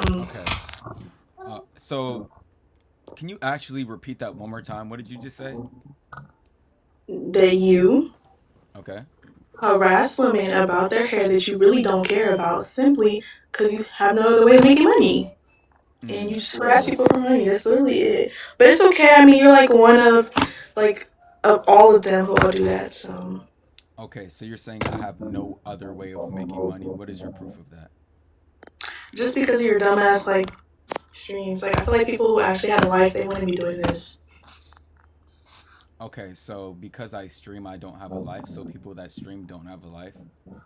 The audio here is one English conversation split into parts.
Okay. So can you actually repeat that one more time? What did you just say? That you Okay. harass women about their hair that you really don't care about simply because you have no other way of making money. And you Mm. just harass people for money. That's literally it. But it's okay. I mean, you're like one of like of all of them who all do that. So Okay, so you're saying I have no other way of making money. What is your proof of that? just because of your dumbass like streams, like I feel like people who actually have a life, they wouldn't be doing this. Okay, so because I stream, I don't have a life. So people that stream don't have a life.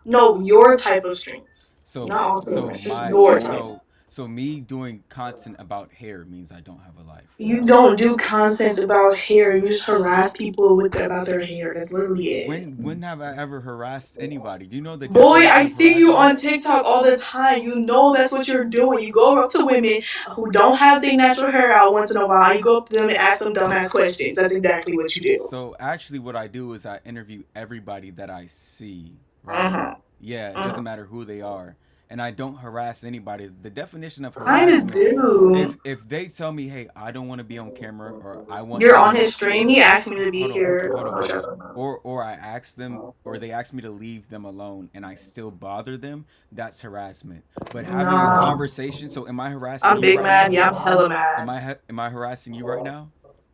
No, your type of streams, So not all so streamers, just my your type. so me doing content about hair means I don't have a life. You don't do content about hair. You just harass people with about their hair. That's literally it. When have I ever harassed anybody? Do you know the Boy, definition I of see you harassment? on TikTok all the time. You know that's what you're doing. You go up to women who don't have their natural hair out once in a while. You go up to them and ask them dumbass questions. That's exactly what you do. So actually, what I do is I interview everybody that I see, right? Uh-huh. Yeah, it Uh-huh. doesn't matter who they are, and I don't harass anybody. The definition of Kinda harassment, do. if they tell me, hey, I don't want to be on camera, or I want You're you on to, his stream. He asked me to be hold on, here. hold on, or I ask them, or they ask me to leave them alone, and I still bother them, that's harassment. But having a No. conversation, so am I harassing I'm you big right mad. now? Yeah, I'm hella mad. Am I harassing you right now?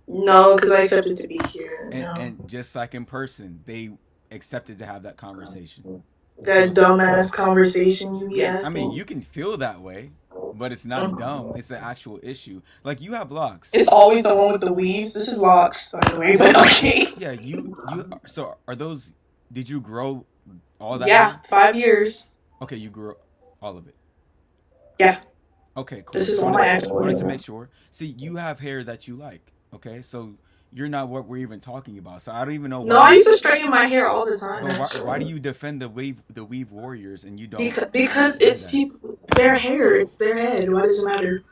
No, because I accepted to be here. No. And just like in person, they accepted to have that conversation. So That dumbass conversation you be I mean, asking. you can feel that way, but it's not dumb. It's an actual issue. Like you have locks. It's always the one with the weaves. This is locks, by the way, Yeah, but okay. yeah. You. So are those? Did you grow all that Yeah, hair? 5 years. Okay, you grew all of it. Yeah, Okay, this cool. is Just all my actual wanted to hair. make sure. See, you have hair that you like. Okay, so you're not what we're even talking about. So I don't even know No, why I you. used to straighten my hair all the time, But why do actually. you defend the weave warriors and you don't Because do it's that? people, their hair, it's their head. Why does it matter?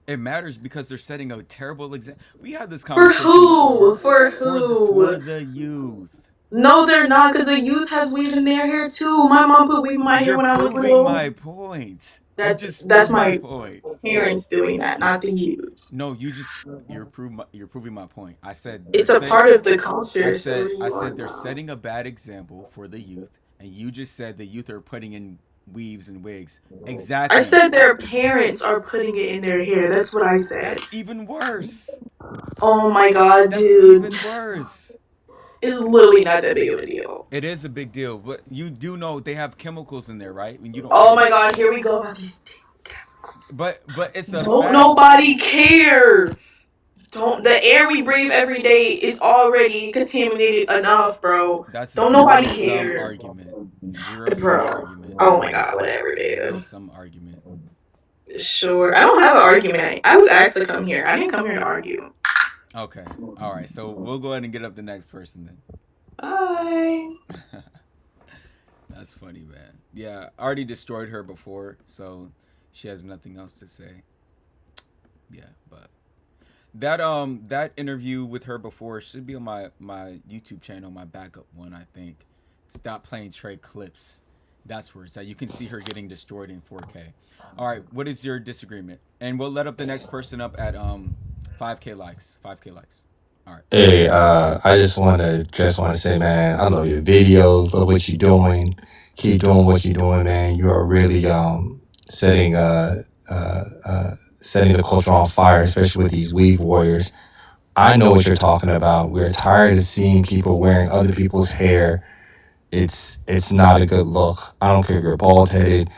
It matters because they're setting a terrible example. We had this For conversation who? before For for who? the youth. No, they're not, because the youth has weave in their hair too. My mom put weave in my hair You're when I was proving little. my point. You That's just that's proved my my point. parents doing that, not the youth. No, you're proving my point. I said It's a part of the culture, so what do I you said want? they're setting a bad example for the youth, and you just said the youth are putting in weaves and wigs. I Exactly. said their parents are putting it in their hair. That's what I said. That's even worse. Oh my god, That's dude. even worse. It's literally not that big of a deal. It is a big deal, but you do know they have chemicals in there, right? And you don't Oh care. my god, here we go about these. But it's a Don't fact. nobody care. Don't the air we breathe every day is already contaminated enough, bro. That's a Don't nobody zero sum care, argument. Zero sum bro. argument. Oh my god, whatever, Zero dude. sum argument. Sure, I don't have an argument. I was asked to come here. I didn't come here to argue. Okay. All right. So we'll go ahead and get up the next person Bye. then. That's funny, man. Yeah, I already destroyed her before, so she has nothing else to say. Yeah, but that interview with her before should be on my YouTube channel, my backup one, I think. Stop playing Trey clips. That's where it's at. You can see her getting destroyed in 4K. All right, what is your disagreement? And we'll let up the next person up at 5K likes. 5K likes. All right. Hey, I just want to say, man, I love your videos, love what you're doing. Keep doing what you're doing, man. You are really setting setting the culture on fire, especially with these weave warriors. I know what you're talking about. We're tired of seeing people wearing other people's hair. It's not a good look. I don't care if you're bald headed,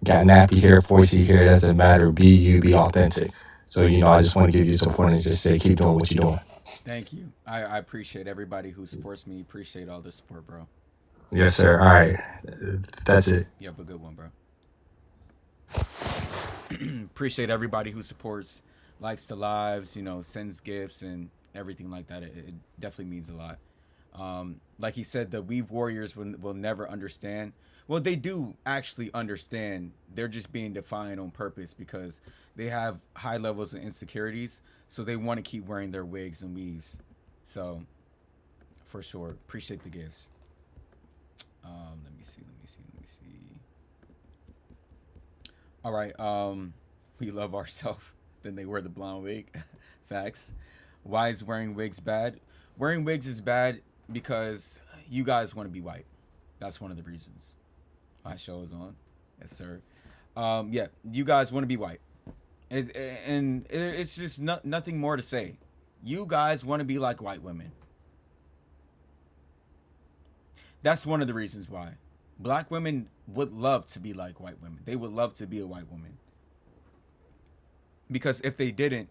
got nappy hair, 4C hair. Doesn't matter. Be you. Be authentic. So I just want to give you support and just say keep doing what you're doing. Thank you. I appreciate everybody who supports me. Appreciate all the support, bro. Yes, sir. All right, that's it. You have a good one, bro. Appreciate everybody who supports, likes the lives, sends gifts and everything like that. It definitely means a lot. Like he said, the Weave Warriors will never understand. Well, they do actually understand. They're just being defined on purpose because they have high levels of insecurities. So they want to keep wearing their wigs and weaves. So, for sure, appreciate the gifts. Let me see. All right. We love ourselves. Then they wear the blonde wig. Facts. Why is wearing wigs bad? Wearing wigs is bad because you guys want to be white. That's one of the reasons. My show is on. Yes, sir. Yeah, you guys want to be white. It's just nothing more to say. You guys want to be like white women. That's one of the reasons why. Black women would love to be like white women. They would love to be a white woman. Because if they didn't,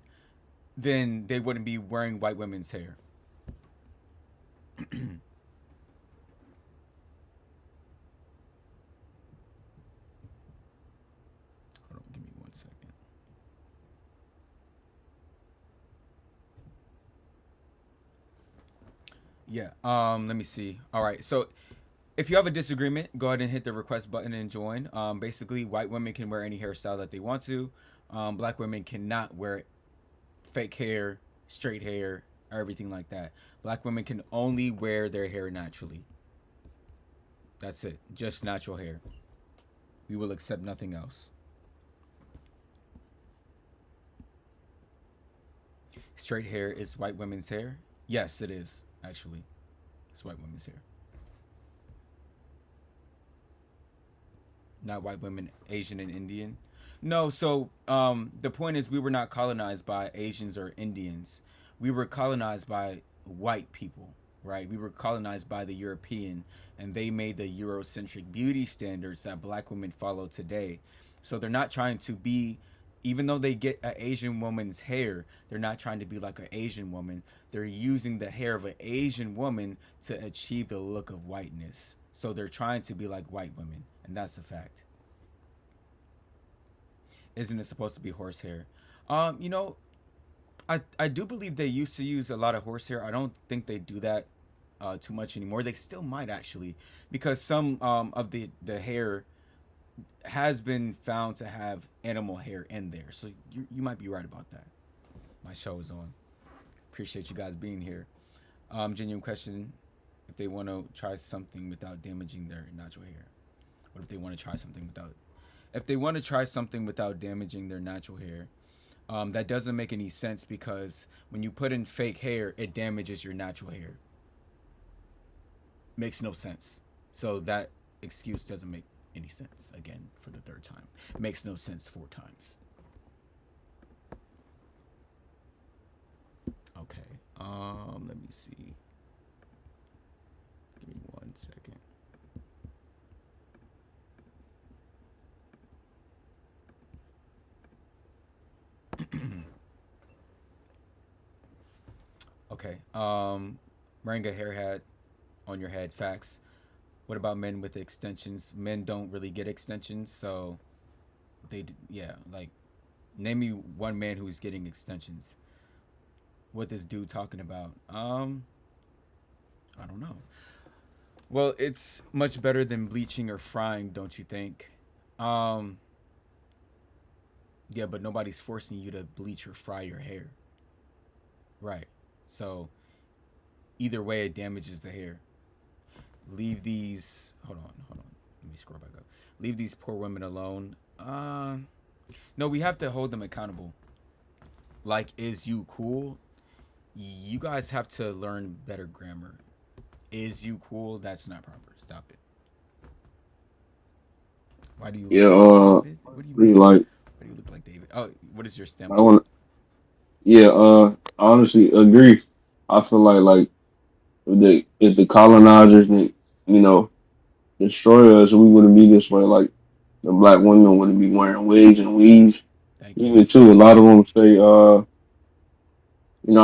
then they wouldn't be wearing white women's hair. Hold on, give me 1 second. Yeah. Let me see. All right. So if you have a disagreement, go ahead and hit the request button and join. Basically, white women can wear any hairstyle that they want to. Black women cannot wear fake hair, straight hair, or everything like that. Black women can only wear their hair naturally. That's it. Just natural hair. We will accept nothing else. Straight hair is white women's hair? Yes, it is, actually. It's white women's hair. Not white women, Asian and Indian. No, so the point is we were not colonized by Asians or Indians. We were colonized by white people, right? We were colonized by the European, and they made the Eurocentric beauty standards that black women follow today. So they're not trying to be, even though they get an Asian woman's hair, they're not trying to be like an Asian woman. They're using the hair of an Asian woman to achieve the look of whiteness. So they're trying to be like white women, and that's a fact. Isn't it supposed to be horsehair? You know, I do believe they used to use a lot of horsehair. I don't think they do that too much anymore. They still might actually, because some of the hair has been found to have animal hair in there. So you might be right about that. My show is on. Appreciate you guys being here. Genuine question: if they want to try something without damaging their natural hair, what if they want to try something without? If they want to try something without damaging their natural hair, that doesn't make any sense because when you put in fake hair, it damages your natural hair. Makes no sense. So that excuse doesn't make any sense. Again, for the third time, makes no sense 4 times. Okay. Let me see. Give me 1 second. Okay. Wearing a hair hat on your head. Facts. What about men with extensions? Men don't really get extensions, so yeah, like name me one man who's getting extensions. What this dude talking about? I don't know. Well, it's much better than bleaching or frying, don't you think? Um, yeah, but nobody's forcing you to bleach or fry your hair. Right. So either way, it damages the hair. Leave these. Hold on. Let me scroll back up. Leave these poor women alone. No, we have to hold them accountable. Like, is you cool? You guys have to learn better grammar. Is you cool? That's not proper. Stop it. Why do you look Yeah, like David? What do you really mean? like Why do you look like David? Oh, what is your stem I color? want yeah, I honestly agree. I feel like if the colonizers didn't, you know, destroy us, we wouldn't be this way. Like the black women wouldn't be wearing wigs and weaves. Thank you. Even too, a lot of them say, I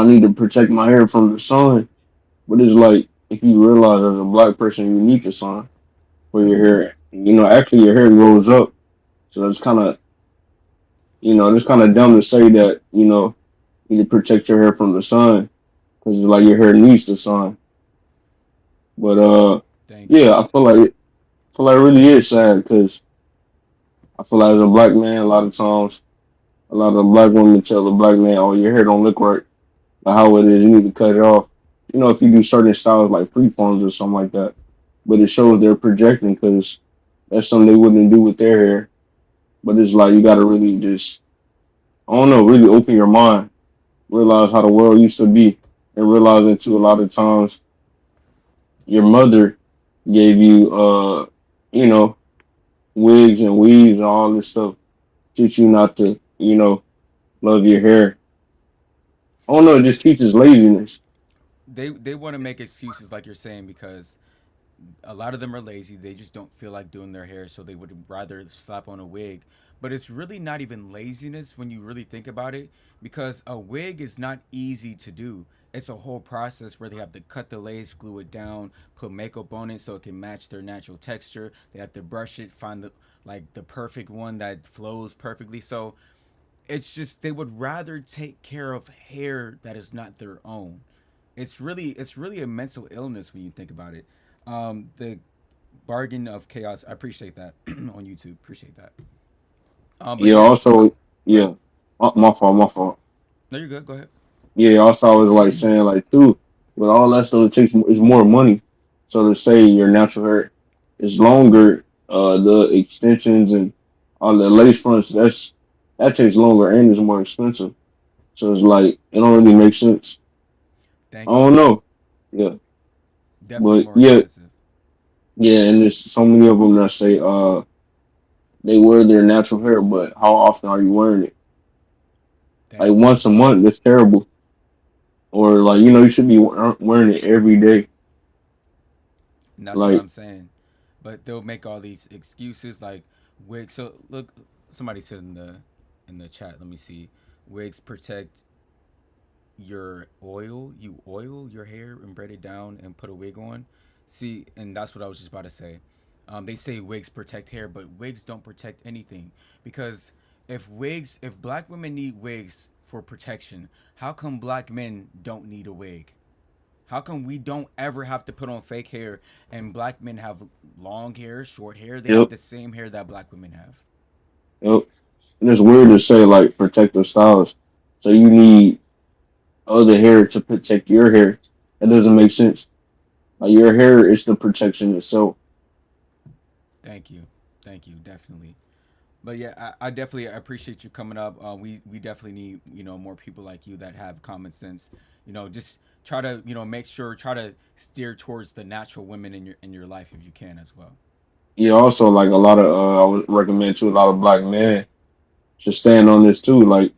need to protect my hair from the sun. But it's like if you realize as a black person you need the sun for your Thank you. hair. Actually your hair grows up. So it's kind of dumb to say that, you need to protect your hair from the sun because like your hair needs the sun. But Thank you. yeah, I feel like it really is sad because I feel like as a black man, a lot of times, a lot of black women tell the black man, "Oh, your hair don't look right. Like how it is, you need to cut it off." If you do certain styles like free forms or something like that, but it shows they're projecting because that's something they wouldn't do with their hair. But it's like you gotta really just, I don't know, really open your mind, realize how the world used to be, and realizing too a lot of times your mother gave you, you know, wigs and weaves and all this stuff, teach you not to, love your hair. I don't know, it just teaches laziness. They want to make excuses like you're saying because a lot of them are lazy. They just don't feel like doing their hair, so they would rather slap on a wig. But it's really not even laziness when you really think about it, because a wig is not easy to do. It's a whole process where they have to cut the lace, glue it down, put makeup on it so it can match their natural texture. They have to brush it, find the perfect one that flows perfectly. So it's just they would rather take care of hair that is not their own. It's really a mental illness when you think about it. The bargain of chaos. I appreciate that on YouTube. Appreciate that. But Yeah, yeah, also, go ahead. yeah, my fault, my fault. No, you're good. Go ahead. Yeah, also I was like saying like too, with all that stuff, it takes is more money. So to say your natural hair is longer, the extensions and all the lace fronts, that takes longer and is more expensive. So it's like it don't really make sense. I Thank you. don't know. Yeah, Definitely but more yeah, expensive. yeah, and there's so many of them that say they wear their natural hair, but how often are you wearing it? Like Thank you. once a month, that's terrible. Or like you should be wearing it every day. And that's what Like I'm saying. But they'll make all these excuses like wigs. So look, somebody said in the chat. Let me see. Wigs protect your oil. You oil your hair and braid it down and put a wig on. See, and that's what I was just about to say. They say wigs protect hair, but wigs don't protect anything because if black women need wigs for protection, how come black men don't need a wig? How come we don't ever have to put on fake hair and black men have long hair, short hair? They have yep, the same hair that black women have. yep. And it's weird to say like protective styles. So you need other hair to protect your hair. That doesn't make sense. Like your hair is the protection itself. Thank you. Thank you. Definitely. But yeah, I definitely appreciate you coming up. We definitely need more people like you that have common sense. Just try to make sure try to steer towards the natural women in your life if you can as well. Yeah, also like a lot of I would recommend to a lot of black men should stand on this too. Like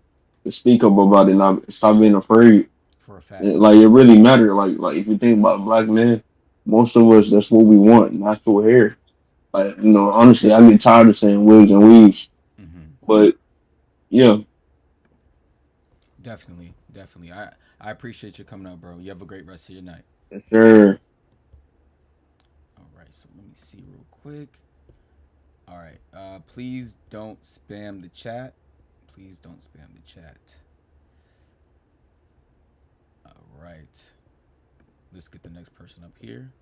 to speak up about it, not stop being afraid. For a fact. And, like it really matters. Like if you think about black men, most of us that's what we want, natural hair. Like honestly, I get tired of saying wigs and weaves. Hmm. But yeah, Definitely, definitely. I appreciate you coming up, bro. You have a great rest of your night. sure. All right, so let me see real quick. All right, please don't spam the chat. Please don't spam the chat. All right, let's get the next person up here.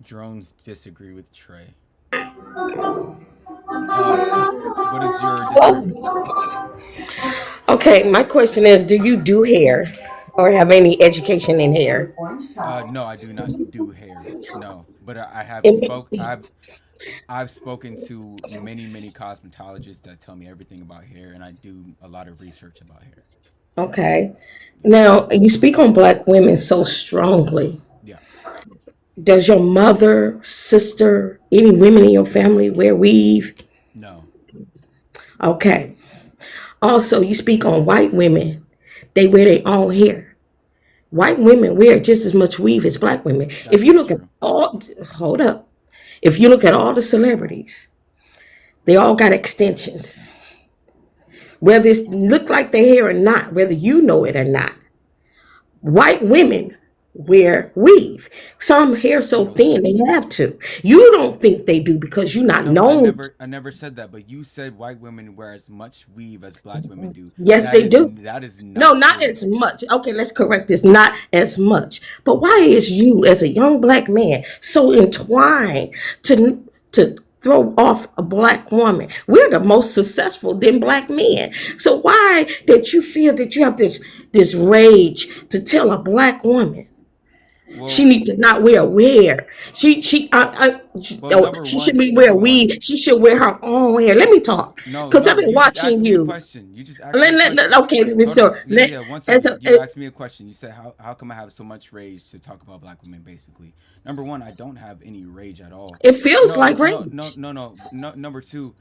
Drones disagree with Trey. Uh, what is your disagreement? Okay, my question is, do you do hair or have any education in hair? No, I do not do hair. No, but I have And- spoke. I've spoken to many cosmetologists that tell me everything about hair, and I do a lot of research about hair. okay. Yeah, Now, you speak on black women so strongly. yeah. Does your mother, sister, any women in your family wear weave? No, Okay. Also, you speak on white women. They wear their own hair. White women wear just as much weave as black women. that's If you not look at true. all, hold up. If you look at all the celebrities, they all got extensions. Whether it's look like their hair or not, whether you know it or not, white women wear weave. Some hair so No, thin they have to. You don't think they do because you're not no, I known. never, I never said that. But you said white women wear as much weave as black women do. Yes, they do. That is No, not not true. as much. Okay, let's correct this. Not as much. But why is you, as a young black man, so entwined to throw off a black woman. We're the most successful than black men. So why did you feel that you have this rage to tell a black woman she Well, needs to not wear a wig? well, number She one, should be wear number a one. weave. She should wear her own hair. Let me talk, No, because I've no, been you just asked watching me a you. question. You just asked me a question. Okay, Hold on. so Yeah, yeah, one as second. You asked me a question. You said, how come I have so much rage to talk about black women, basically? Number one, I don't have any rage at all. it feels No, like no, no, no, rage. no, no. No, number two,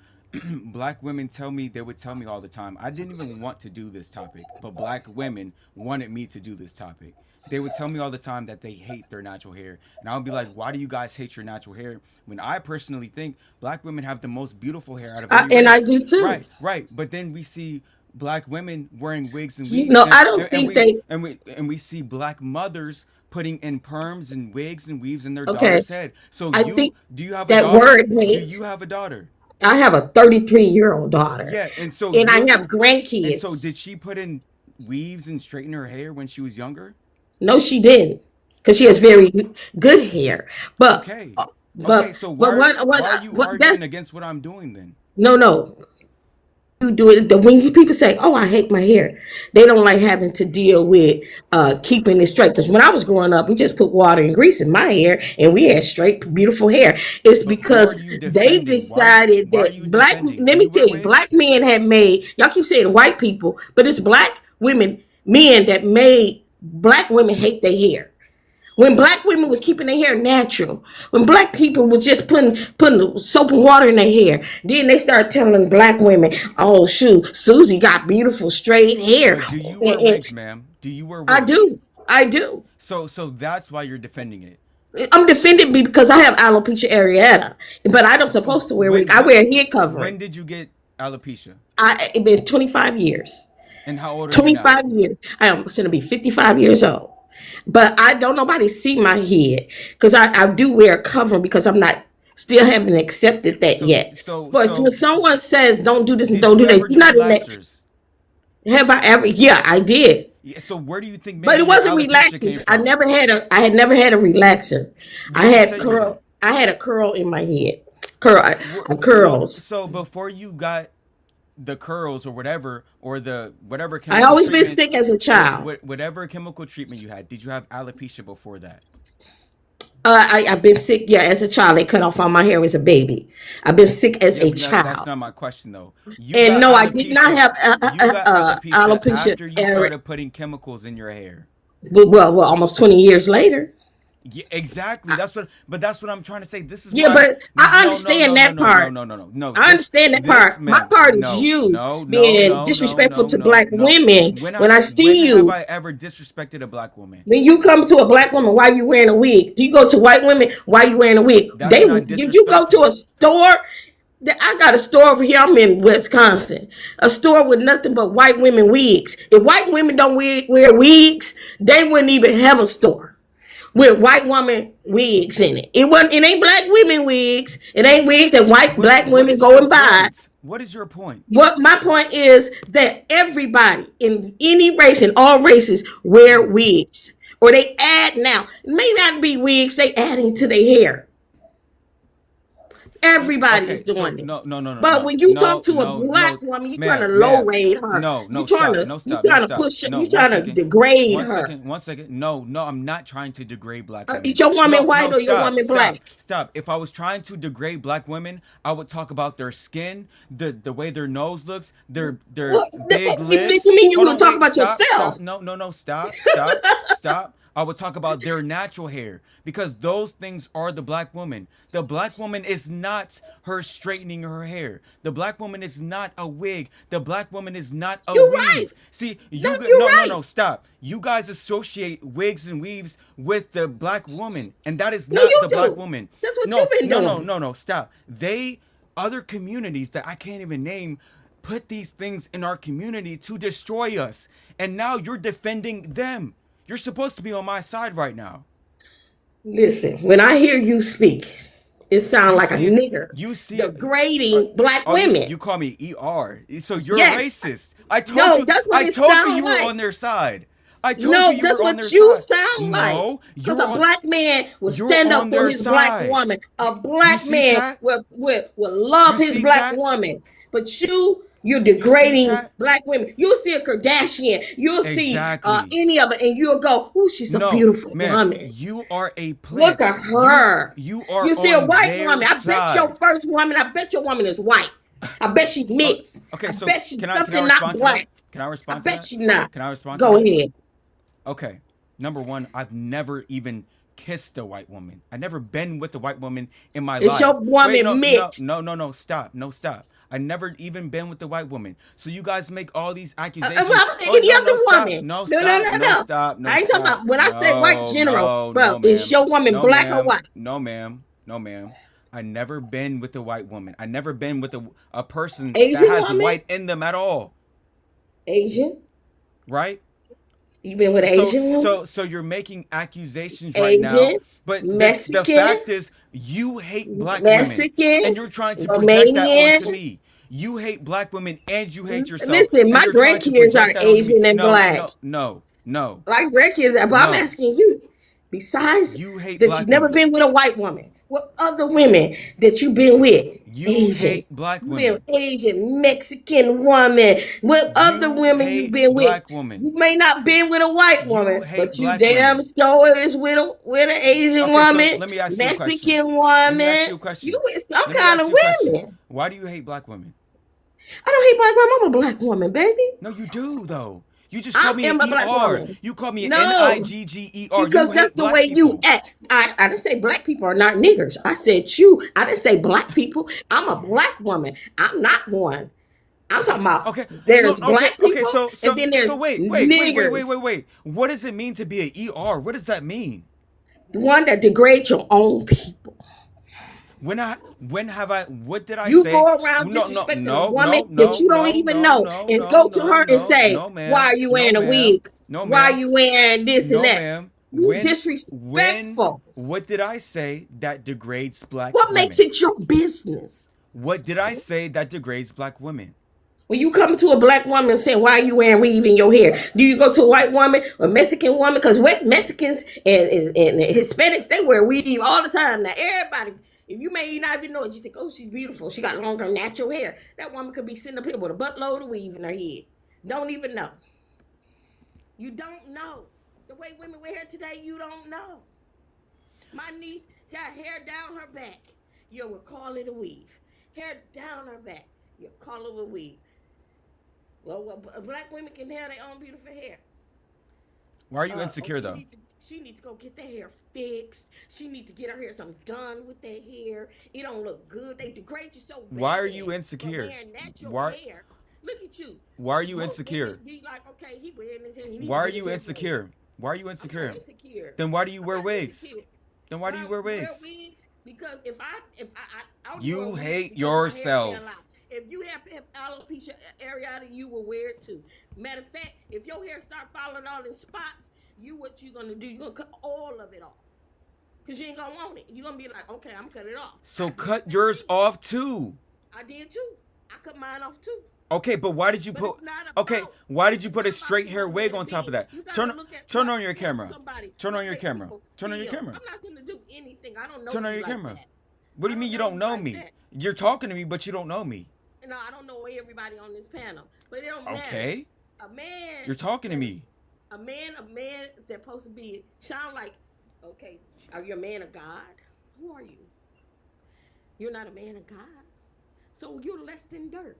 black women they would tell me all the time. I didn't even want to do this topic, but black women wanted me to do this topic. They would tell me all the time that they hate their natural hair. And I would be like, why do you guys hate your natural hair? When I personally think black women have the most beautiful hair out of every And I race. do too. Right, right. But then we see black women wearing wigs and You weaves, know, I don't think they. and we see black mothers putting in perms and wigs and weaves in their Okay, daughter's head. So I think do you have a that daughter? word Do rage. you have a daughter? I have a 33-year-old daughter, Yeah, and so and I have and so grandkids. did she put in weaves and straighten her hair when she was younger? No, she didn't, because she has So very good hair. But okay. Okay, but so but why are you what arguing that's against what I'm doing then? no. You do it when people say, "Oh, I hate my hair," they don't like having to deal with keeping it straight. Because when I was growing up, we just put water and grease in my hair, and we had straight, beautiful hair. It's But who are because you they defending? decided Why are that you black. defending? Let Do me you wear tell you, black wigs? men had made. Y'all keep saying white people, but it's black women, men that made black women hate their hair. When black women was keeping their hair natural, when black people was just putting soap and water in their hair, then they started telling black women, "Oh shoot, Susie got beautiful straight hair." But do you wear And wigs, ma'am? Do you wear I wigs? do, I do. So that's why you're defending it. I'm defended because I have alopecia areata, but I don't supposed to wear wig. When I when wear a head when covering. did you get alopecia? It's been 25 years. And how old are you now? 25 years. I am going to be 55 years old. But I don't nobody see my head because I do wear a covering because I'm not still haven't accepted that So yet. so But when so someone says don't do this and did don't you do that, ever you're do not in that. relaxers? Have I ever? Yeah, I did. Yeah, so where do you think But maybe it your wasn't alopecia relaxing. came from? I had never had a relaxer. I You just had said you did. curl. I had a curl in my head. Curl. So Curls. so before you got the curls or whatever, or the whatever I chemical always been treatment, sick as a child. whatever chemical treatment you had, did you have alopecia before that? I've been sick. Yeah, as a child, they cut off all my hair as a baby. I've been sick as Yeah, a but that's child. not my question though. And no, I did not have You got alopecia alopecia. after you started putting chemicals in your hair. Almost 20 years later. Yeah, exactly. That's what I'm trying to say. This is Yeah, why. but I No, no, understand no, no, that no, no, part. no, no, no, no. I understand that This, part. My ma'am. part is No, you no, no, being no, no, disrespectful no, to no, black no. women. When I When see have you, I ever disrespected a black woman? when you come to a black woman, why you wearing a wig? Do you go to white women? Why you wearing a wig? That's not Did you go to disrespectful. a store? I got a store over here. I'm in Wisconsin. A store with nothing but white women wigs. If white women don't wear wigs, they wouldn't even have a store with white woman wigs in it. It wasn't. It ain't black women wigs. It ain't wigs that white black What women is go your and buy. point? What is your point? What my point is that everybody in any race and all races wear wigs, or they add now. It may not be wigs. They adding to their hair. Everybody's Okay, so doing it. no, no, no, no, But no, when you talk no, to a no, black no, woman, you're trying to ma'am, low ma'am. rate her. No, You no, trying stop, to no, you stop, no, trying to stop. push. No, You one trying to second, degrade her. one second. No, no, I'm not trying to degrade black Is women. your woman No, white no, or your stop, woman black? stop, stop. If I was trying to degrade black women, I would talk about their skin, the way their nose looks, their What big you lips. mean you Hold would on, talk wait, about stop, yourself? stop. No, no, no, stop, stop, stop. I would talk about their natural hair because those things are the black woman. The black woman is not her straightening her hair. The black woman is not a wig. The black woman is not a You're right. weave. See, No, you're no, no, right. no, stop. You guys associate wigs and weaves with the black woman, and that is No, not you the black do. woman. That's what No, you've been no, no, doing. no, no, stop. Other communities that I can't even name, put these things in our community to destroy us. And now you're defending them. You're supposed to be on my side right now. Listen, when I hear you speak, it sounds You like a see it. nigger You see it. degrading black Oh, you women. you call me ER. So you're a Yes. racist. No, that's what I it told you sounds you were like. on their side. I told No, you you that's were on what their you side. sound like. No, Because a black man will you're stand up on for their his black side. woman. A You black see, man chat? will love You his see, black chat? woman. But you're You see, degrading chat? black women. You'll see a Kardashian. You'll see Exactly. any of it, and you'll go, "Oh, she's a No, beautiful man, woman. you are a Look plant. at her." You are You see a on white their woman. I bet side. your first woman. I bet your woman is white. I bet she's Oh, mixed. okay, I so bet she's can I something not respond to that? black. Can I I respond to bet that? she's not. Can I respond to Go that? ahead. Okay. Number one, I've never even kissed a white woman. I've never been with a white woman in my Is life. your Wait, woman mixed? no, stop. No, stop. I never even been with a white woman. So you guys make all these accusations. Well, I'm saying Oh, any no, other no, stop. woman. No, No, stop. no, no, No, no. stop. No, I ain't talking stop. about when I say white general, No, bro. no, Is ma'am. your woman No, black or ma'am. white? No, ma'am. No, ma'am. I never been with a white woman. I never been with a person that Asian has woman? white in them at all. Asian? Right? You been with an Asian woman? So you're making accusations right now, Asian? but the Mexican? fact is you hate black women, Mexican? and you're trying to project that Romanian? onto me. You hate black women and you hate yourself. Listen, and my you're trying to grandkids are project that onto me. Asian and No, black. no. Like grandkids, but I'm No. asking you, besides You hate that black you've never women. been with a white woman, what other women that you've been with? You Asian. hate black You've been women. with Asian, Mexican woman. What other You women you hate been with? black women. You may not been with a white You woman, hate but you black damn women. sure is with an Asian Okay, so woman, let me ask you a question. Mexican Let me ask you a woman. question. You with some Let me kind ask of you a question. women. Why do you hate black women? I don't hate black women. I'm a black woman, baby. No, you do though. You just I called me am an a black ER. woman. You called me an No. NIGGER. Because You that's hate the black way people. you act. I didn't say black people are not niggers. I said you. I didn't say black people. I'm a black woman. I'm not one. I'm talking about Okay. there's No, okay, black people okay, and then there's wait. What does it mean to be an ER? What does that mean? The one that degrades your own people. What did I You say? go around disrespecting a woman No, that you don't even know and go to her and say, ma'am. why are you wearing a wig? No, Why are ma'am. you wearing this and No, that? ma'am. You disrespectful. What did I say that degrades black What women? makes it your business? What did I say that degrades black women? When you come to a black woman saying, why are you wearing weave in your hair? Do you go to a white woman or Mexican woman? Because Mexicans and Hispanics, they wear weave all the time. Now, everybody, if you may not even know it, you think, oh, she's beautiful. She got longer natural hair. That woman could be sitting up here with a buttload of weave in her head. Don't even know. You don't know. The way women wear hair today, you don't know. My niece got hair down her back. You would call it a weave. Hair down her back. You call it a weave. Well, black women can have their own beautiful hair. Why are you insecure though? She needs to go get their hair fixed. She needs to get her hair some done with their hair. It don't look good. They degrade you so bad. Why are you insecure? Hair. Look at you. Why are you insecure? Be like, okay, he wearing his hair. Why are you insecure? Why are you insecure? Then why do you wear wigs? Then why do you wear wigs? Because if I you hate yourself. If you have alopecia areata, you will wear it too. Matter of fact, if your hair start falling out in spots, what you gonna do? You gonna cut all of it off, cause you ain't gonna want it. You gonna be like, okay, I'm gonna cut it off. So cut yours off too. I did too. I cut mine off too. Okay, but why did you put? Okay, why did you put a straight hair wig on top of that? Turn on your camera. Turn on your camera. Turn on your camera. I'm not gonna do anything. I don't know. Turn on your camera. What do you mean you don't know me? You're talking to me, but you don't know me. No, I don't know everybody on this panel, but it don't matter. Okay. A man. You're talking to me. A man that's supposed to be sound like, okay, are you a man of God? Who are you? You're not a man of God, so you're less than dirt.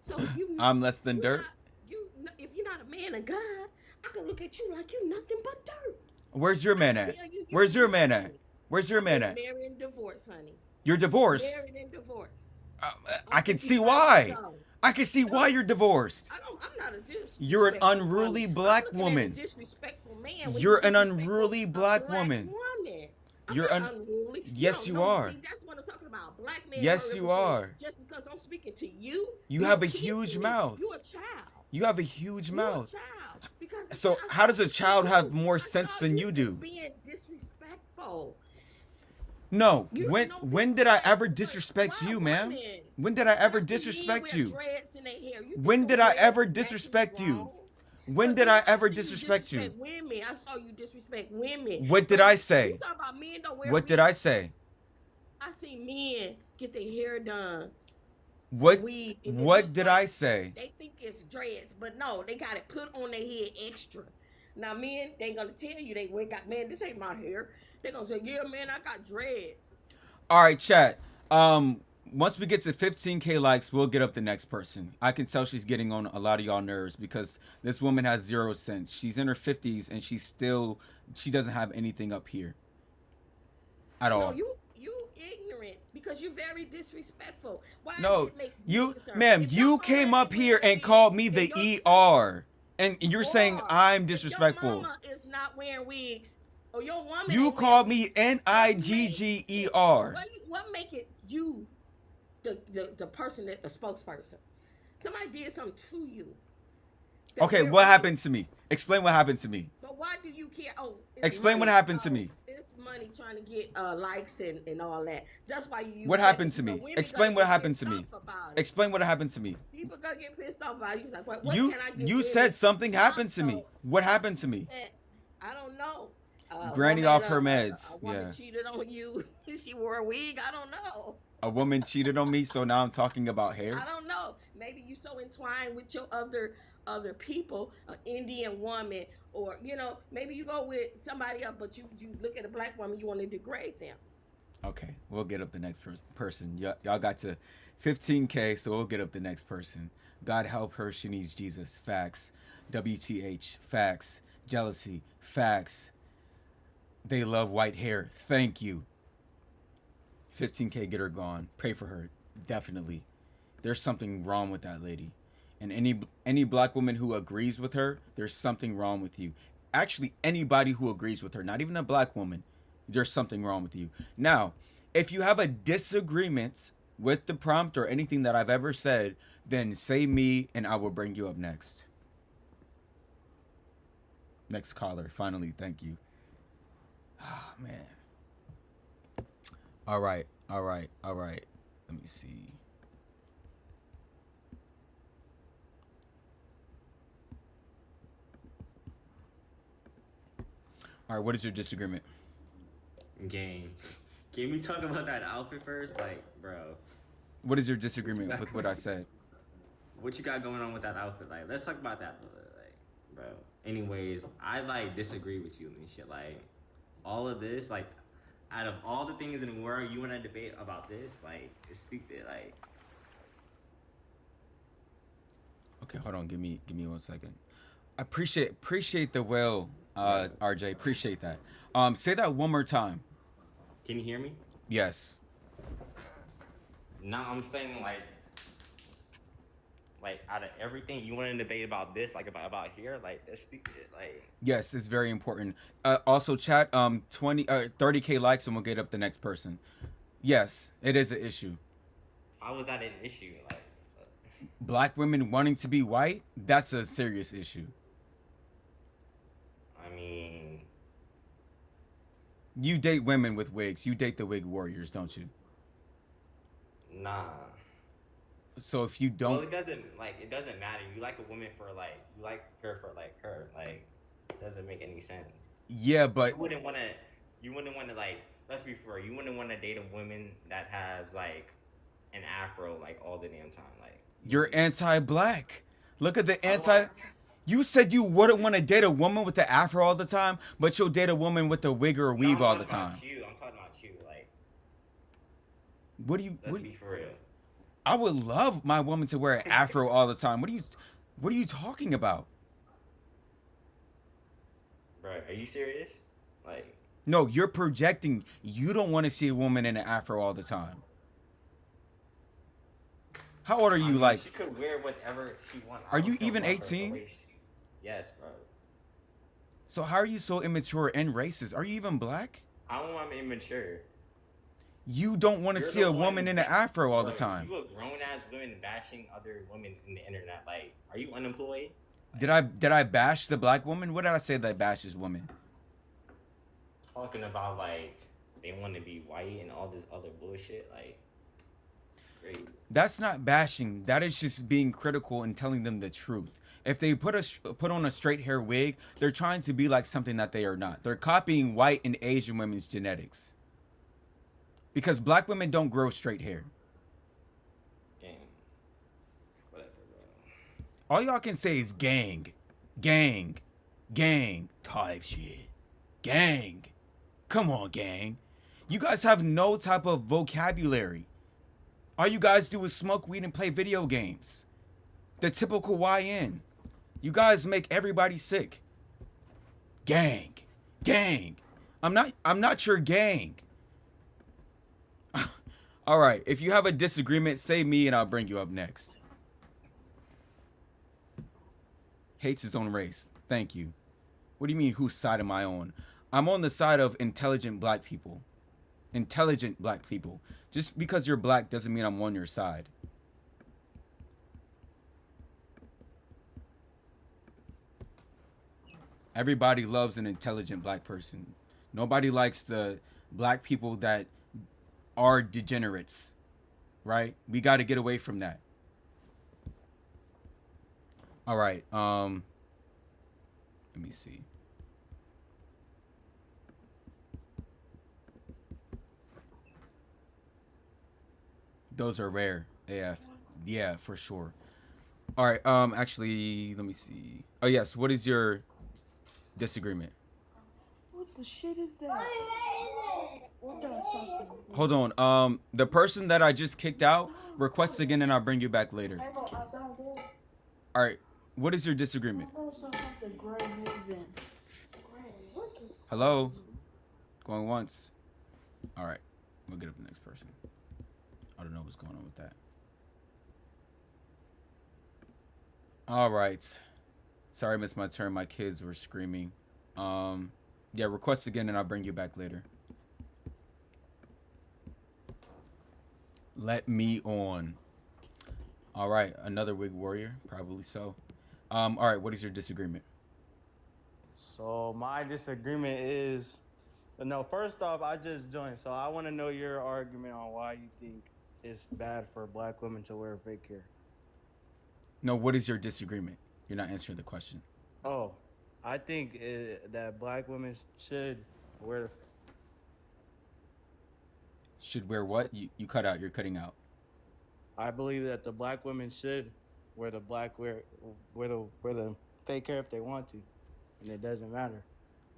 So if I'm less than dirt. If you're not a man of God, I can look at you like you're nothing but dirt. Where's your man at? Where's your man at? Where's your man at? Married and divorced, honey. You're divorced. Married and divorced. I can see why. I can see why you're divorced. I'm not a disrespectful. You're an unruly black woman. Disrespectful man. You're an unruly black woman. You're unruly. Yes, you are. That's what I'm talking about. Black man. Yes, you are. Just because I'm speaking to you. You have a huge mouth. You're a child. You have a huge mouth. You're a child. So how does a child have more sense than you do? Being disrespectful. No. When did I ever disrespect you, ma'am? When did I ever disrespect you? When did I ever disrespect you? When But did you, I I ever see you disrespect you? women. I saw you disrespect women. What did But I you say? talking about men don't wear What did I wigs. say? I see men get their hair done What from weed, and it what look did like I say? they think it's dreads, but no, they got it put on their head extra. Now, men, they gonna tell you they wake up, man, this ain't my hair. They gonna say, yeah, man, I got dreads. All right, chat. Once we get to 15K likes, we'll get up the next person. I can tell she's getting on a lot of y'all nerves because this woman has 0 sense. She's in her 50s and she doesn't have anything up here at No, all. you ignorant because you're very disrespectful. Why does No, it make you you, concerned? ma'am, If your you mama came up ain't here wearing and wigs, called me then the your sister, ER, and you're saying or I'm if your disrespectful. mama is not wearing wigs, or your woman You ain't wearing called me wigs, Nigger. what make it you the person that the spokesperson? Somebody did something to you. Okay, what happened to me? Explain what happened to me. But why do you care? Oh, it's Explain money. what happened to Oh, me. it's money trying to get likes and all that. That's why you use What that. happened 'Cause, to you know, me? women Explain gonna what get happened pissed to me. off about it. Explain what happened to me. People gonna get pissed off about it. You was like, what You can I get you women? said something happened to me. Also, What happened to me? I don't know. Granny off her meds. A woman Yeah. cheated on you. She wore a wig. I don't know. A woman cheated on me, so now I'm talking about hair. I don't know. Maybe you so entwined with your other people, an Indian woman, or maybe you go with somebody else, but you look at a black woman, you want to degrade them. Okay, we'll get up the next person. Y'all got to 15K, so we'll get up the next person. God help her, she needs Jesus. Facts. WTH. Facts. Jealousy. Facts. They love white hair. Thank you. 15K, get her gone. Pray for her. Definitely. There's something wrong with that lady. And any black woman who agrees with her, there's something wrong with you. Actually, anybody who agrees with her, not even a black woman, there's something wrong with you. Now, if you have a disagreement with the prompt or anything that I've ever said, then say me and I will bring you up next. Next caller, finally, thank you. Ah, man. All right. Let me see. All right, what is your disagreement? Game. Can we talk about that outfit first? Like, bro. What is your disagreement with what I said? What you got going on with that outfit? Like, let's talk about that. Like, bro. Anyways, I disagree with you and shit. Like, all of this, like, out of all the things in the world, you want to debate about this? Like, it's stupid. Like, Okay, hold on. Give me 1 second. I appreciate the will, RJ. Appreciate that. Say that one more time. can you hear me? Yes. No, I'm saying like out of everything you want to debate about this, like about here, like that's stupid. Like, Yes, it's very important. Also, chat. 30K likes, and we'll get up the next person. Yes, it is an issue. how was that an issue? Like, Black women wanting to be white, that's a serious issue. I mean, You date women with wigs. You date the wig warriors, don't you? nah. So if you Well, don't, it doesn't matter. You like a woman for you like her for her. Like, it doesn't make any sense. yeah, but You wouldn't want to let's be fair. You wouldn't want to date a woman that has an afro all the damn time. Like, you're anti-black. Look at the I anti. want- You said you wouldn't want to date a woman with the afro all the time, but you'll date a woman with the wig or No, weave I'm all the talking time. about you. I'm talking about you. Like, What do you? let's What, be for real. I would love my woman to wear an afro all the time. What are you talking about? Bro, are you serious? Like, No, you're projecting. You don't want to see a woman in an afro all the time. How old are I you? mean, Like, she could wear whatever she wants. Are you even 18? Yes, bro. so how are you so immature and racist? Are you even black? I don't want to be immature. You don't want to You're see the a one woman in an afro all the Bro, time. You a grown ass women bashing other women in the internet. Like, are you unemployed? Did I bash the black woman? What did I say that bashes women? Talking about they want to be white and all this other bullshit. Like, Great. That's not bashing. That is just being critical and telling them the truth. If they put on a straight hair wig, they're trying to be like something that they are not. They're copying white and Asian women's genetics. Because black women don't grow straight hair. Gang. Whatever, bro. All y'all can say is gang, gang, gang type shit. Gang. Come on, gang. You guys have no type of vocabulary. All you guys do is smoke weed and play video games. The typical YN. You guys make everybody sick. Gang. Gang. I'm not your gang. All right, if you have a disagreement, say me and I'll bring you up next. Hates his own race. Thank you. What do you mean, whose side am I on? I'm on the side of intelligent black people. Intelligent black people. Just because you're black doesn't mean I'm on your side. Everybody loves an intelligent black person. Nobody likes the black people that are degenerates, right? We got to get away from that. All right. Let me see. Those are rare. AF. Yeah, for sure. All right. Actually, let me see. Oh yes. What is your disagreement? What the shit is that? What the fuck? Hold on. The person that I just kicked out, request again, and I'll bring you back later. All right. What is your disagreement? Hello. Going once. All right. We'll get up the next person. I don't know what's going on with that. All right. Sorry I missed my turn. My kids were screaming. Yeah, request again and I'll bring you back later. Let me on. All right, another wig warrior, probably so. All right, what is your disagreement? So my disagreement is, no, first off, I just joined, so I want to know your argument on why you think it's bad for black women to wear fake hair. No, what is your disagreement? You're not answering the question. Oh, I think that black women should wear. Should wear what? You cut out. You're cutting out. I believe that the black women should wear the fake hair if they want to, and it doesn't matter.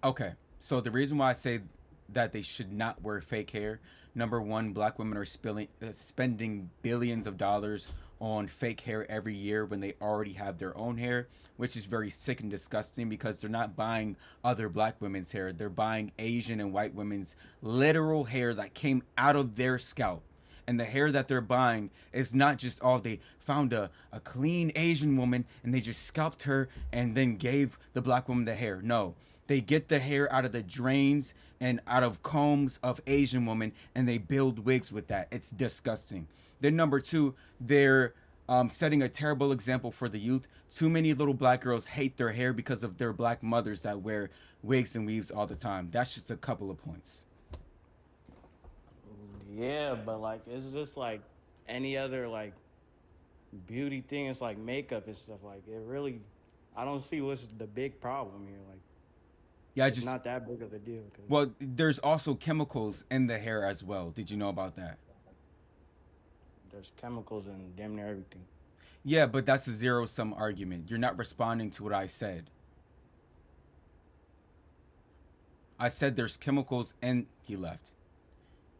Okay, so the reason why I say that they should not wear fake hair, number one, black women are spending billions of dollars on fake hair every year when they already have their own hair, which is very sick and disgusting because they're not buying other black women's hair. They're buying Asian and white women's literal hair that came out of their scalp. And the hair that they're buying is not just they found a clean Asian woman and they just scalped her and then gave the black woman the hair. No, they get the hair out of the drains and out of combs of Asian women and they build wigs with that. It's disgusting. Then number two, they're setting a terrible example for the youth. Too many little black girls hate their hair because of their black mothers that wear wigs and weaves all the time. That's just a couple of points. Yeah, but like it's just like any other like beauty thing. It's like makeup and stuff. Like it really, I don't see what's the big problem here. Like, yeah, it's not that big of a deal. Well, there's also chemicals in the hair as well. Did you know about that? There's chemicals in damn near everything. Yeah, but that's a zero-sum argument. You're not responding to what I said. I said there's chemicals and he left.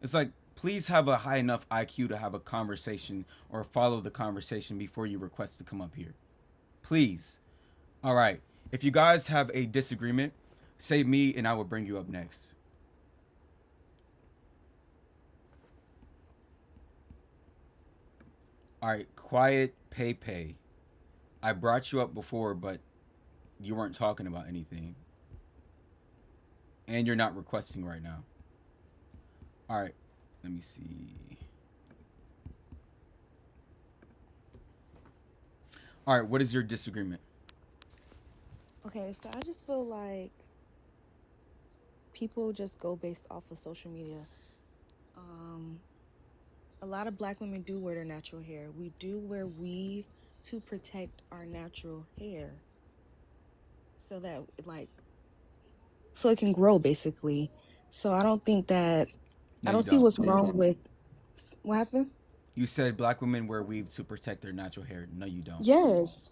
It's like, please have a high enough IQ to have a conversation or follow the conversation before you request to come up here. Please. All right. If you guys have a disagreement, say me and I will bring you up next. All right. Quiet Pay. I brought you up before, but you weren't talking about anything. And you're not requesting right now. All right. Let me see. All right, what is your disagreement? Okay, so I just feel like people just go based off of social media. A lot of black women do wear their natural hair. We do wear weave to protect our natural hair, so that so it can grow basically. So I don't think that No, I you don't see don't. what's wrong with what happened. You said black women wear weave to protect their natural hair. No, you don't. Yes,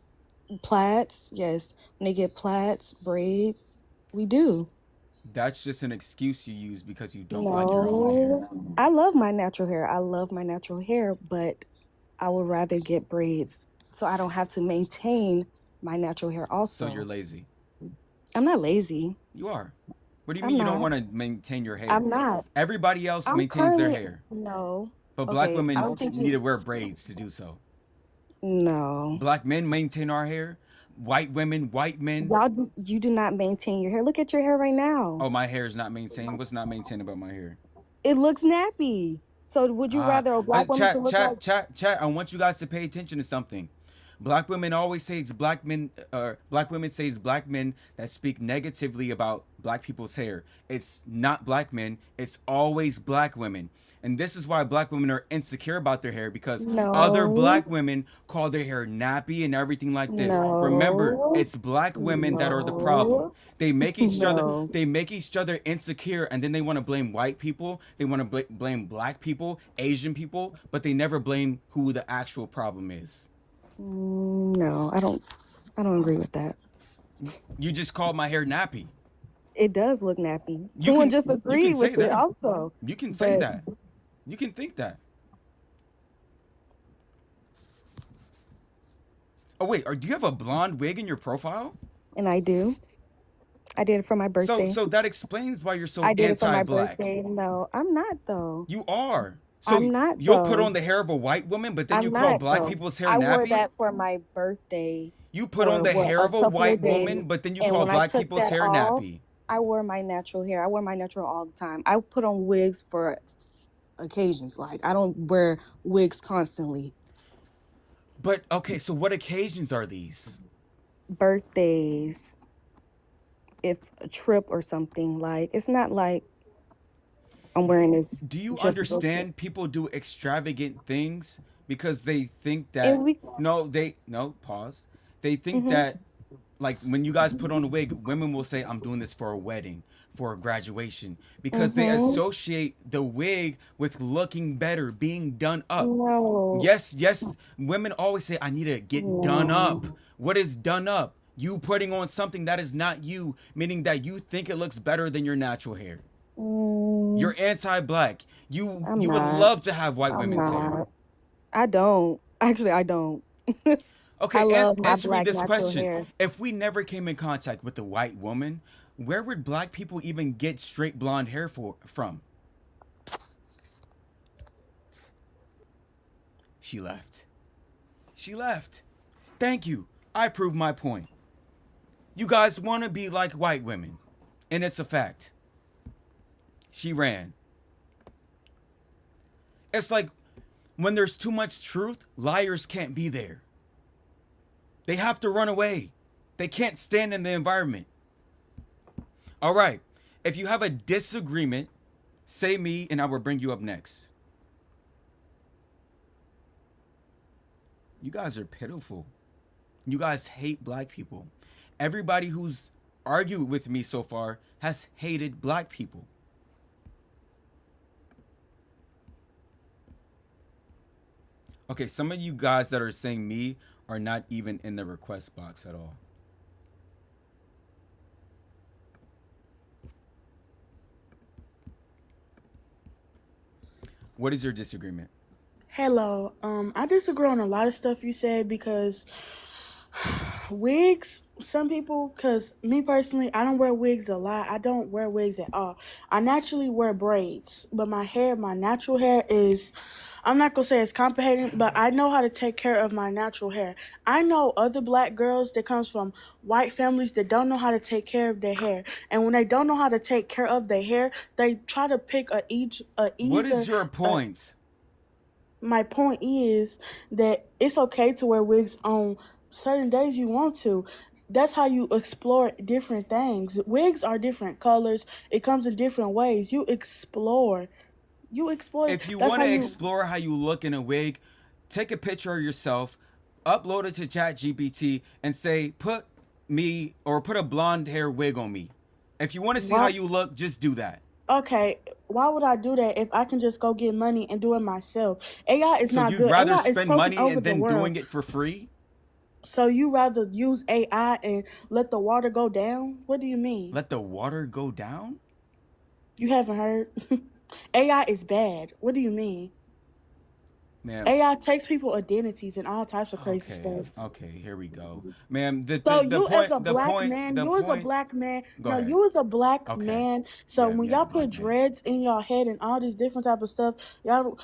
plaids. Yes, when they get plaids, braids, we do. That's just an excuse you use because you don't like your own hair. No, I love my natural hair. I love my natural hair, but I would rather get braids so I don't have to maintain my natural hair also. So you're lazy. I'm not lazy. You are. What do you I'm mean you don't not. want to maintain your hair? I'm not. Everybody else I'm maintains their currently hair. no. But black Okay, I women don't think need to you wear braids to do so. no. Black men maintain our hair. White women, white men. You do not maintain your hair. Look at your hair right now. Oh, my hair is not maintained. What's not maintained about my hair? It looks nappy. So would you rather a black woman to look like Chat. I want you guys to pay attention to something. Black women always say it's black men. Black women say it's black men that speak negatively about black people's hair. It's not black men. It's always black women. And this is why black women are insecure about their hair, because other no, black women call their hair nappy and everything like this. Remember, no, it's black women that are the problem. no, They make each other no. they make each other insecure, and then they want to blame white people. They want to blame black people, Asian people, but they never blame who the actual problem is. No, I don't agree with that. You just called my hair nappy. It does look nappy. You Someone can just you agreed can say with it that. also. You can say But that. You can think that. Oh wait, do you have a blonde wig in your profile? and I do. I did it for my birthday. So that explains why you're so I did it for my anti-black. birthday. No, I'm not though. You are. So I'm not you'll put though. on the hair of a white woman, but then I'm you call not black though. people's hair I wore nappy? that for my birthday You put on for the what, hair a of a couple white of days. woman, but then you And call when I black took people's that hair off, nappy. I wore my natural hair. I wear my natural all the time. I put on wigs for occasions. Like I don't wear wigs constantly. But okay, so what occasions are these? Birthdays, if a trip or something. Like it's not like I'm wearing this Do you just to go to. understand people do extravagant things because they think And that we pause. They think mhm. that, like, when you guys put on a wig, women will say, I'm doing this for a wedding, for a graduation, because they Mhm. associate the wig with looking better, being done up. No. Yes, women always say, I need to get done up. No. What is done up? You putting on something that is not you, meaning that you think it looks better than your natural hair. You're anti-black. You I'm would not. love to have white I'm women's hair. not. I don't. Actually, I don't. I Okay, love my answer me black this natural question. hair. If we never came in contact with a white woman, where would black people even get straight blonde hair from? She left. She left. Thank you. I proved my point. You guys want to be like white women, and it's a fact. She ran. It's like when there's too much truth, liars can't be there. They have to run away. They can't stand in the environment. All right. If you have a disagreement, say me and I will bring you up next. You guys are pitiful. You guys hate black people. Everybody who's argued with me so far has hated black people. Okay, some of you guys that are saying me are not even in the request box at all. What is your disagreement? Hello. I disagree on a lot of stuff you said because wigs, some people, because me personally, I don't wear wigs a lot. I don't wear wigs at all. I naturally wear braids, but my natural hair is, I'm not going to say it's complicated, but I know how to take care of my natural hair. I know other black girls that comes from white families that don't know how to take care of their hair. And when they don't know how to take care of their hair, they try to pick What is your point? My point is that it's okay to wear wigs on certain days you want to. That's how you explore different things. Wigs are different colors. It comes in different ways. You explore You exploit. If you That's want how to you. explore how you look in a wig, take a picture of yourself, upload it to ChatGPT, and say, put me or put a blonde hair wig on me. If you want to see how Why? you look, just do that. Okay, why would I do that if I can just go get money and do it myself? AI is So not you'd good. rather AI is spend taking money over and the then world. doing it for free? So you rather use AI and let the water go down? What do you mean? Let the water go down? You haven't heard? AI is bad. What do you mean? Man, AI takes people identities and all types of crazy okay, stuff. okay, here we go. Ma'am, So the you as point, a black man, the you as a point, black man, go no, ahead. you as a black Okay. man. So Yeah, when me as a y'all put black man. dreads in your head and all this different type of stuff, y'all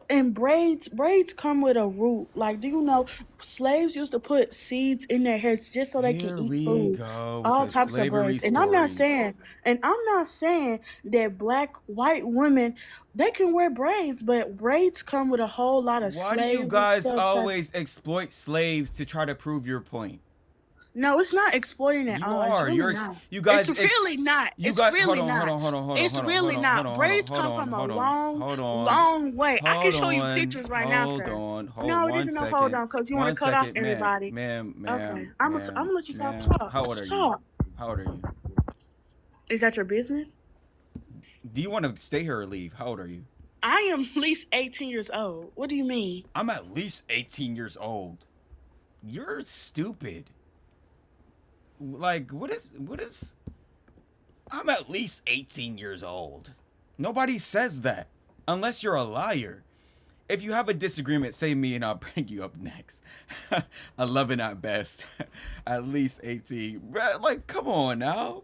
and braids come with a root. Like, do you know slaves used to put seeds in their hairs just so they can Here eat we food? go with All the types of slavery braids. And I'm not stories. saying that black white women they can wear braids, but braids come with a whole lot of Why do you slaves and guys stuff. always exploit slaves to try to prove your point? No, it's not exploiting at You all. It's are. really not. You It's guys really not. you It's got really not. It's really not. Braids come from a long, long way. I can show you pictures right now, sir. hold No, it one isn't no hold second. on because you want One to cut off second, everybody. ma'am, Okay, I'm gonna let you talk. ma'am. Talk. How old are you? Talk. How old are you? Is that your business? Do you want to stay here or leave? How old are you? I am at least 18 years old. What do you mean? I'm at least 18 years old. You're stupid. Like, what is I'm at least 18 years old. Nobody says that unless you're a liar. If you have a disagreement, say me and I'll bring you up next. 11 at best. At least 18. Bruh, like, come on now.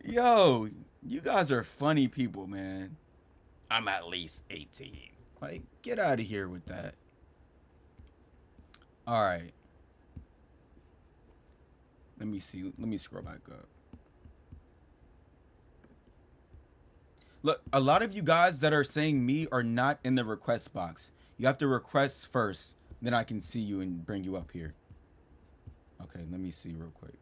Yo, you guys are funny people, man. I'm at least 18. Like, get out of here with that. All right. Let me see. Let me scroll back up. Look, a lot of you guys that are saying me are not in the request box. You have to request first, then I can see you and bring you up here. Okay, let me see real quick.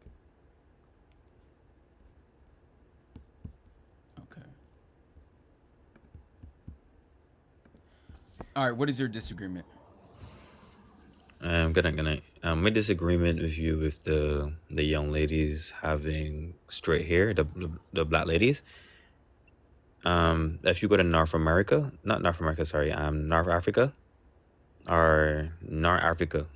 Okay. All right, what is your disagreement? Good night, good night. My disagreement with you with the young ladies having straight hair, the black ladies. If you go to North America, not North America, sorry, North Africa or North Africa,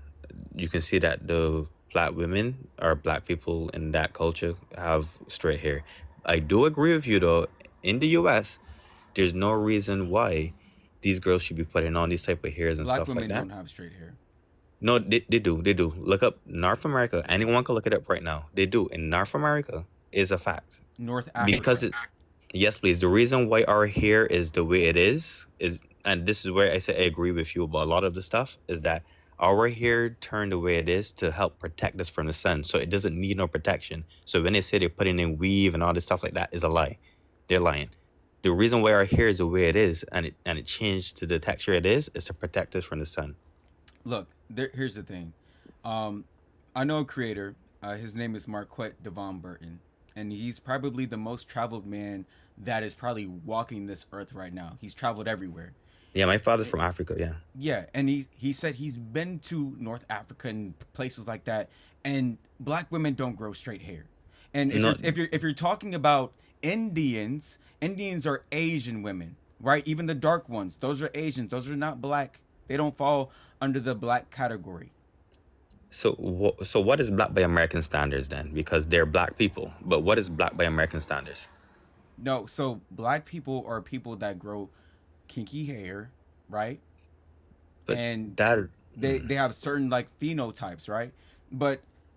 you can see that the black women or black people in that culture have straight hair. I do agree with you though. In the U.S., there's no reason why these girls should be putting on these type of hairs and Black stuff like women that. don't have straight hair. No, they do. They do. Look up North America. Anyone can look it up right now. They do. In North America is a fact. North Africa. Because it, yes, please. The reason why our hair is the way it is, and this is where I say I agree with you about a lot of the stuff, is that our hair turned the way it is to help protect us from the sun. So it doesn't need no protection. So when they say they're putting in weave and all this stuff like that is a lie. They're lying. The reason why our hair is the way it is and it changed to the texture it is to protect us from the sun. Look, here's the thing. I know a creator. His name is Marquette Devon Burton, and he's probably the most traveled man that is probably walking this earth right now. He's traveled everywhere. Yeah, my father's from Africa. Yeah. Yeah, and he said he's been to North Africa and places like that, and black women don't grow straight hair. And if you're talking about Indians are Asian women, right? Even the dark ones, those are Asians. Those are not black. They don't fall under the black category. So what is black by American standards then? Because they're black people, but what is black by American standards? No, so black people are people that grow kinky hair, right? But and that they have certain like phenotypes, right?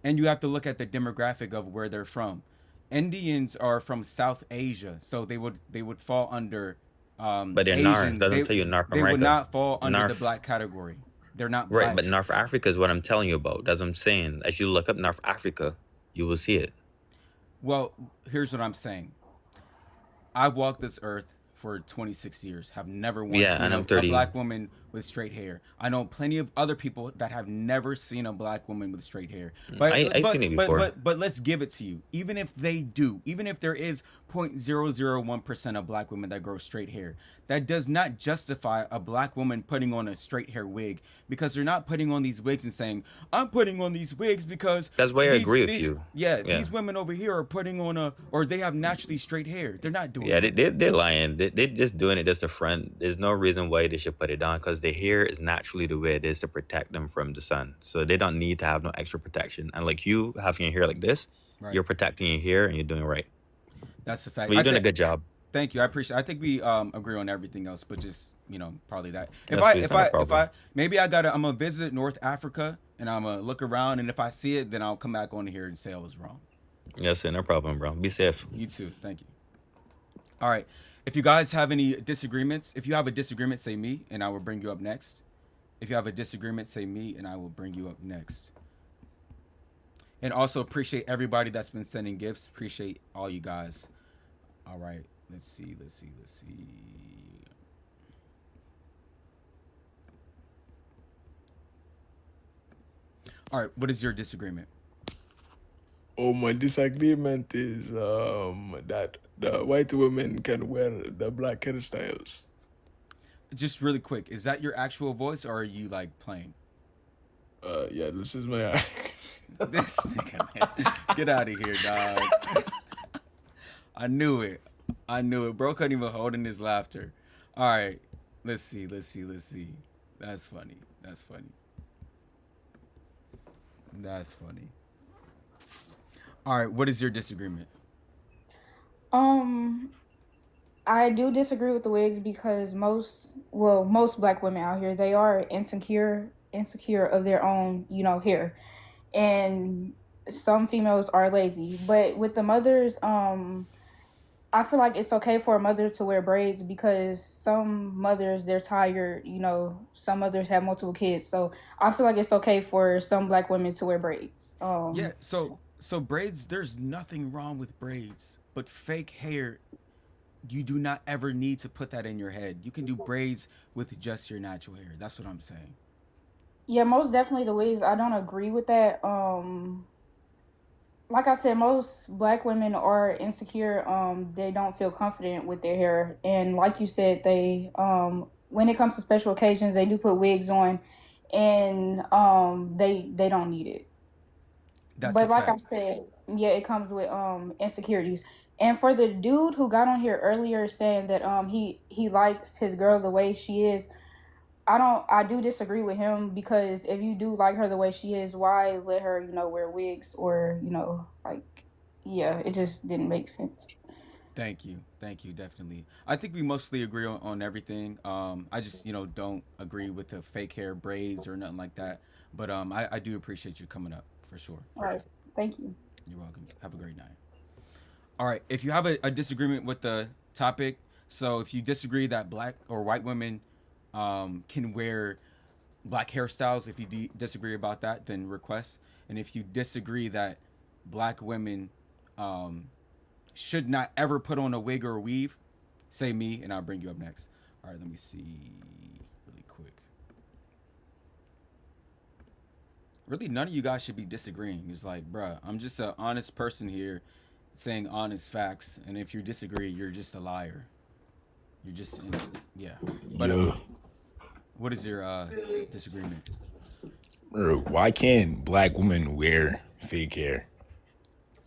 And you have to look at the demographic of where they're from. Indians are from South Asia, so they would fall under but they're Asian. North. Doesn't tell you North They America. would not fall under the North. black category. They're not Right, black. but North Africa is what I'm telling you about. That's what I'm saying. As you look up North Africa, you will see it. Well, here's what I'm saying. I've walked this earth for 26 years. Have never once Yeah, seen and a I'm 30. black woman with straight hair. I know plenty of other people that have never seen a black woman with straight hair. I've seen it before. But let's give it to you. Even if they do, even if there is 0.001% of black women that grow straight hair, that does not justify a black woman putting on a straight hair wig, because they're not putting on these wigs and saying, I'm putting on these wigs because That's why I agree with you. Yeah, these women over here are putting on or they have naturally straight hair. They're not doing that. They're lying. They're just doing it just to front. There's no reason why they should put it on, because the hair is naturally the way it is to protect them from the sun. So they don't need to have no extra protection. And like you having your hair like this, Right. you're protecting your hair and you're doing it right. That's a fact. But you're doing a good job. Thank you. I appreciate. I think we agree on everything else, but just probably that. If Yes, I problem. maybe I'm gonna visit North Africa and I'm gonna look around, and if I see it, then I'll come back on here and say I was wrong. Yes, sir, no problem, bro. Be safe. You too. Thank you. All right. If you guys have any disagreements, if you have a disagreement, say me, and I will bring you up next. If you have a disagreement, say me, and I will bring you up next. And also appreciate everybody that's been sending gifts. Appreciate all you guys. All right. Let's see. All right. What is your disagreement? Oh, my disagreement is that the white women can wear the black hairstyles. Just really quick. Is that your actual voice, or are you like playing? Yeah, this is my. This nigga, man. Get out of here, dog. I knew it. Bro couldn't even hold in his laughter. All right. Let's see. That's funny. All right. What is your disagreement? I do disagree with the wigs because most black women out here, they are insecure of their own, hair. And some females are lazy. But with the mothers, I feel like it's okay for a mother to wear braids because some mothers, they're tired, some mothers have multiple kids. So I feel like it's okay for some black women to wear braids. Yeah, so braids, there's nothing wrong with braids, but fake hair, you do not ever need to put that in your head. You can do braids with just your natural hair. That's what I'm saying. Yeah, most definitely the wigs. I don't agree with that. Like I said, most black women are insecure. They don't feel confident with their hair, and like you said, they when it comes to special occasions, they do put wigs on, and they don't need it. But like I said, yeah, it comes with insecurities. And for the dude who got on here earlier saying that he likes his girl the way she is, I do disagree with him, because if you do like her the way she is, why let her, wear wigs or, it just didn't make sense. Thank you, definitely. I think we mostly agree on everything. I just, don't agree with the fake hair braids or nothing like that. But I do appreciate you coming up, for sure. All right, thank you. You're welcome. Have a great night. All right, if you have a disagreement with the topic, so if you disagree that black or white women can wear black hairstyles, if you disagree about that, then request. And if you disagree that black women should not ever put on a wig or a weave, say me, and I'll bring you up next. All right, let me see really quick. Really, none of you guys should be disagreeing. It's like, bruh, I'm just an honest person here saying honest facts, and if you disagree, you're just a liar. You're just, yeah. But what is your disagreement? Bro, why can't black women wear fake hair?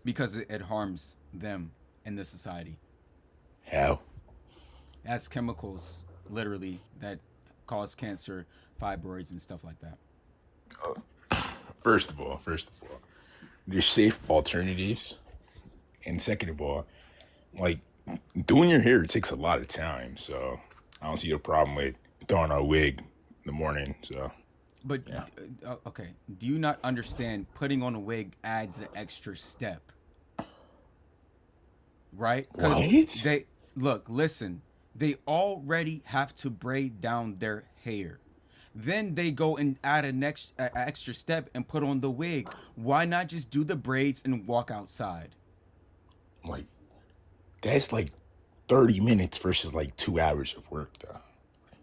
Because it harms them in the society. How? It has chemicals, literally, that cause cancer, fibroids, and stuff like that. First of all, there's safe alternatives. And second of all, like, doing your hair takes a lot of time, so I don't see a problem with throwing a wig in the morning, so. But, yeah. Okay, do you not understand putting on a wig adds an extra step? Right? What? Listen, they already have to braid down their hair. Then they go and add an extra step and put on the wig. Why not just do the braids and walk outside? Like, that's like 30 minutes versus like 2 hours of work, though.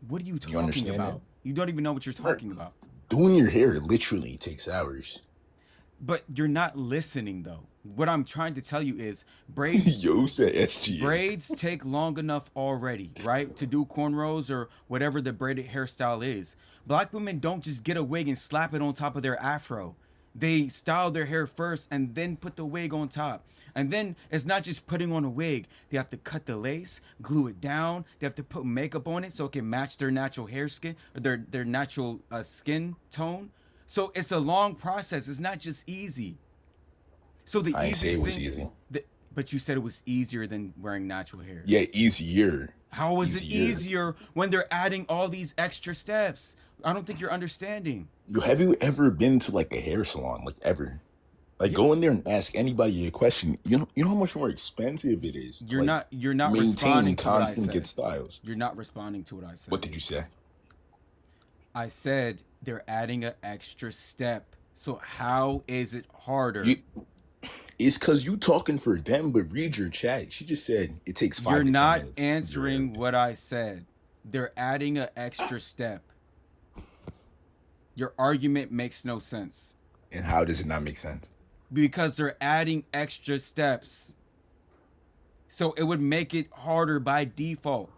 What are you talking about? You don't even know what you're talking about. Doing your hair literally takes hours. But you're not listening though. What I'm trying to tell you is braids Yo said SGA. braids take long enough already, right? To do cornrows or whatever the braided hairstyle is. Black women don't just get a wig and slap it on top of their afro. They style their hair first and then put the wig on top. And then it's not just putting on a wig. They have to cut the lace, glue it down. They have to put makeup on it so it can match their natural hair skin or their natural skin tone. So it's a long process. It's not just easy. So the I ain't say it easiest was thing, easy. but you said it was easier than wearing natural hair. Yeah, easier. How is it easier when they're adding all these extra steps? I don't think you're understanding. Yo, have you ever been to like a hair salon? Like ever? Like go in there and ask anybody a question. You know how much more expensive it is. You're like, not maintain responding to what I constant said. good styles. You're not responding to what I said. What did you say? I said they're adding an extra step. So how is it harder? It's because you talking for them, but read your chat. She just said it takes 5 You're to 10 not minutes. answering what I said. They're adding an extra step. Your argument makes no sense. And how does it not make sense? Because they're adding extra steps. So it would make it harder by default.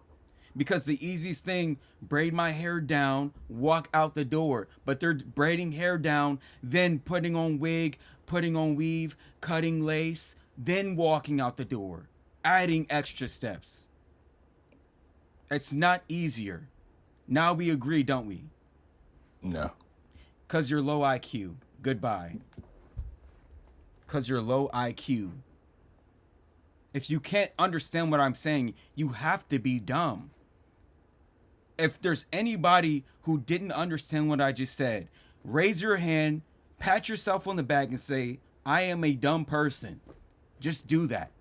Because the easiest thing, braid my hair down, walk out the door. But they're braiding hair down, then putting on wig, putting on weave, cutting lace, then walking out the door. Adding extra steps. It's not easier. Now we agree, don't we? No. Because you're low IQ. Goodbye. Because you're low IQ. If you can't understand what I'm saying, you have to be dumb. If there's anybody who didn't understand what I just said, raise your hand, pat yourself on the back and say, I am a dumb person. Just do that.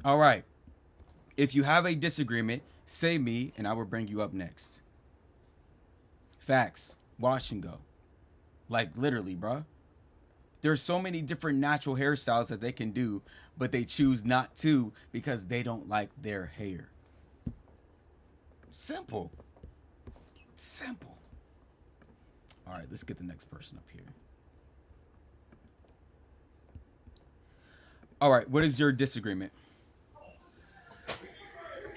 All right. If you have a disagreement, say me and I will bring you up next. Facts. Wash and go. Like literally, bruh. There's so many different natural hairstyles that they can do, but they choose not to because they don't like their hair. Simple. Simple. All right, let's get the next person up here. All right, what is your disagreement?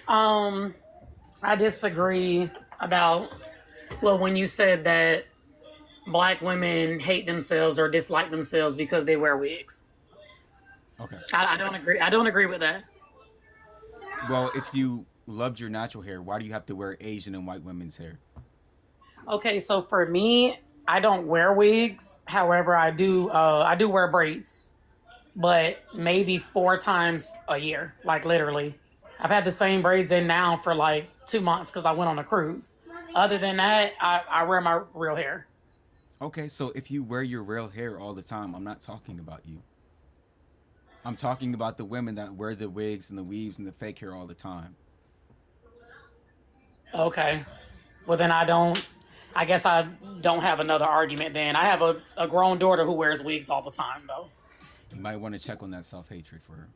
I disagree about, well, when you said that Black women hate themselves or dislike themselves because they wear wigs. Okay. I don't agree. I don't agree with that. Well, if you loved your natural hair, why do you have to wear Asian and white women's hair? Okay, so for me, I don't wear wigs. However, I do wear braids, but maybe 4 times a year, like literally. I've had the same braids in now for like 2 months because I went on a cruise. Other than that, I wear my real hair. Okay, so if you wear your real hair all the time, I'm not talking about you. I'm talking about the women that wear the wigs and the weaves and the fake hair all the time. Okay. Well, then I guess I don't have another argument then. I have a grown daughter who wears wigs all the time, though. You might want to check on that self-hatred for her.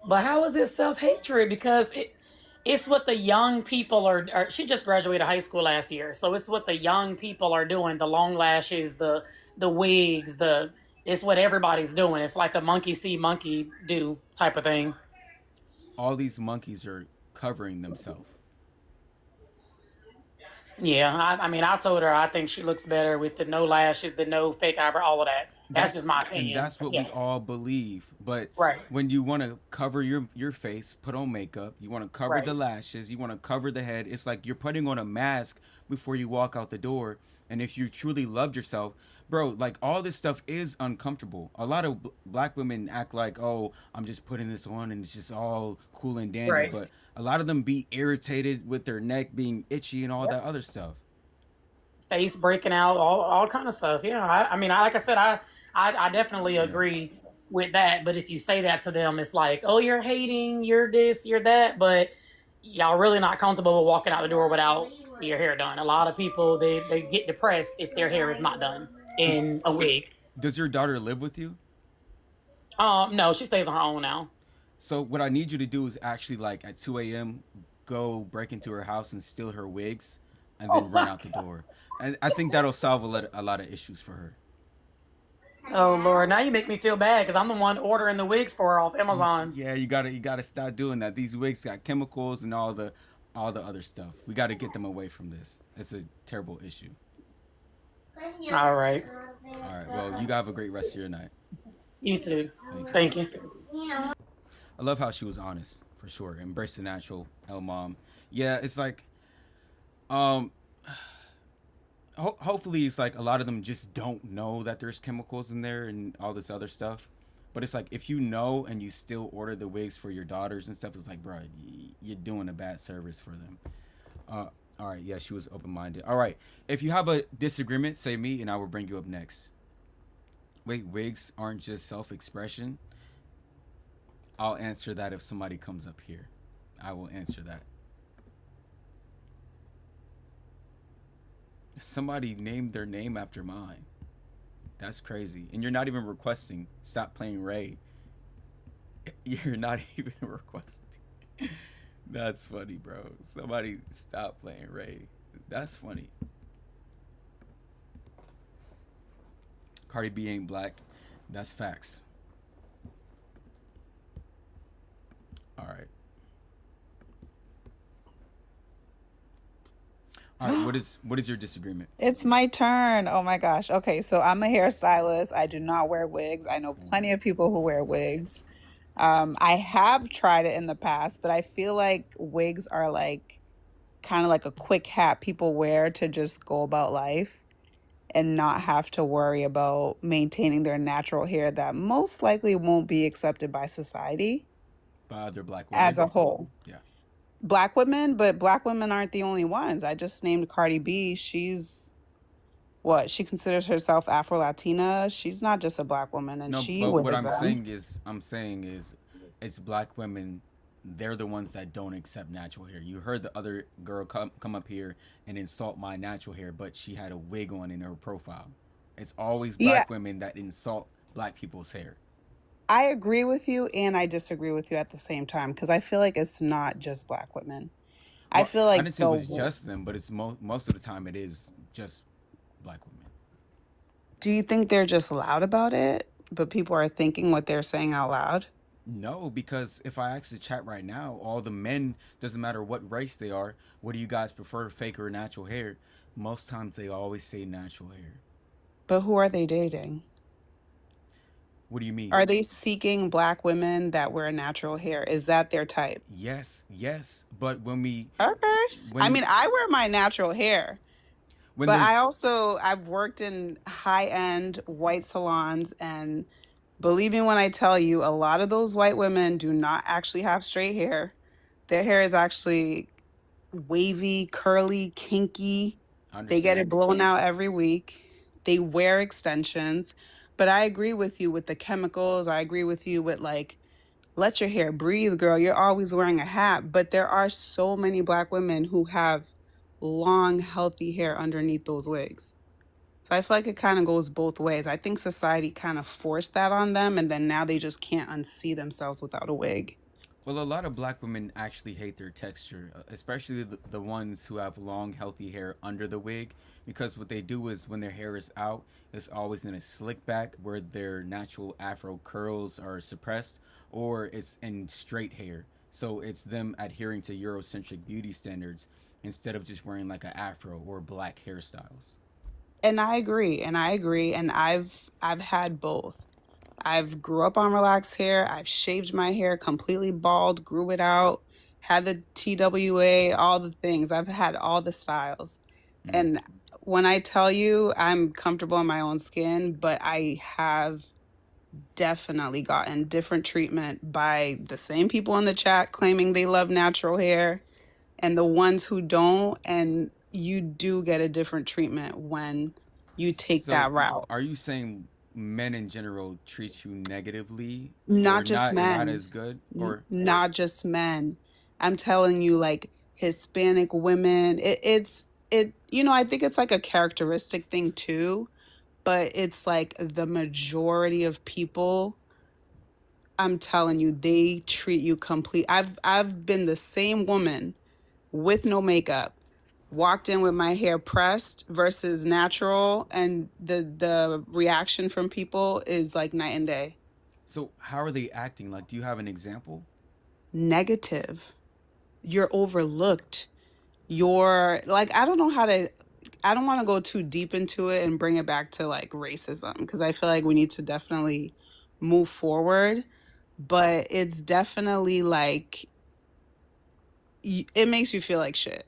But how is it self-hatred? Because it's what the young people are. She just graduated high school last year, so it's what the young people are doing. The long lashes, the wigs, it's what everybody's doing. It's like a monkey see, monkey do type of thing. All these monkeys are covering themselves. Yeah, I mean, I told her I think she looks better with the no lashes, the no fake eyebrow, all of that. That's just my opinion. And that's what we all believe. But right. When you want to cover your face, put on makeup, you want to cover Right. the lashes, you want to cover the head, it's like you're putting on a mask before you walk out the door. And if you truly loved yourself, bro, like all this stuff is uncomfortable. A lot of black women act like, oh, I'm just putting this on and it's just all cool and dandy. Right. But a lot of them be irritated with their neck being itchy and all that other stuff. Face breaking out, all kind of stuff. Yeah, I mean, like I said, I definitely agree with that. But if you say that to them, it's like, oh, you're hating, you're this, you're that. But y'all really not comfortable with walking out the door without your hair done. A lot of people, they get depressed if their hair is not done in a wig. Does your daughter live with you? No, she stays on her own now. So what I need you to do is actually like at 2 a.m. go break into her house and steal her wigs, and Oh then run my out the God. door. And I think that'll solve a lot of issues for her. Oh Lord, now you make me feel bad because I'm the one ordering the wigs for her off Amazon. Yeah, you gotta stop doing that. These wigs got chemicals and all the other stuff. We got to get them away from this. It's a terrible issue. All right. All right. Well, you have a great rest of your night. You too. Thank Thank you. I love how she was honest for sure. Embrace the natural, L mom. Yeah, it's like, um, hopefully it's like a lot of them just don't know that there's chemicals in there and all this other stuff. But it's like if you know and you still order the wigs for your daughters and stuff, it's like, bro, you're doing a bad service for them. Uh, all right, yeah, she was open minded. All right, if you have a disagreement, say me, and I will bring you up next. Wait, wigs aren't just self expression? I'll answer that if somebody comes up here. I will answer that. Somebody named their name after mine. That's crazy. And you're not even requesting. Stop playing Ray. You're not even requesting. That's funny, bro. Somebody stop playing Ray. That's funny. Cardi B ain't black. That's facts. All right. All right. What is your disagreement? It's my turn. Oh my gosh. Okay, so I'm a hairstylist. I do not wear wigs. I know plenty of people who wear wigs. I have tried it in the past, but I feel like wigs are like kind of like a quick hat people wear to just go about life and not have to worry about maintaining their natural hair that most likely won't be accepted by society By other black as women? a whole. Yeah. Black women, but black women aren't the only ones. I just named Cardi B. She's what? She considers herself Afro Latina. She's not just a black woman, and No, she but what wears them. I'm saying is, it's black women. They're the ones that don't accept natural hair. You heard the other girl come up here and insult my natural hair, but she had a wig on in her profile. It's always Yeah, black women that insult black people's hair. I agree with you, and I disagree with you at the same time because I feel like it's not just black women. I Well, feel I like didn't say it was just them, but it's most of the time it is just black women. do you think they're just loud about it, but people are thinking what they're saying out loud? No, because if I ask the chat right now, all the men, doesn't matter what race they are, what do you guys prefer, fake or natural hair? Most times they always say natural hair. But who are they dating? What do you mean? Are they seeking black women that wear natural hair? Is that their type? Yes, yes. But Okay. I when mean, I wear my natural hair, when but there's I've worked in high-end white salons, and believe me when I tell you, a lot of those white women do not actually have straight hair. Their hair is actually wavy, curly, kinky. They get it understand. blown out every week. They wear extensions. But I agree with you with the chemicals. I agree with you with like, let your hair breathe, girl. You're always wearing a hat. But there are so many black women who have long, healthy hair underneath those wigs. So I feel like it kind of goes both ways. I think society kind of forced that on them, and then now they just can't unsee themselves without a wig. Well, a lot of black women actually hate their texture, especially the ones who have long, healthy hair under the wig, because what they do is when their hair is out, it's always in a slick back where their natural afro curls are suppressed, or it's in straight hair. So it's them adhering to Eurocentric beauty standards instead of just wearing like an afro or black hairstyles. And I agree, and I agree, and I've had both. I've grew up on relaxed hair. I've shaved my hair completely bald, grew it out, had the TWA, all the things. I've had all the styles. Mm. And when I tell you I'm comfortable in my own skin, but I have definitely gotten different treatment by the same people in the chat claiming they love natural hair and the ones who don't. And you do get a different treatment when you take So, that route. are you saying men in general treat you negatively or Not just not men, as good, or not just men. I'm telling you, like Hispanic women, I think it's like a characteristic thing too, but it's like the majority of people, I'm telling you, they treat you complete. I've been the same woman with no makeup, walked in with my hair pressed versus natural, and the reaction from people is like night and day. So how are they acting? Like, do you have an example? Negative. You're overlooked. You're like, I don't know how to, I don't want to go too deep into it and bring it back to like racism, because I feel like we need to definitely move forward. But it's definitely like, it makes you feel like shit.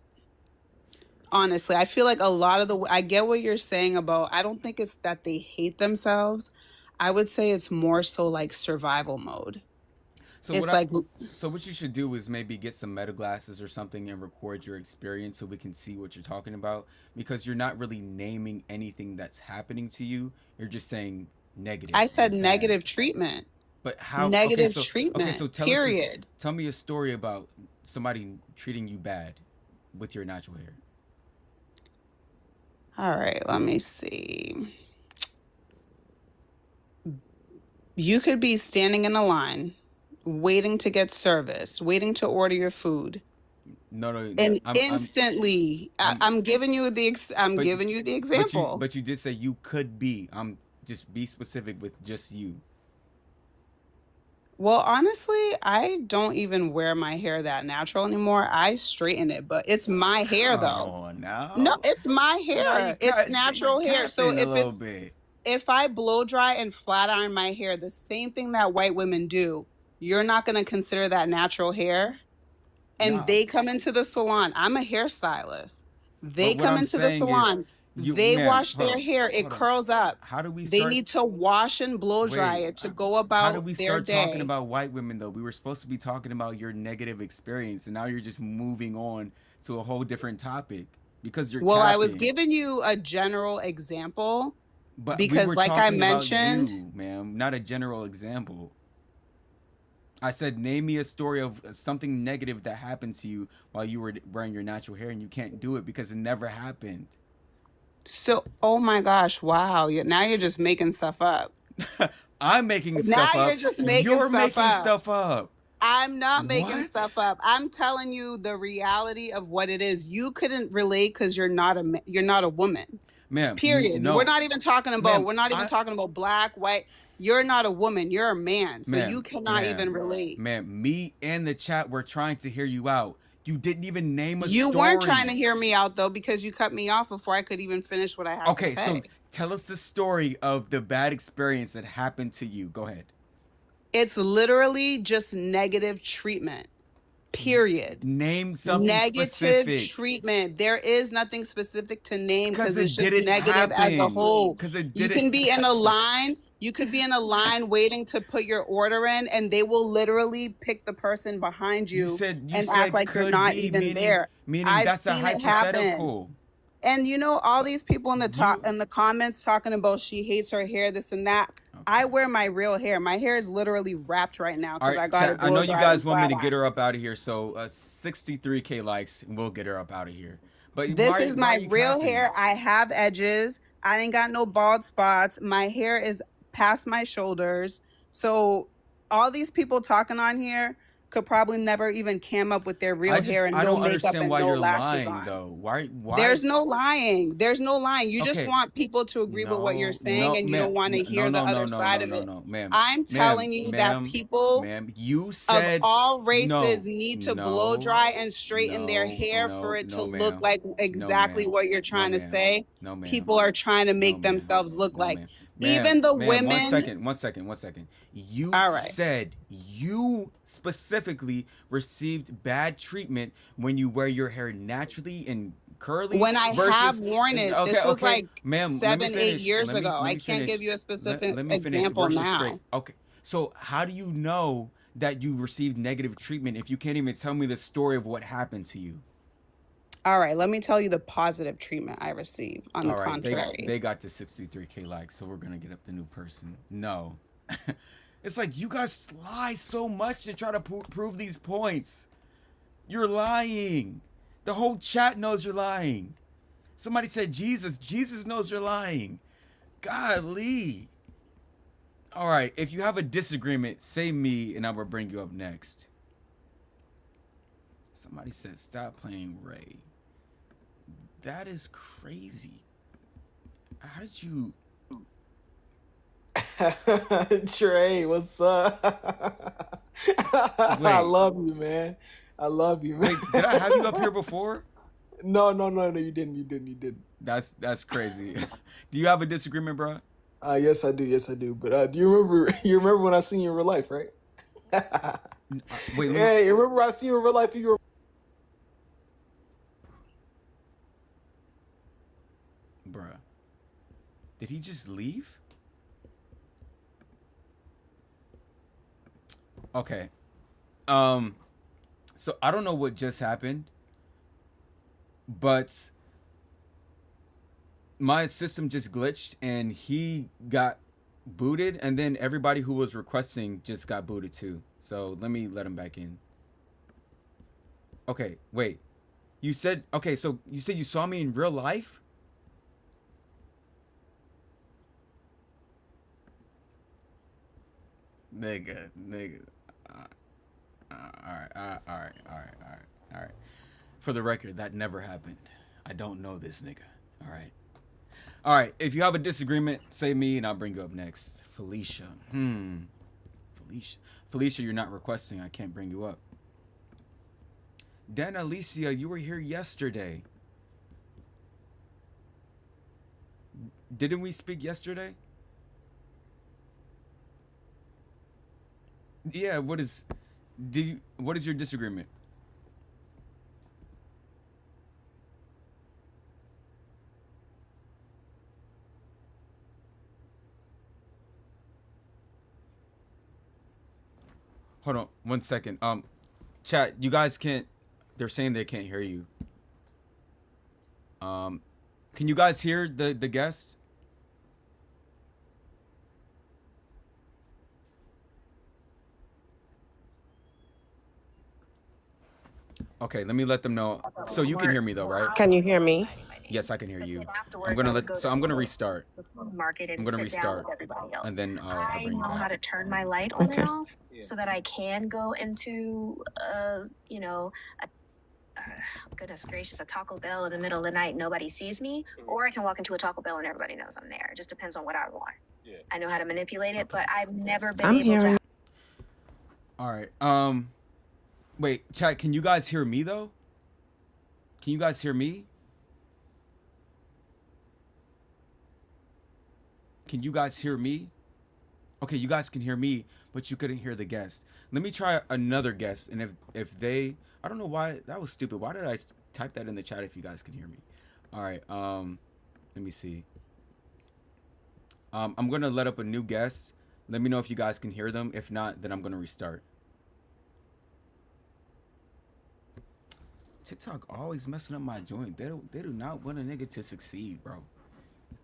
Honestly, I feel like a lot of I get what you're saying about, I don't think it's that they hate themselves. I would say it's more so like survival mode. So It's like, what you should do is maybe get some meta glasses or something and record your experience so we can see what you're talking about, because you're not really naming anything that's happening to you. You're just saying negative. I said and bad. negative treatment. But how? Negative Okay, treatment. so Period. tell me a story about somebody treating you bad with your natural hair. All right, let me see. You could be standing in a line, waiting to get service, waiting to order your food, No, and I'm instantly, I'm giving you the I'm but giving you the example. but you did say you could be. Just be specific with just you. Well, honestly, I don't even wear my hair that natural anymore. I straighten it, but it's my hair Come though. on now. No, it's my Now hair. It's natural hair. So a if little it's bit. if I blow dry and flat iron my hair, the same thing that white women do, you're not going to consider that natural hair. And No. they come into the salon. I'm a hairstylist. They But what come I'm into the saying is, salon. They ma'am, wash hold their on, hair. It hold on. curls up. How do we They start? need to wash and blow dry Wait, it to go how do about we their start talking day. about white women though? We were supposed to be talking about your negative experience, and now you're just moving on to a whole different topic because you're Well, I was capping. giving you a general example But we because, were like I talking about mentioned, you, ma'am, not a general example. I said, name me a story of something negative that happened to you while you were wearing your natural hair, and you can't do it because it never happened. so, oh my gosh, wow. Now you're just making stuff up. I'm making Now stuff you're up. just making You're stuff making up. stuff up. I'm not making What? stuff up. I'm telling you the reality of what it is. You couldn't relate because you're not a woman. Ma'am, Period. no. We're not even talking about Ma'am, we're not even talking about black, white. You're not a woman. You're a man. So you cannot even relate. Ma'am, me and the chat were trying to hear you out. You didn't even name a You story. weren't trying to hear me out though, because you cut me off before I could even finish what I had to say. Okay, so tell us the story of the bad experience that happened to you. Go ahead. It's literally just negative treatment. Period. Name something Negative specific. treatment. There is nothing specific to name because it it's just didn't negative as a happen. whole. 'Cause it You didn't can be in a line. You could be in a line waiting to put your order in, and they will literally pick the person behind you, and act like you're not even there. Meaning I've that's a seen it happen. hypothetical. And you know, all these people in the comments talking about she hates her hair, this and that. Okay. I wear my real hair. My hair is literally wrapped right now because I got it. I know you guys want me to get her up out of here, so 63K likes, and we'll get her up out of here. But this is my real hair. I have edges. I ain't got no bald spots. My hair is past my shoulders. So all these people talking on here could probably never even cam up with their real hair and no makeup and no lashes on. Though. Why? There's no lying. There's no lying. You just want people to agree with what you're saying, and you don't want to hear the other side of it. Ma'am. I'm telling you that people you said, of all races need to blow dry and straighten their hair for it to look like exactly what you're trying to say. People are trying to make themselves look like. Even the women. One second. You said you specifically received bad treatment when you wear your hair naturally and curly. When I have worn it, this was like ma'am, 7-8 years ago. I can't give you a specific example now. Okay, so how do you know that you received negative treatment if you can't even tell me the story of what happened to you? All right, let me tell you the positive treatment I received. On the contrary, they got to 63K likes, so we're gonna get up the new person. No, it's like you guys lie so much to try to prove these points. You're lying. The whole chat knows you're lying. Somebody said Jesus. Jesus knows you're lying. Golly. All right, if you have a disagreement, say me, and I will bring you up next. Somebody said stop playing Ray. That is crazy. How did you? Trey, what's up? I Wait, love you, man. I love you, man. wait. Did I have you up here before? No, you didn't. That's crazy. Do you have a disagreement, bro? Yes, I do. But do you remember? You remember when I seen you in real life, right? Wait, Hey, you remember I seen you in real life? You were bruh. Did he just leave? Okay. So I don't know what just happened, but my system just glitched and he got booted, and then everybody who was requesting just got booted too. So let him back in. Okay, wait. You said okay, so you said you saw me in real life? Nigga. All right. For the record, that never happened. I don't know this nigga. All right. If you have a disagreement, say me and I'll bring you up next. Felicia. Felicia, you're not requesting. I can't bring you up. Dan Alicia, you were here yesterday. Didn't we speak yesterday? Yeah, what is your disagreement? Hold on 1 second. Chat, you guys can't, they're saying they can't hear you. Can you guys hear the guest? Okay, let me let them know. So you can hear me though, right? Can you hear me? Yes, I can hear you. I'm gonna restart. Market and I'm gonna sit down restart, with everybody else. and then I'll I bring you know how back. to turn my light on Okay. and off so that I can go into, goodness gracious, a Taco Bell in the middle of the night, nobody sees me, or I can walk into a Taco Bell and everybody knows I'm there. It just depends on what I want. I know how to manipulate it, but I've never been I'm able hearing. to. All right. Wait, chat. Can you guys hear me though? Can you guys hear me? Can you guys hear me? Okay, you guys can hear me, but you couldn't hear the guest. Let me try another guest, and if they, I don't know why that was stupid. Why did I type that in the chat if you guys can hear me? All right. Let me see. I'm gonna let up a new guest. Let me know if you guys can hear them. If not, then I'm gonna restart. TikTok always messing up my joint. They do not want a nigga to succeed, bro.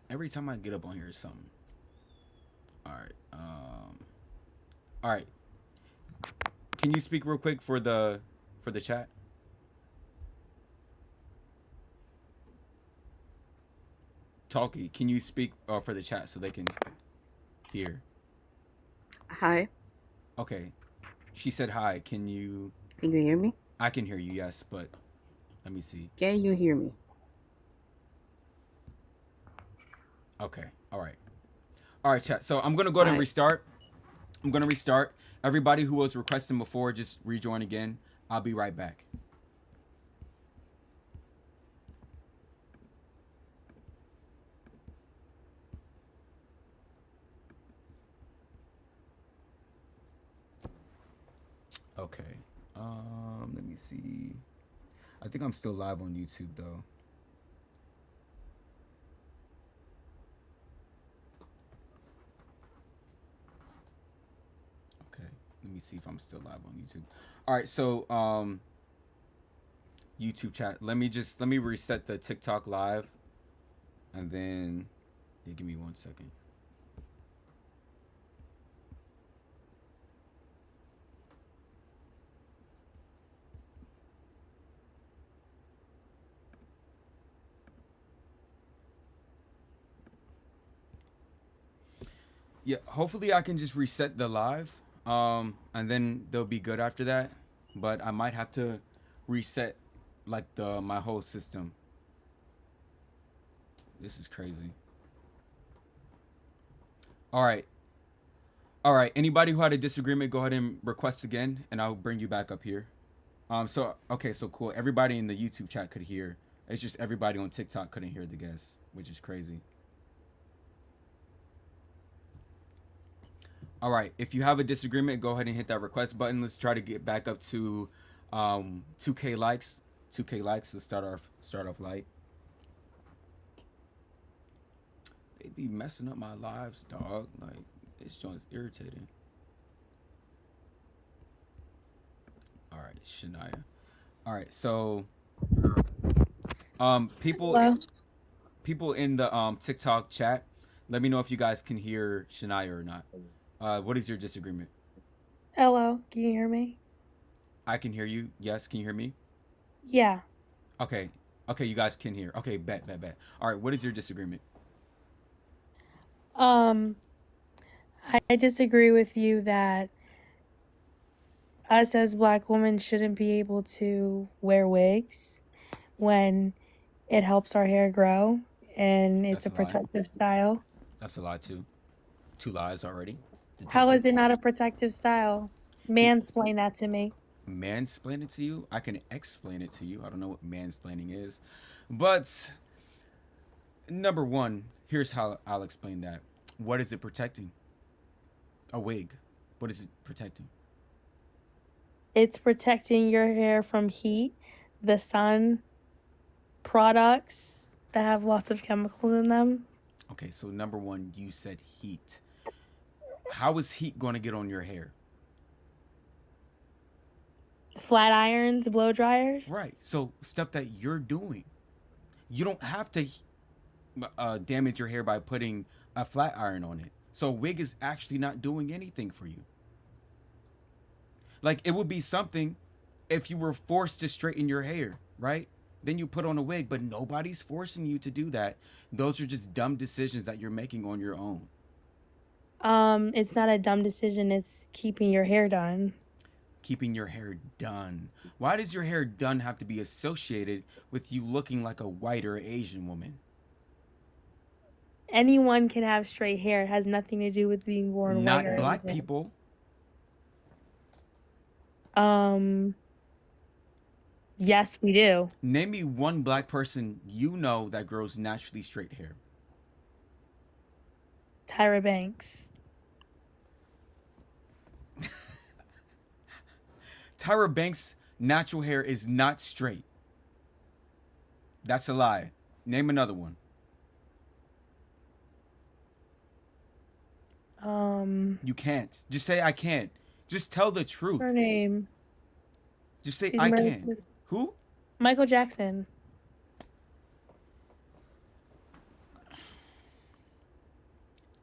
Every time I get up on here or something. All right. Can you speak real quick for the chat? Talkie, can you speak for the chat so they can hear? Hi. Okay. She said hi. Can you hear me? I can hear you, yes, but let me see. Can you hear me? Okay. All right, chat. So I'm gonna go ahead and restart. Everybody who was requesting before, just rejoin again. I'll be right back. Okay. Let me see. I think I'm still live on YouTube though. Okay. Let me see if I'm still live on YouTube. All right, so YouTube chat. Let me reset the TikTok live, and then give me 1 second. Yeah, hopefully I can just reset the live, and then they'll be good after that. But I might have to reset like my whole system. This is crazy. All right. All right. Anybody who had a disagreement, go ahead and request again, and I'll bring you back up here. So okay, so cool. Everybody in the YouTube chat could hear. It's just everybody on TikTok couldn't hear the guest, which is crazy. All right. If you have a disagreement, go ahead and hit that request button. Let's try to get back up to 2K likes. 2K likes. Let's start off light. They be messing up my lives, dog. Like, this joint's irritating. All right, Shania. All right, so people in the TikTok chat, let me know if you guys can hear Shania or not. What is your disagreement? Hello, can you hear me? I can hear you. Yes, can you hear me? Yeah. Okay. Okay, you guys can hear. Okay, bet. All right, what is your disagreement? I disagree with you that us as Black women shouldn't be able to wear wigs when it helps our hair grow and it's a protective style. That's a lie too. 2 lies already. How is it not a protective style? Mansplain that to me. Mansplain it to you? I can explain it to you. I don't know what mansplaining is. But number one, here's how I'll explain that. What is it protecting? A wig. What is it protecting? It's protecting your hair from heat, the sun, products that have lots of chemicals in them. Okay, so number one, you said heat. How is heat going to get on your hair? Flat irons, blow dryers. Right. So stuff that you're doing. You don't have to damage your hair by putting a flat iron on it. So a wig is actually not doing anything for you. Like, it would be something if you were forced to straighten your hair, right? Then you put on a wig, but nobody's forcing you to do that. Those are just dumb decisions that you're making on your own. It's not a dumb decision. It's keeping your hair done. Keeping your hair done. Why does your hair done have to be associated with you looking like a white or Asian woman? Anyone can have straight hair. It has nothing to do with being born white or Not black Asian. people. Yes, we do. Name me one black person you know that grows naturally straight hair. Tyra Banks. Tyra Banks' natural hair is not straight. That's a lie. Name another one. You can't. Just say I can't. Just tell the truth. Her name. Just say She's I married can't. Who? Michael Jackson.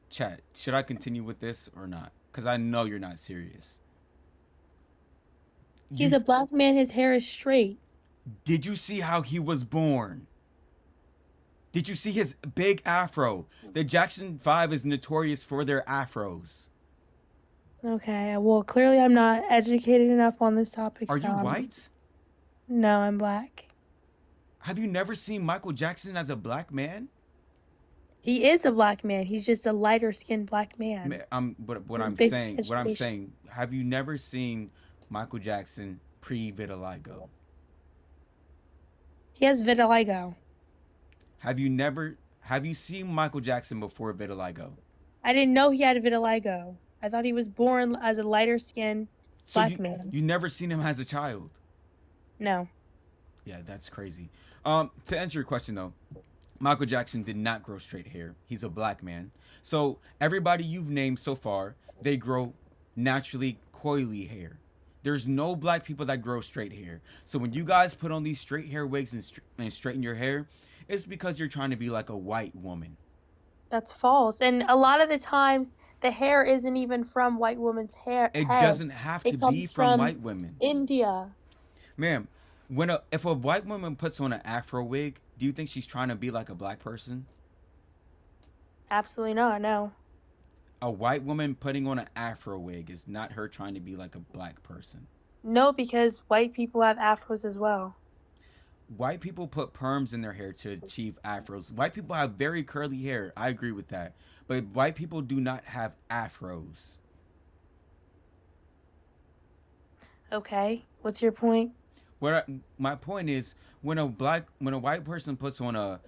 Chat, should I continue with this or not? Because I know you're not serious. He's a black man. His hair is straight. Did you see how he was born? Did you see his big afro? The Jackson 5 is notorious for their afros. Okay. Well, clearly I'm not educated enough on this topic. Are you white? No, I'm black. Have you never seen Michael Jackson as a black man? He is a black man. He's just a lighter skinned black man. What I'm saying, have you never seen Michael Jackson pre-vitiligo? He has vitiligo. Have you seen Michael Jackson before vitiligo? I didn't know he had vitiligo. I thought he was born as a lighter skinned black man. You never seen him as a child? No. Yeah, that's crazy. To answer your question though, Michael Jackson did not grow straight hair. He's a black man. So everybody you've named so far, they grow naturally coily hair. There's no black people that grow straight hair. So when you guys put on these straight hair wigs and straighten your hair, it's because you're trying to be like a white woman. That's false. And a lot of the times, the hair isn't even from white women's hair. It doesn't have to be from white women. India. Ma'am, if a white woman puts on an afro wig, do you think she's trying to be like a black person? Absolutely not, no. A white woman putting on an afro wig is not her trying to be like a black person. No, because white people have afros as well. White people put perms in their hair to achieve afros. White people have very curly hair. I agree with that. But white people do not have afros. Okay, what's your point? My point is when a white person puts on a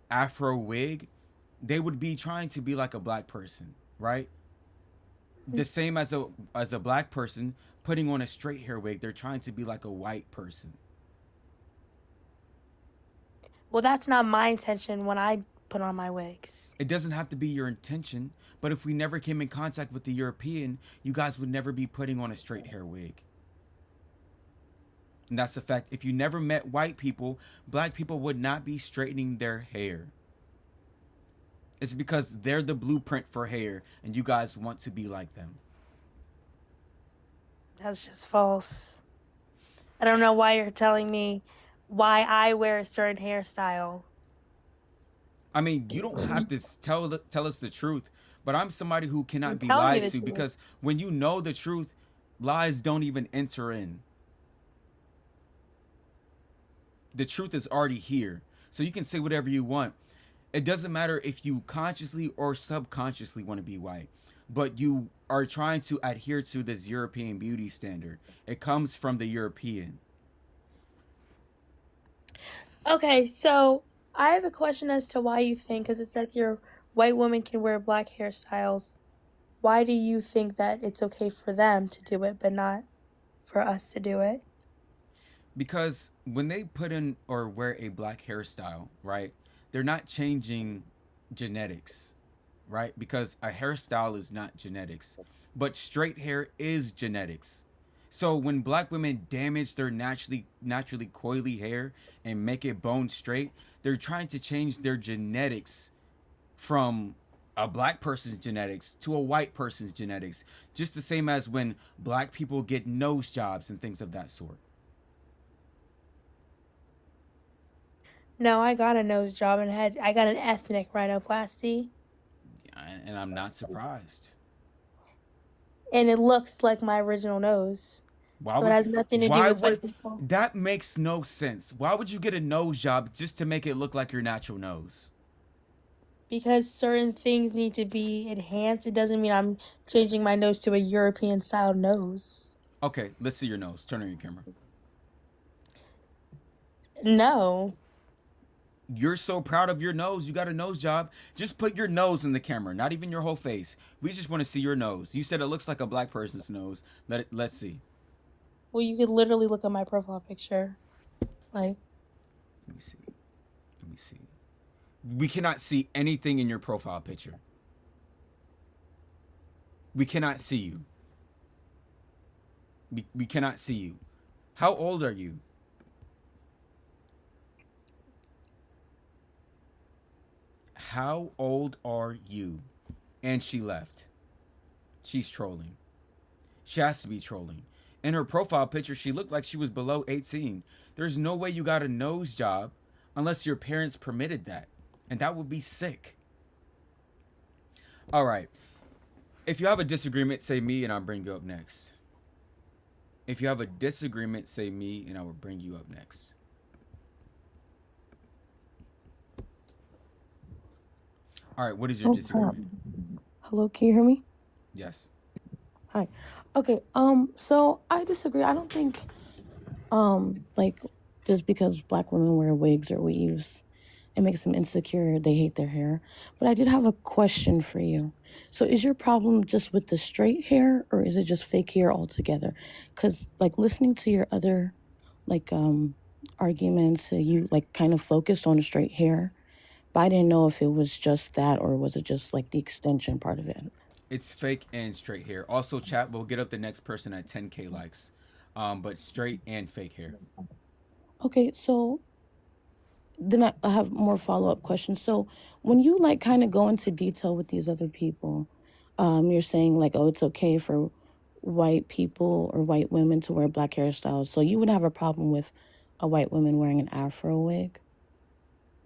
afro wig, they would be trying to be like a black person, right? The same as a black person putting on a straight hair wig, they're trying to be like a white person. Well, that's not my intention when I put on my wigs. It doesn't have to be your intention, but if we never came in contact with the European, you guys would never be putting on a straight hair wig. And that's the fact. If you never met white people, black people would not be straightening their hair. It's because they're the blueprint for hair, and you guys want to be like them. That's just false. I don't know why you're telling me why I wear a certain hairstyle. I mean, you don't have to tell us the truth, but I'm somebody who cannot be Tell me lied the to truth. because when you know the truth, lies don't even enter in. The truth is already here. So you can say whatever you want. It doesn't matter if you consciously or subconsciously want to be white, but you are trying to adhere to this European beauty standard. It comes from the European. Okay, so I have a question as to why you think, because it says here white women can wear black hairstyles. Why do you think that it's okay for them to do it, but not for us to do it? Because when they put in or wear a black hairstyle, right, they're not changing genetics, right? Because a hairstyle is not genetics, but straight hair is genetics. So when black women damage their naturally coily hair and make it bone straight, they're trying to change their genetics from a black person's genetics to a white person's genetics, just the same as when black people get nose jobs and things of that sort. No, I got a nose job and I got an ethnic rhinoplasty, And I'm not surprised. and it looks like my original nose. So it has nothing to do with white people. That makes no sense. Why would you get a nose job just to make it look like your natural nose? Because certain things need to be enhanced. It doesn't mean I'm changing my nose to a European style nose. Okay, let's see your nose. Turn on your camera. No. You're so proud of your nose. You got a nose job. Just put your nose in the camera, not even your whole face. We just want to see your nose. You said it looks like a black person's nose. Let's see. Well, you could literally look at my profile picture. Like, let me see. We cannot see anything in your profile picture. We cannot see you. We cannot see you. How old are you? How old are you? And she left. She's trolling. She has to be trolling. In her profile picture, she looked like she was below 18. There's no way you got a nose job unless your parents permitted that. And that would be sick. All right. If you have a disagreement, say me and I'll bring you up next. If you have a disagreement, say me and I will bring you up next. All right, what is your disagreement? Hello, can you hear me? Yes. Hi. Okay, so I disagree. I don't think, like, just because black women wear wigs or weaves, it makes them insecure, they hate their hair. But I did have a question for you. So is your problem just with the straight hair, or is it just fake hair altogether? Because, like, listening to your other, like, arguments, you, like, kind of focused on the straight hair. But I didn't know if it was just that or was it just like the extension part of it. It's fake and straight hair. Also, chat, we'll get up the next person at 10K likes. But straight and fake hair. Okay, so then I have more follow-up questions. So when you like kind of go into detail with these other people, you're saying like, oh, it's okay for white people or white women to wear black hairstyles. So you would have a problem with a white woman wearing an afro wig?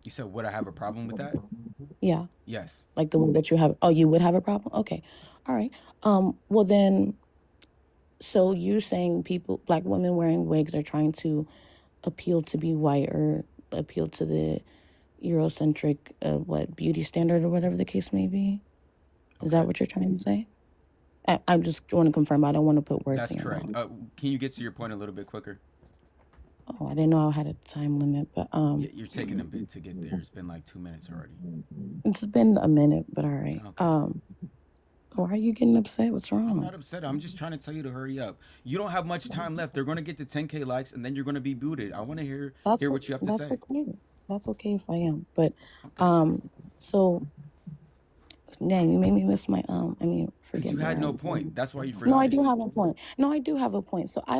You said, would I have a problem with that? Yeah. Yes. Like the way that you have, oh, you would have a problem? Okay. All right. Well then, So you're saying black women wearing wigs are trying to appeal to be white or appeal to the Eurocentric, beauty standard or whatever the case may be? Is that Okay. what you're trying to say? I just want to confirm. I don't want to put words That's in your correct. mouth. Can you get to your point a little bit quicker? Oh, I didn't know I had a time limit, but Yeah, you're taking a bit to get there. It's been like 2 minutes already. it's been a minute, but all right. Okay. Why are you getting upset? What's I'm wrong? not upset. I'm just trying to tell you to hurry up. You don't have much time left. They're gonna get to 10K likes, and then you're gonna be booted. I want to hear what you have to That's say. okay. That's okay if I am. But Okay. so dang, you made me miss my Because forget you where had I no was point. going. That's why you No, forgot I it. do have a point. No, I do have a point. So I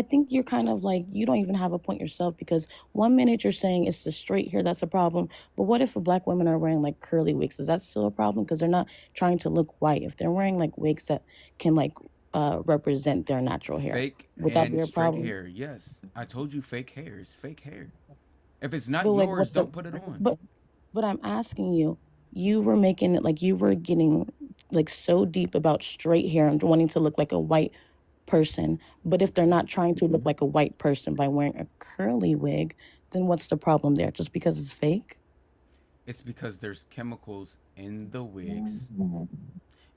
think you're kind of like you don't even have a point yourself because 1 minute you're saying it's the straight hair that's a problem, but what if black women are wearing like curly wigs? Is that still a problem? Because they're not trying to look white. If they're wearing like wigs that can like represent their natural hair, Fake would that be and a straight problem? hair. Yes, I told you fake hair is fake hair. If it's not But like, yours, what's the don't put it on. but I'm asking you, you were making it like you were getting like so deep about straight hair and wanting to look like a white person. But if they're not trying to look like a white person by wearing a curly wig, then what's the problem there? Just because it's fake? It's because there's chemicals in the wigs,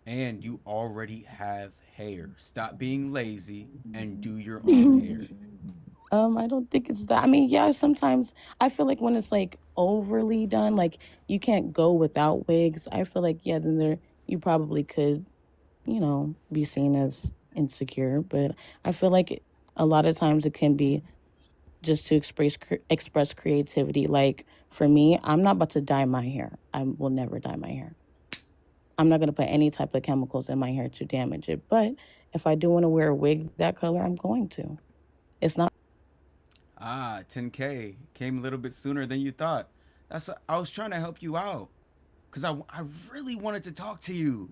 and you already have hair. Stop being lazy and do your own hair. I don't think it's that. I mean, yeah, sometimes I feel like when it's like overly done, like you can't go without wigs. I feel like yeah, then you probably could, be seen as insecure. But I feel like a lot of times it can be just to express creativity. Like for me, I'm not about to dye my hair. I will never dye my hair. I'm not gonna put any type of chemicals in my hair to damage it. But if I do want to wear a wig that color, I'm going to. It's not. 10K came a little bit sooner than you thought. I was trying to help you out because I really wanted to talk to you.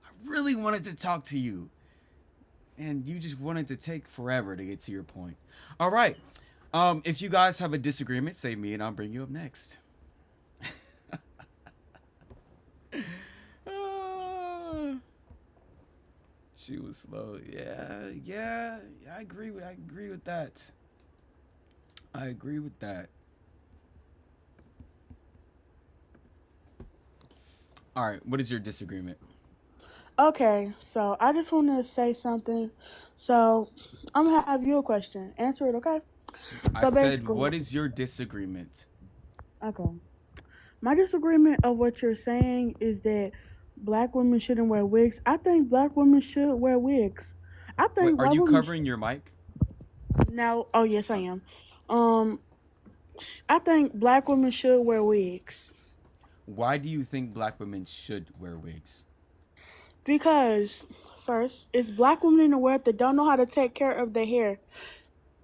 I really wanted to talk to you. And you just wanted to take forever to get to your point. All right. If you guys have a disagreement, say me and I'll bring you up next. Ah, she was slow. Yeah. I agree with that. I agree with that. All right, what is your disagreement? Okay, so I just want to say something. So I'm gonna have you a question. Answer it, okay? I So said, basically, what is your disagreement? okay. My disagreement of what you're saying is that black women shouldn't wear wigs. I think black women should wear wigs. I Wait, think are black you women. covering your mic? Now, oh yes, I am. Um, I think black women should wear wigs Why do you think black women should wear wigs? because first, it's black women in the world that don't know how to take care of their hair.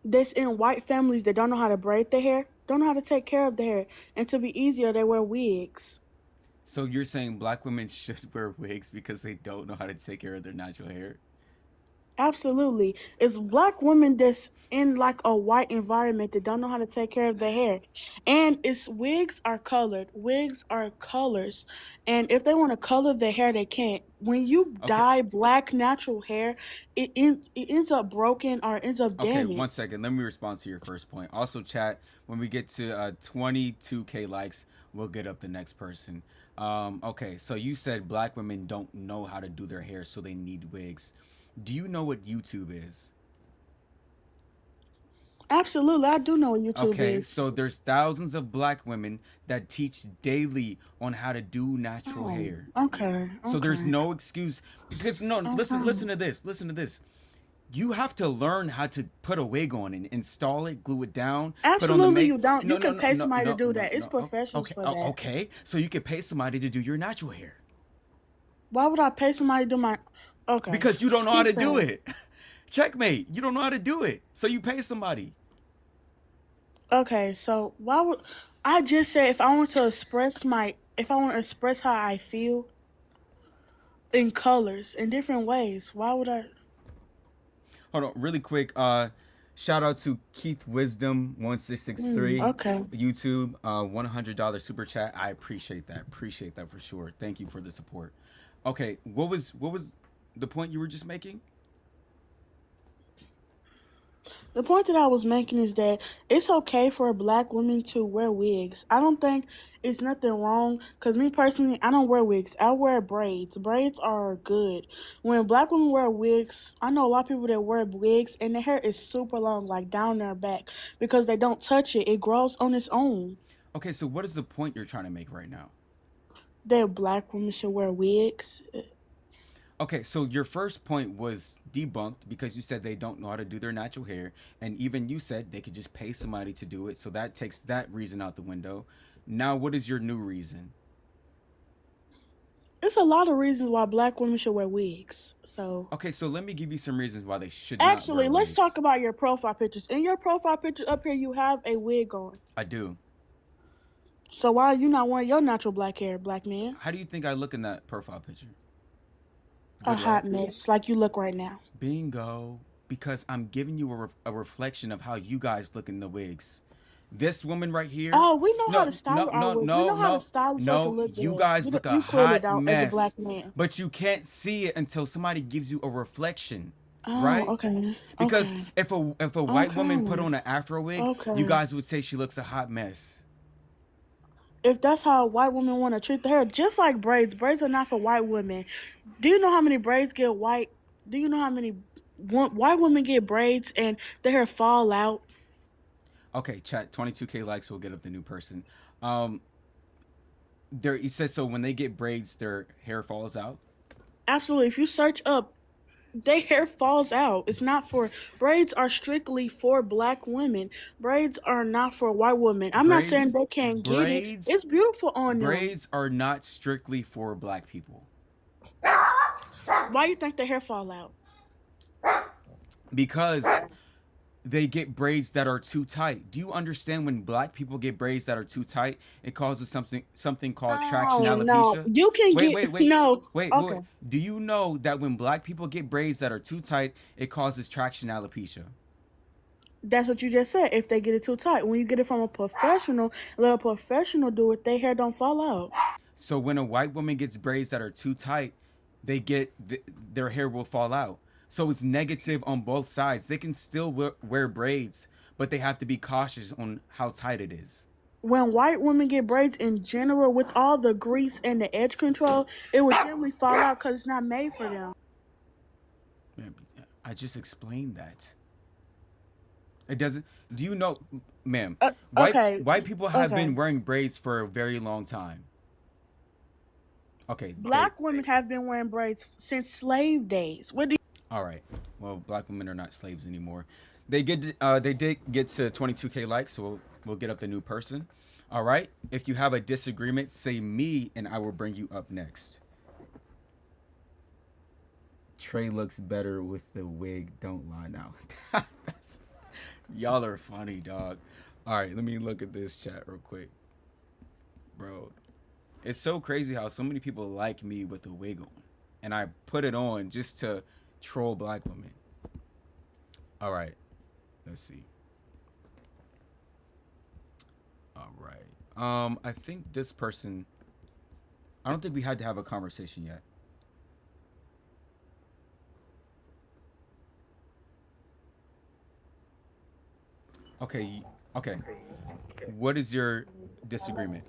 This in white families that don't know how to braid their hair, don't know how to take care of their hair, and to be easier, they wear wigs. So you're saying black women should wear wigs because they don't know how to take care of their natural hair? Absolutely. It's black women that's in like a white environment that don't know how to take care of their hair. And it's wigs are colored. Wigs are colors. And if they want to color their hair, they can't. When you Okay. dye black natural hair, it ends up broken or ends up Okay, damaged. 1 second. Let me respond to your first point. Also, chat, when we get to 22K likes, we'll get up the next person. Okay, so you said black women don't know how to do their hair, so they need wigs. Do you know what YouTube is? Absolutely. I do know what YouTube Okay, is. so there's thousands of black women that teach daily on how to do natural Oh, hair. okay. So there's Okay. no excuse because no, listen Okay. to this. Listen to this. You have to learn how to put a wig on and install it, glue it down, put on the Absolutely, make. you don't. No, You no, can no, pay no, somebody to no, do no, that. It's no. professionals Okay, for that. okay. So you can pay somebody to do your natural hair Why would I pay somebody to do my? Okay. because you don't know how Keep to do saying. it. Checkmate. You don't know how to do it, so you pay somebody. Okay, so why would I just say if I want to express how I feel in colors in different ways, why would I? Hold on, really quick. Shout out to Keith Wisdom 1663 Okay. YouTube. $100 super chat. I appreciate that. Appreciate that for sure. Thank you for the support. Okay, what was the point you were just making? The point that I was making is that it's okay for black women to wear wigs. I don't think it's nothing wrong because me personally, I don't wear wigs. I wear braids. Braids are good. When black women wear wigs, I know a lot of people that wear wigs and their hair is super long, like down their back, because they don't touch it. It grows on its own. Okay, so what is the point you're trying to make right now? That black women should wear wigs. Okay, so your first point was debunked because you said they don't know how to do their natural hair, and even you said they could just pay somebody to do it, so that takes that reason out the window. Now, what is your new reason? It's a lot of reasons why black women should wear wigs. So Okay, so let me give you some reasons why they should not wear actually, let's wigs. talk about your profile pictures. In your profile picture up here, you have a wig on. I do. So why are you not wearing your natural black hair, black man? How do you think I look in that profile picture? A Good, hot right? mess, like you look right now. Bingo. Because I'm giving you a reflection of how you guys look in the wigs. This woman right here. Oh, we know how No, to style no, our no, wigs. We no, know how to no, style so it can no. look You good. guys look a You clearly hot don't as a black mess. man. But you can't see it until somebody gives you a reflection. Oh, Right? okay. Because Okay. if a white woman put Okay. on an afro wig, you Okay. guys would say she looks a hot mess. If that's how white women want to treat the hair, just like braids. Braids are not for white women. Do you know how many braids get white? Do you know how many white women get braids and their hair fall out? Okay, chat 22K likes will get up the new person. Um there you said so when they get braids their hair falls out. Absolutely. If you search up, their hair falls out. It's not for braids are strictly for black women. Braids are not for white women. I'm not saying Braids they can't get it. braids It's beautiful on them. braids are not strictly for black people. Why you think their hair fall out? Because they get braids that are too tight. Do you understand when black people get braids that are too tight, it causes something called traction Oh no, alopecia? you can Wait, get wait, wait. no. Wait, Okay, wait. Do you know that when black people get braids that are too tight, it causes traction alopecia? that's what you just said. If they get it too tight, when you get it from a professional, let a professional do it. Their hair don't fall out. So when a white woman gets braids that are too tight, their hair will fall out. So it's negative on both sides. They can still wear braids, but they have to be cautious on how tight it is. When white women get braids in general, with all the grease and the edge control, it would generally fall out because it's not made for them. Man, I just explained that. It doesn't. Do you know, ma'am? Okay, White people have okay. been wearing braids for a very long time. Okay, Black women have been wearing braids since slave days. What do you? all right. Well, black women are not slaves anymore. They did get to 22K likes, so we'll get up the new person. All right. If you have a disagreement, say me, and I will bring you up next. Trey looks better with the wig. Don't lie now. Y'all are funny, dog. All right, let me look at this chat real quick, bro. It's so crazy how so many people like me with the wig on, and I put it on just to troll black women. All right, let's see. All right. I think this person. I don't think we had to have a conversation yet. Okay. Okay. What is your disagreement?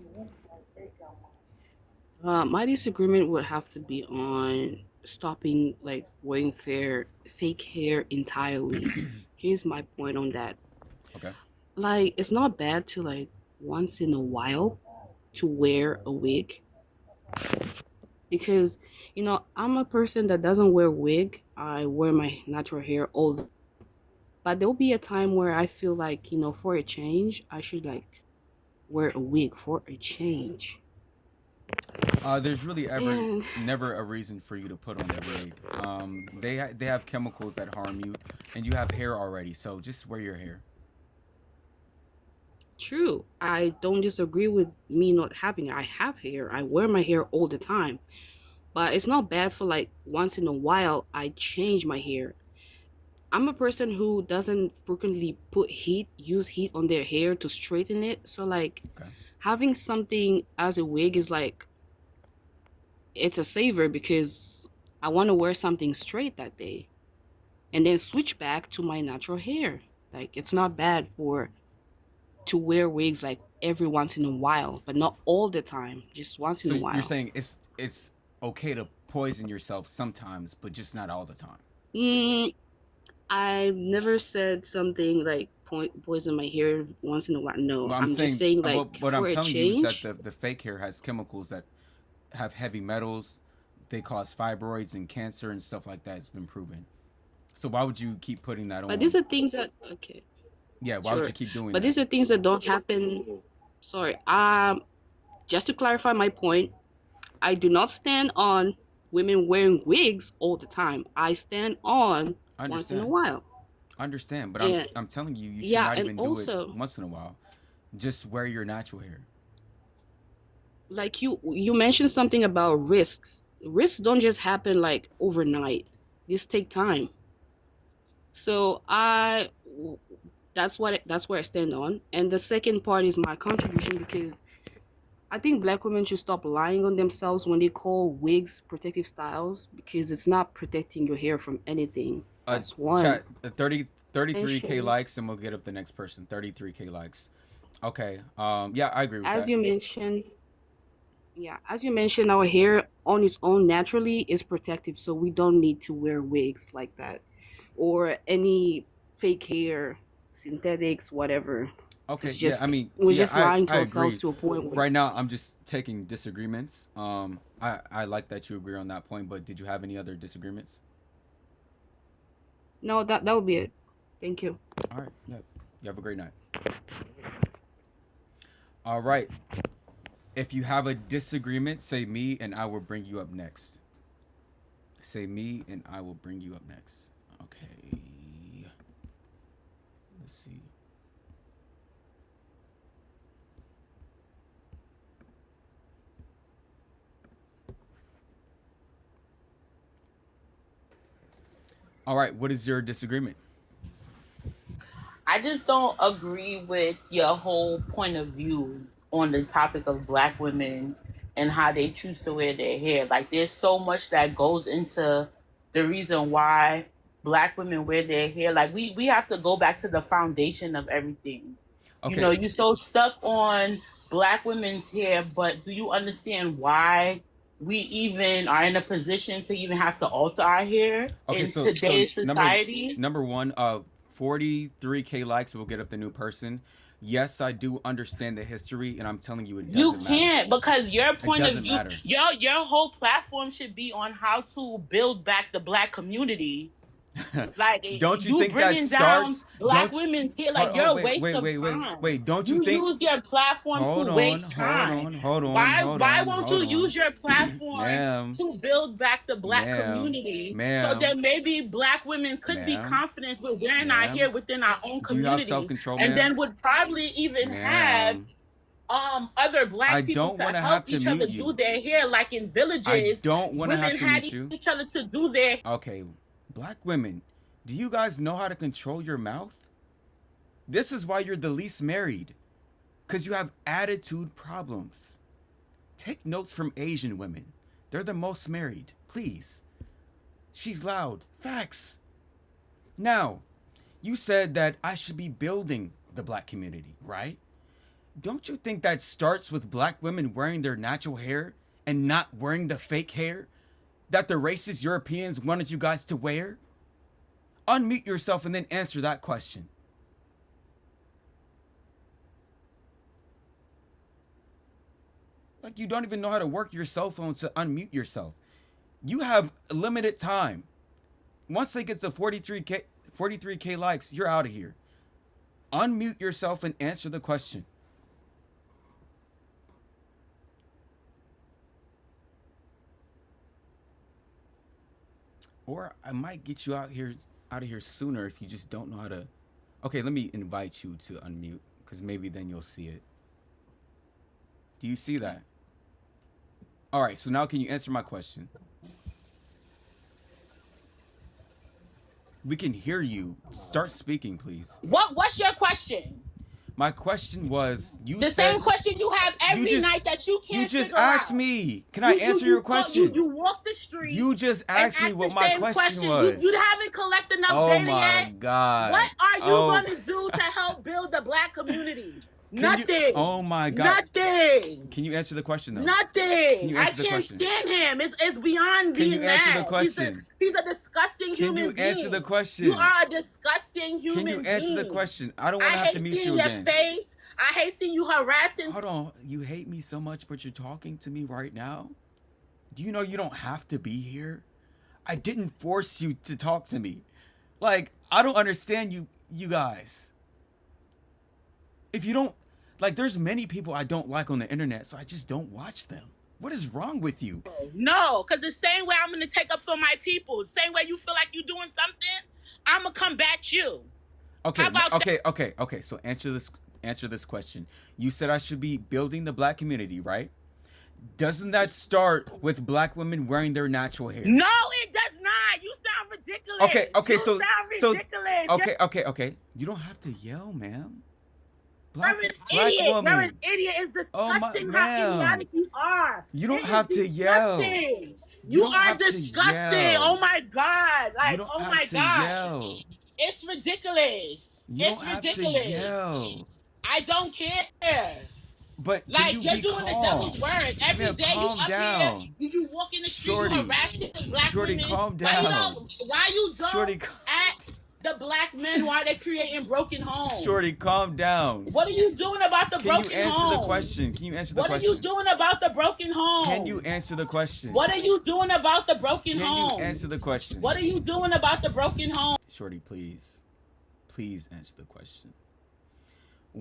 My disagreement would have to be on stopping like wearing fake hair entirely. Here's my point on that. Okay. Like, it's not bad to like once in a while to wear a wig because I'm a person that doesn't wear wig. I wear my natural hair all the but there'll be a time where I feel like, for a change, I should like wear a wig for a change. There's really And never a reason for you to put on a wig. They have chemicals that harm you, and you have hair already, so just wear your hair. true, I don't disagree with me not having it. I have hair. I wear my hair all the time. But it's not bad for like once in a while I change my hair. I'm a person who doesn't frequently use heat on their hair to straighten it. So like Okay. having something as a wig is like it's a saver because I want to wear something straight that day. and then switch back to my natural hair. Like it's not bad to wear wigs like every once in a while, but not all the time, just once in So a you're while. saying it's okay to poison yourself sometimes, but just not all the time. Mm, I've never said something like poison my hair once in a while. No, Well, I'm I'm just saying, saying but like what I'm for a telling you is that change. the fake hair has chemicals that have heavy metals. They cause fibroids and cancer and stuff like that. It's been proven. So why would you keep putting that But these on? are things that okay, Yeah, why would sure. you keep doing But that? these are things that don't happen. Sorry. Just to clarify my point, I do not stand on women wearing wigs all the time. I stand on I once in a understand. while. I understand, but And I'm telling you, you should yeah, not and even do it also once in a while. Just wear your natural hair. like you mentioned something about risks. Risks don't just happen like overnight. These take time. So that's where I stand on. And the second part is my contribution because I think black women should stop lying on themselves when they call wigs protective styles because it's not protecting your hair from anything. That's one. Chat 33K And likes, and we'll get up the next person. 33K likes. Okay. Yeah, I agree with as that. you mentioned, yeah, as you mentioned, our hair on its own naturally is protective, so we don't need to wear wigs like that or any fake hair, synthetics, whatever. Okay. It's Yeah. I just mean, we're yeah. just lying to I ourselves agree. to a point where Right now, I'm just taking disagreements. I like that you agree on that point, but did you have any other disagreements? no, that would be it. Thank you. All right. Yeah. You have a great night. All right. If you have a disagreement, say me, and I will bring you up next. Say me, and I will bring you up next. Okay. Let's see. All right. What is your disagreement? I just don't agree with your whole point of view on the topic of black women and how they choose to wear their hair. Like, there's so much that goes into the reason why black women wear their hair. Like, we have to go back to the foundation of everything. You Okay. know, you're so stuck on black women's hair, but do you understand why we even are in a position to even have to alter our hair Okay, in so today's society? number one, 43K likes will get up the new person. Yes, I do understand the history, and I'm telling you, it You doesn't matter. can't, because your It point of doesn't view, matter. your whole platform should be on how to build back the black community. Like, Don't you you think that bringing down starts? black Don't you, women here, hold, like, you're hold, a wait, waste wait, of wait, wait, time. wait. Don't you You think? use your platform to Hold on, waste hold time. on, hold on, Why hold why on, won't hold you on, use your platform ma'am, to build back the black ma'am, community so ma'am, that maybe black women could be ma'am, confident with wearing our ma'am. hair within our own Do you have communities, self-control, and ma'am? then would probably even have Ma'am, other I black people don't to want to help have to each other mute do you. their hair, like in I villages don't want to women have to had mute you. each other to do their. Okay, black women, do you guys know how to control your mouth? This is why you're the least married, because you have attitude problems. Take notes from Asian women. They're the most married. Please. She's loud. Facts. Now, you said that I should be building the black community, right? Don't you think that starts with black women wearing their natural hair and not wearing the fake hair that the racist Europeans wanted you guys to wear? Unmute yourself and then answer that question. Like, you don't even know how to work your cell phone to unmute yourself. You have limited time. Once they get to 43K likes, you're out of here. Unmute yourself and answer the question. Or I might get you out of here sooner if you just don't know how to. Okay, let me invite you to unmute, because maybe then you'll see it. Do you see that? All right, so now can you answer my question? We can hear you. Start speaking, please. What's your question? My question was, you The said same question you have every just night that you can't just figure asked out. me. Can I answer your question? You walk the street. You just and asked me ask what the my same question You was. haven't collected enough Oh data my yet. God. What are you Oh. going to do to help build the black community? Can Nothing. You, oh my God. Nothing. Can you answer the question though? Nothing. You I answer the can't question? stand him. It's beyond Can being you answer mad. the question? He's a disgusting Can human you being. answer the question? You are a disgusting human being. Can you answer the question? I don't want to have to meet hate you seeing your again. face. I hate seeing you harassing. Hold on. You hate me so much, but you're talking to me right now? Do you know you don't have to be here? I didn't force you to talk to me. Like, I don't understand you guys. If you don't, like, there's many people I don't like on the internet, so I just don't watch them. What is wrong with you? No, because the same way I'm going to take up for my people, the same way you feel like you're doing something, I'm going to combat you. Okay, How about okay. So answer this question. You said I should be building the black community, right? Doesn't that start with black women wearing their natural hair? No, it does not. You sound ridiculous. Okay, you so sound ridiculous. okay. You don't have to yell, ma'am. You're an idiot. You're an idiot. It's disgusting how idiotic you are. You don't have to yell. You are disgusting. Oh my God. Like, you don't oh have my to God. Yell. It's ridiculous. It's ridiculous. To yell. I don't care. But like you you're be doing calm? the devil's work every day. You up down. here, you walk in the street, Shorty. you harassing black Shorty, women. calm down. Why you don't Shorty, ask the black men why they creating broken homes? Shorty, calm down. What are you doing about the broken homes? Can you answer the question? Can you answer the question? What are you doing about the broken homes? Can you answer the question? What are you doing about the broken homes? Can you answer the question? What are you doing about the broken homes? Shorty, please. Please answer the question.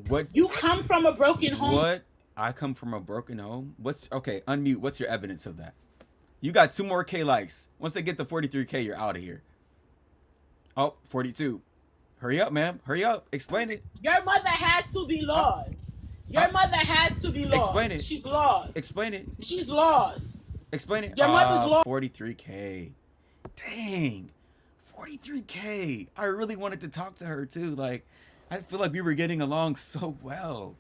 What you come from a broken home? What? I come from a broken home? Okay, unmute. What's your evidence of that? You got 2 more K likes. Once they get to 43K, you're out of here. Oh, 42. Hurry up, ma'am. Hurry up. Explain it. Your mother has to be lost. Your mother has to be lost. Explain it. She's lost. Explain it. She's lost. Explain it. Your mother's lost. 43K. Dang. 43K. I really wanted to talk to her too. Like, I feel like we were getting along so well.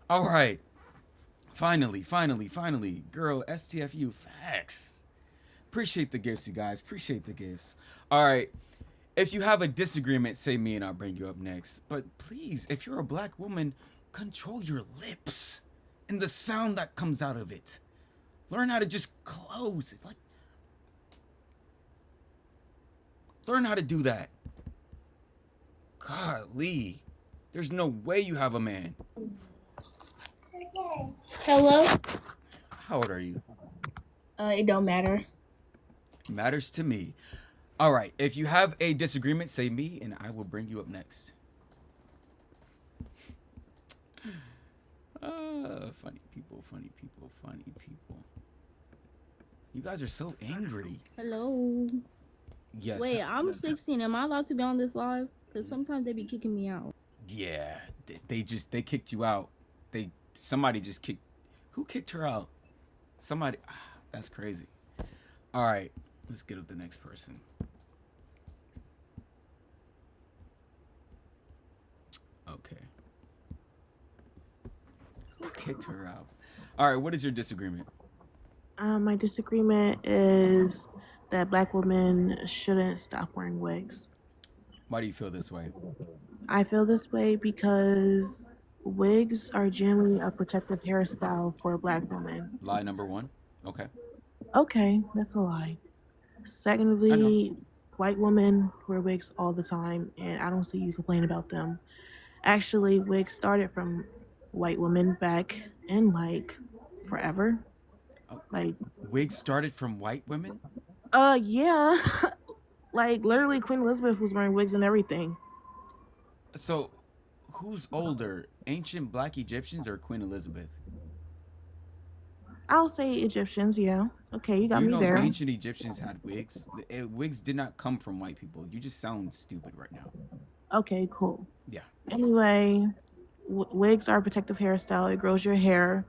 All right. Finally. Girl, STFU facts. Appreciate the gifts, you guys. Appreciate the gifts. All right. If you have a disagreement, say me and I'll bring you up next. But please, if you're a black woman, control your lips and the sound that comes out of it. Learn how to just close it. Like, learn how to do that. Golly. There's no way you have a man. Hello? How old are you? It don't matter. Matters to me. All right. If you have a disagreement, say me, and I will bring you up next. Funny people. You guys are so angry. Hello. Yes. Wait, I'm 16. Am I allowed to be on this live? Because sometimes they be kicking me out. Yeah. They kicked you out. Somebody just kicked. Who kicked her out? Somebody. That's crazy. All right. Let's get up the next person. Okay. Who kicked her out? All right. What is your disagreement? My disagreement is that black women shouldn't stop wearing wigs. Why do you feel this way? I feel this way because wigs are generally a protective hairstyle for black women. Lie number 1. Okay. Okay, that's a lie. Secondly, white women wear wigs all the time, and I don't see you complain about them. Actually, wigs started from white women back in, like, forever. Like, wigs started from white women? Yeah. Like, literally, Queen Elizabeth was wearing wigs and everything. So, who's older, ancient black Egyptians or Queen Elizabeth? I'll say Egyptians, yeah. Okay, you got me there. Ancient Egyptians had wigs. Wigs did not come from white people. You just sound stupid right now. Okay, cool. Yeah. Anyway, wigs are a protective hairstyle. It grows your hair.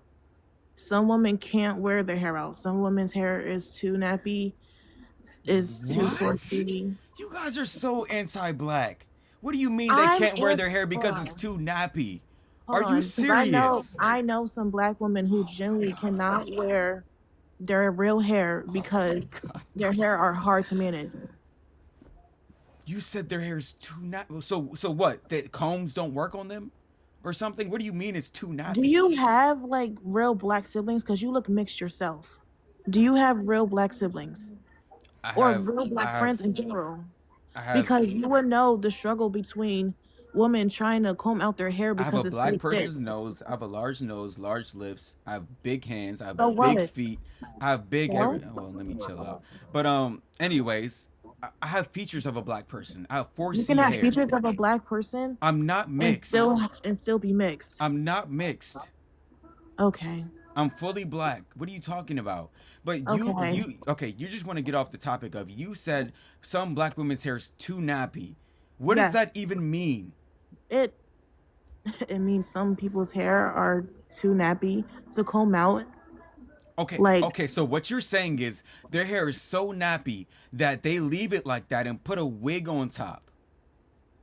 Some women can't wear their hair out. Some women's hair is too nappy, is too forcey. You guys are so anti-black. What do you mean they can't wear their hair because it's too nappy? Hold Are you on, because serious? I know some black women who genuinely cannot wear their real hair because their hair are hard to manage. You said their hair is too nappy. So what? That combs don't work on them, or something? What do you mean it's too nappy? Do you have like real black siblings? Because you look mixed yourself. Do you have real black siblings or real black friends in general? I have. Because you would know the struggle between women trying to comb out their hair I have a because it's black so thick. person's nose. I have a large nose, large lips. I have big hands. I have So big what? feet. I have big So? Well, let me chill out. But anyways, I have features of a black person. I have You 4C can have hair. features of a black person I'm not and mixed. still be mixed. I'm not mixed. Okay. I'm fully black. What are you talking about? But you just want to get off the topic of, you said some black women's hair is too nappy. What does that even mean? It means some people's hair are too nappy to comb out. Okay, so what you're saying is their hair is so nappy that they leave it like that and put a wig on top.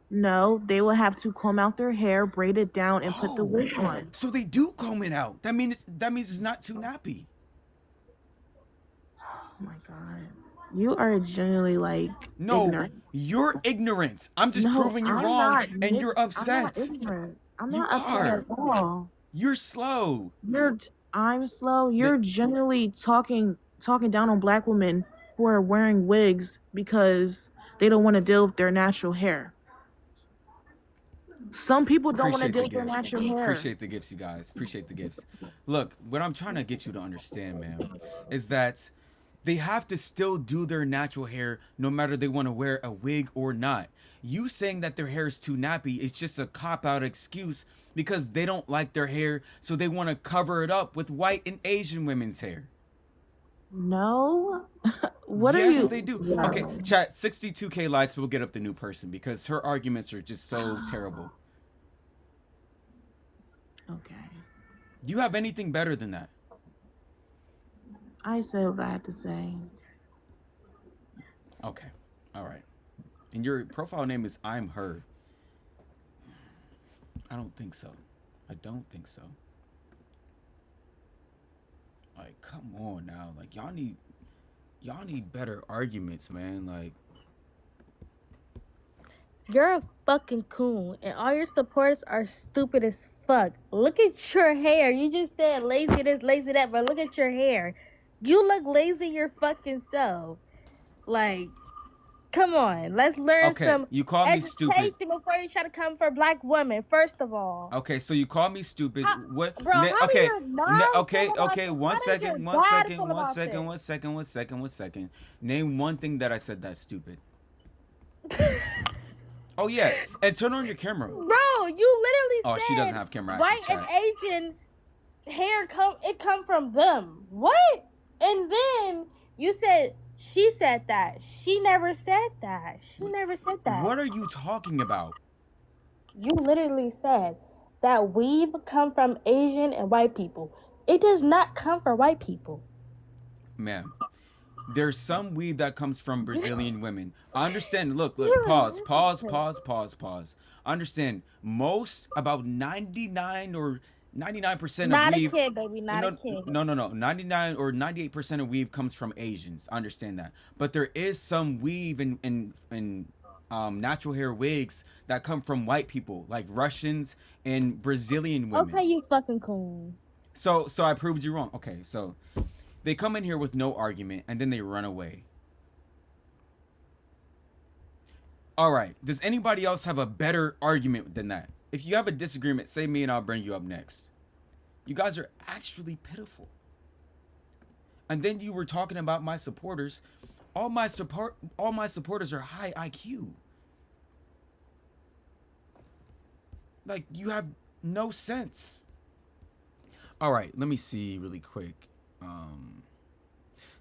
No, they will have to comb out their hair, braid it down, and put the wig on. So they do comb it out. That means it's not too nappy. Oh my god. You are genuinely ignorant. You're ignorant. I'm just proving you wrong and you're upset. I'm not ignorant. I'm You not upset are. at all. You're slow. I'm slow. You're genuinely talking down on black women who are wearing wigs because they don't want to deal with their natural hair. Some people don't want to deal with their natural hair. Appreciate the gifts, you guys. Appreciate the gifts. Look, what I'm trying to get you to understand, man, is that they have to still do their natural hair no matter they want to wear a wig or not. You saying that their hair is too nappy is just a cop-out excuse because they don't like their hair, so they want to cover it up with white and Asian women's hair. No. What are you? Yes, they do. Okay, chat, 62K likes, we'll get up the new person because her arguments are just so terrible. Okay. Do you have anything better than that? I said what I had to say. Okay. All right. And your profile name is I'm Her. I don't think so. I don't think so. Like, come on now. Like, y'all need better arguments, man. Like, You're a fucking coon, and all your supporters are stupid as fuck. Look at your hair. You just said lazy this, lazy that, but look at your hair. You look lazy your fucking self. Like, come on. Let's learn some you call me stupid. education before you try to come for black women, first of all. Okay, so you call me stupid. What? Bro, how okay. do you not Okay, feel about okay. this? One How does second. your One dad second. feel One about second. this? One second. One second. One second. Name one thing that I said that's stupid. Oh yeah, and turn on your camera. Bro, you literally said she doesn't have camera white access, and chat. Asian hair come from them. What? And then you said she said that. She never said that. She never said that. What are you talking about? You literally said that weave come from Asian and white people. It does not come from white people. Ma'am, there's some weave that comes from Brazilian women. I understand. Look, pause. Understand, about 99 or 99% of Not weave. a kid, baby. Not a kid. No. 99 or 98% of weave comes from Asians. I understand that. But there is some weave in natural hair wigs that come from white people, like Russians and Brazilian women. Okay, you fucking cool. So I proved you wrong. Okay, so they come in here with no argument and then they run away. All right. Does anybody else have a better argument than that? If you have a disagreement, say me and I'll bring you up next. You guys are actually pitiful. And then you were talking about my supporters. All my supporters are high IQ. Like, you have no sense. All right, let me see really quick.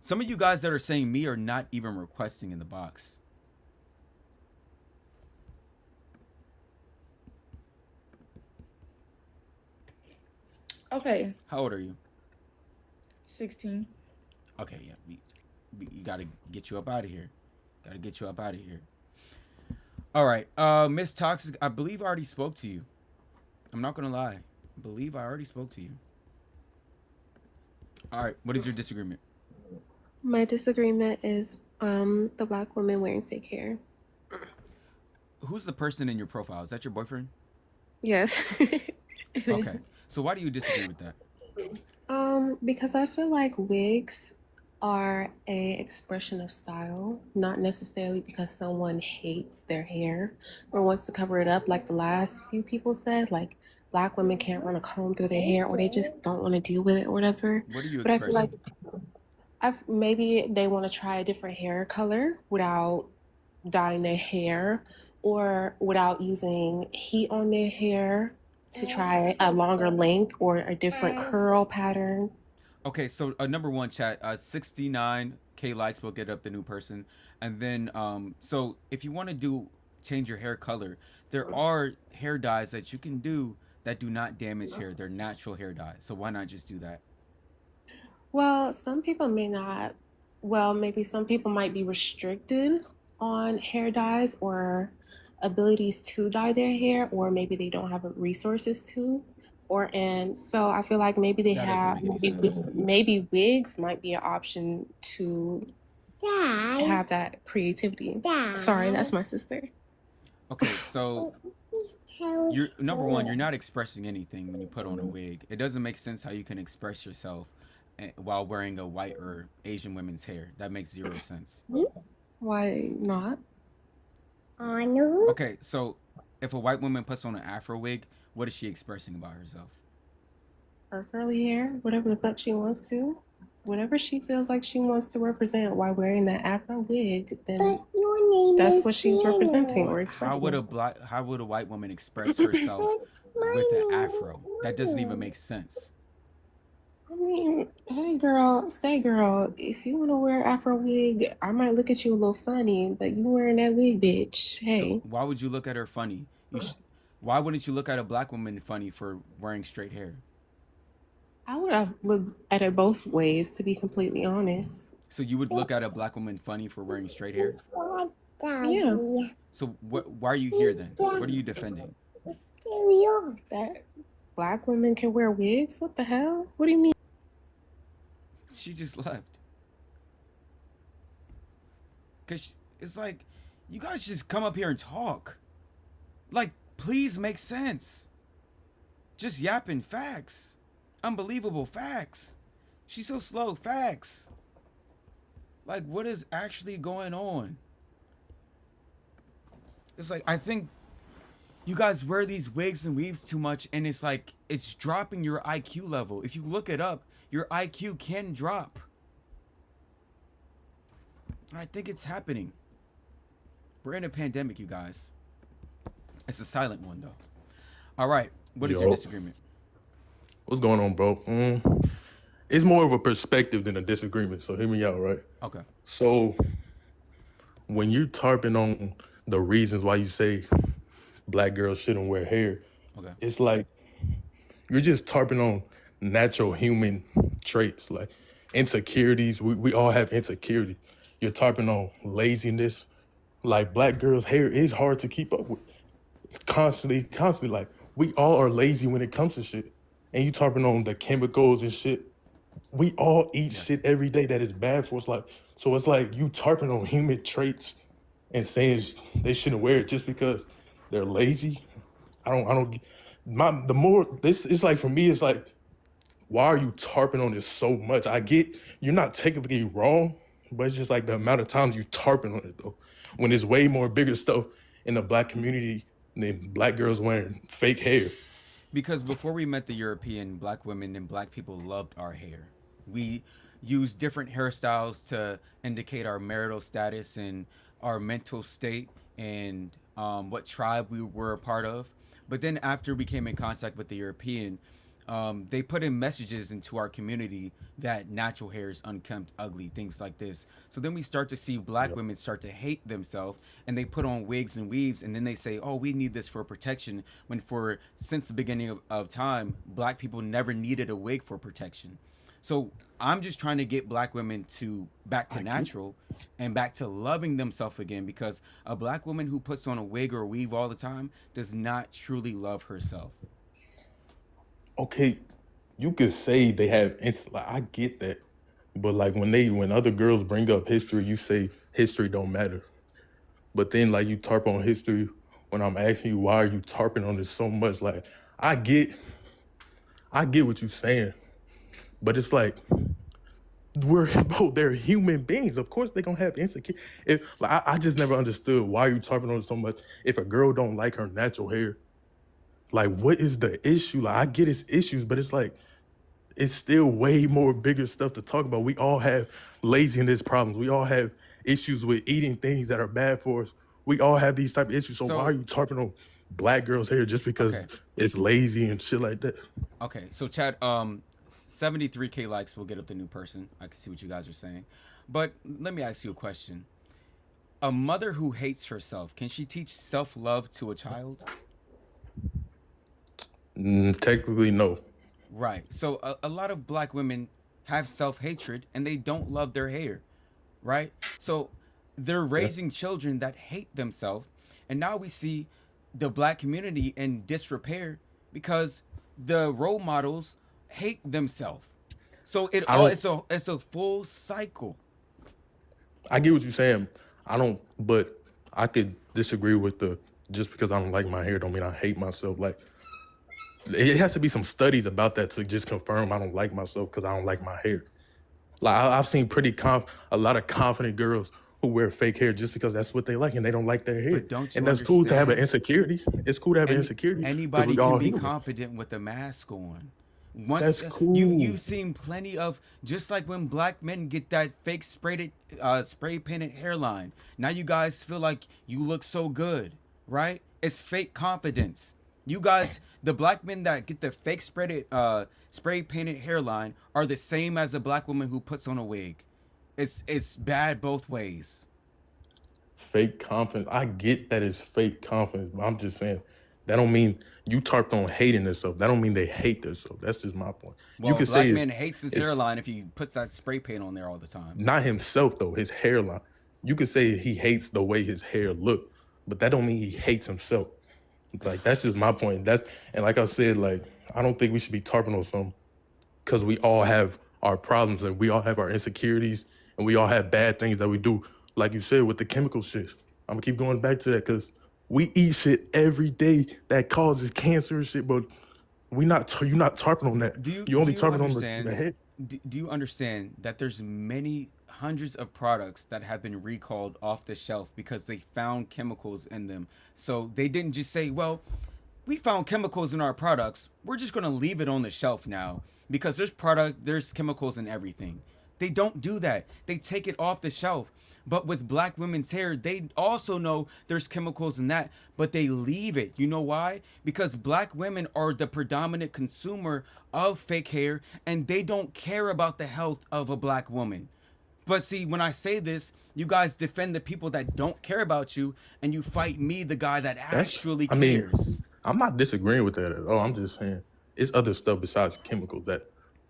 Some of you guys that are saying me are not even requesting in the box. Okay. How old are you? 16. Okay, yeah. You gotta get you up out of here. All right, Miss Toxic, I believe I already spoke to you. I'm not gonna lie. believe I already spoke to you. All right, what is your disagreement? My disagreement is the black woman wearing fake hair. Who's the person in your profile? Is that your boyfriend? Yes. Okay. So why do you disagree with that? Because I feel like wigs are a expression of style, not necessarily because someone hates their hair or wants to cover it up, like the last few people said, like black women can't run a comb through their hair or they just don't want to deal with it or whatever. What are you But I feel like expressing? maybe they want to try a different hair color without dyeing their hair or without using heat on their hair to try a longer length or a different curl pattern. Okay, so number one, chat, 69K likes will get up the new person, and then so if you want to change your hair color, there are hair dyes that you can do that do not damage hair. They're natural hair dyes, so why not just do that? Well, some people may not. Well, maybe some people might be restricted on hair dyes or abilities to dye their hair, or maybe they don't have resources to. And so I feel like maybe they That doesn't have make any sense. maybe wigs might be an option to have that creativity. Sorry, that's my sister. Okay, so you're number one, you're not expressing anything when you put on a wig. It doesn't make sense how you can express yourself while wearing a white or Asian women's hair. That makes zero sense. Why not? Okay, so if a white woman puts on an Afro wig, what is she expressing about herself? Her curly hair, whatever the fuck she wants to. Whatever she feels like she wants to represent while wearing that Afro wig, then that's what she's representing or expressing. How would a white woman express herself with an Afro? That doesn't even make sense. I mean, hey girl, if you want to wear Afro wig, I might look at you a little funny, but you wearing that wig, bitch. Hey. So why would you look at her funny? Why wouldn't you look at a black woman funny for wearing straight hair? I would have looked at it both ways, to be completely honest. So you would look at a black woman funny for wearing straight hair? Yeah. So why are you here then? What are you defending? That black women can wear wigs? What the hell? What do you mean? She just left. Because it's like, you guys just come up here and talk. Like, please make sense. Just yapping facts. Unbelievable facts. She's so slow. Facts. Like, what is actually going on? It's like, I think you guys wear these wigs and weaves too much, and it's like, it's dropping your IQ level. If you look it up, your IQ can drop. I think it's happening. We're in a pandemic, you guys. It's a silent one, though. All right. What is your disagreement? What's going on, bro? It's more of a perspective than a disagreement, so hear me out, right? Okay. So, when you're tarping on the reasons why you say black girls shouldn't wear hair, okay, it's like you're just tarping on natural human traits, like insecurities. We all have insecurity. You're tarping on laziness. Like, black girls' hair is hard to keep up with. Constantly, like, we all are lazy when it comes to shit. And you tarping on the chemicals and shit. We all eat shit every day that is bad for us. Like, so it's like you tarping on human traits and saying they shouldn't wear it just because they're lazy. It's like, for me, it's like, why are you tarping on this so much? I get you're not technically wrong, but it's just like the amount of times you tarping on it, though. When there's way more bigger stuff in the black community than black girls wearing fake hair. Because before we met the European, black women and black people loved our hair. We used different hairstyles to indicate our marital status and our mental state and what tribe we were a part of. But then after we came in contact with the European, they put in messages into our community that natural hair is unkempt, ugly, things like this. So then we start to see black women start to hate themselves, and they put on wigs and weaves, and then they say, oh, we need this for protection, when since the beginning of time, black people never needed a wig for protection. So I'm just trying to get black women back to natural and back to loving themselves again, because a black woman who puts on a wig or a weave all the time does not truly love herself. okay, you could say they have like, I get that, but like when other girls bring up history, you say history don't matter. But then like you tarp on history when I'm asking you why are you tarping on this so much? Like I get what you're saying, but it's like they're human beings. Of course they're gonna have insecurity. I just never understood why you tarping on it so much. If a girl don't like her natural hair, like what is the issue? Like I get its issues, but it's like it's still way more bigger stuff to talk about. We all have laziness problems. We all have issues with eating things that are bad for us. We all have these type of issues. So why are you tarping on black girls' hair just because it's lazy and shit like that? Okay, so Chad, 73K likes will get up the new person. I can see what you guys are saying. But let me ask you a question. A mother who hates herself, can she teach self-love to a child? Technically, no. Right. So a lot of black women have self-hatred and they don't love their hair, right? So they're raising children that hate themselves. And now we see the black community in disrepair because the role models hate themselves. So it's a full cycle. I get what you're saying. But I could disagree with just because I don't like my hair don't mean I hate myself. Like it has to be some studies about that to just confirm I don't like myself because I don't like my hair. Like I've seen a lot of confident girls who wear fake hair just because that's what they like and they don't like their hair. But don't you and that's cool to have an understand? insecurity. It's cool to have an insecurity. Anybody we all can be human. confident with a mask on. That's cool. You've seen plenty of, just like when black men get that fake spray painted hairline. Now you guys feel like you look so good, right? It's fake confidence. You guys, the black men that get the fake spray painted hairline are the same as a black woman who puts on a wig. It's bad both ways. Fake confidence. I get that it's fake confidence, but I'm just saying that don't mean you tarped on hating themselves. That don't mean they hate themselves. That's just my point. Well, You could black say man hates his hairline if he puts that spray paint on there all the time. not himself though, his hairline. You could say he hates the way his hair look, but that don't mean he hates himself. Like that's just my point. And like I said, like I don't think we should be tarping on something because we all have our problems and we all have our insecurities and we all have bad things that we do. Like you said with the chemical shit. I'm gonna keep going back to that because we eat shit every day that causes cancer and shit, but you're not tarping on that. You're only tarping on the head. Do you understand that there's many hundreds of products that have been recalled off the shelf because they found chemicals in them? So they didn't just say, well, we found chemicals in our products, we're just going to leave it on the shelf now because there's chemicals in everything. They don't do that. They take it off the shelf. But with black women's hair, they also know there's chemicals in that, but they leave it. You know why? Because black women are the predominant consumer of fake hair and they don't care about the health of a black woman. But see, when I say this, you guys defend the people that don't care about you and you fight me, the guy that actually cares. I'm not disagreeing with that at all. I'm just saying it's other stuff besides chemicals that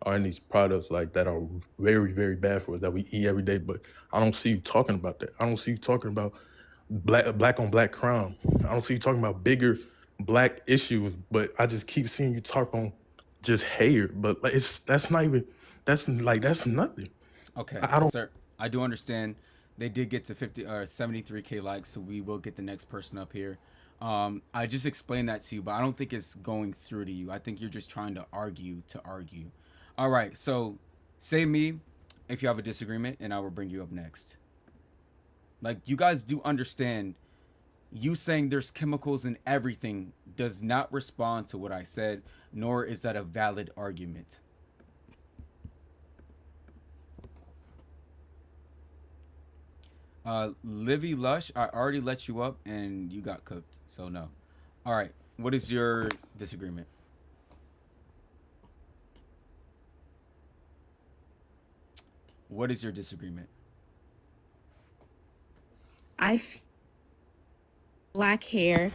are in these products like that are very, very bad for us that we eat every day. But I don't see you talking about that. I don't see you talking about black on black crime. I don't see you talking about bigger black issues. But I just keep seeing you talk on just hair. But like, that's nothing. Okay, I don't. sir, I do understand. They did get to 73K likes, so we will get the next person up here. I just explained that to you, but I don't think it's going through to you. I think you're just trying to argue to argue. All right, so say me if you have a disagreement, and I will bring you up next. Like, you guys do understand, you saying there's chemicals in everything does not respond to what I said, nor is that a valid argument. Livy Lush, I already let you up and you got cooked, so no. All right, what is your disagreement? What is your disagreement? Black hair.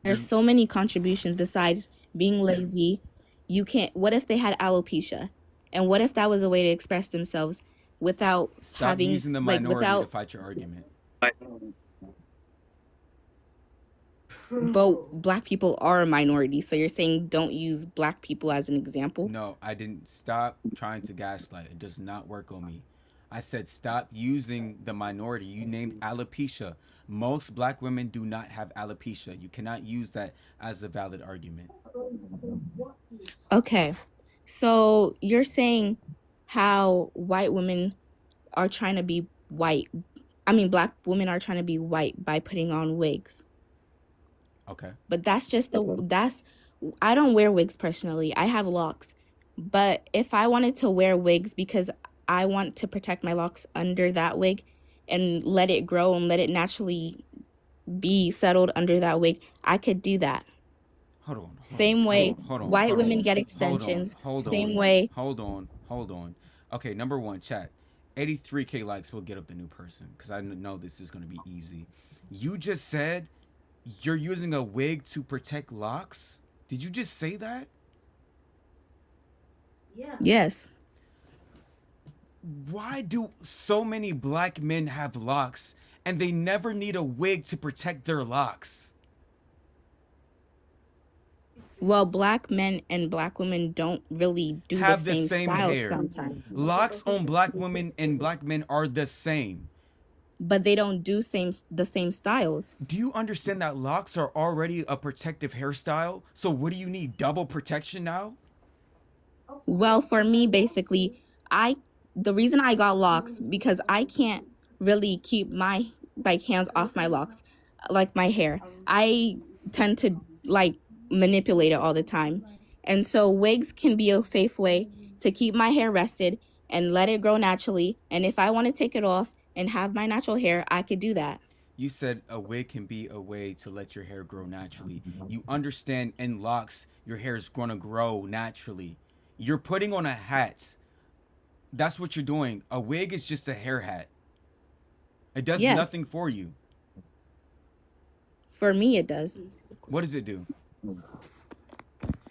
There's so many contributions besides being lazy. You can't. What if they had alopecia, and what if that was a way to express themselves without Stop having using the like minority without to fight your argument. But black people are a minority, so you're saying don't use black people as an example? No, I didn't. Stop trying to gaslight. It does not work on me. I said stop using the minority. You named alopecia. Most black women do not have alopecia. You cannot use that as a valid argument. Okay. So you're saying how white women are trying to be white. I mean, black women are trying to be white by putting on wigs. Okay. But I don't wear wigs personally. I have locks. But if I wanted to wear wigs because I want to protect my locks under that wig and let it grow and let it naturally be settled under that wig, I could do that. Hold on. Same way white women get Hold extensions. on. Same way. Hold on. Okay, number one, chat. 83K likes will get up the new person because I know this is going to be easy. You just said you're using a wig to protect locks? Did you just say that? Yes. Why do so many black men have locks and they never need a wig to protect their locks? Well, black men and black women don't really do Have the same styles hair. sometimes. Locks on black women and black men are the same. But they don't do the same styles. Do you understand that locks are already a protective hairstyle? So what do you need? Double protection now? Well, for me, basically, the reason I got locks because I can't really keep my hands off my locks, like my hair. I tend to manipulate it all the time. And so wigs can be a safe way to keep my hair rested and let it grow naturally. And if I want to take it off and have my natural hair, I could do that. You said a wig can be a way to let your hair grow naturally. You understand in locks, your hair is going to grow naturally. You're putting on a hat. That's what you're doing. A wig is just a hair hat. It does nothing for you. For me, it does. What does it do?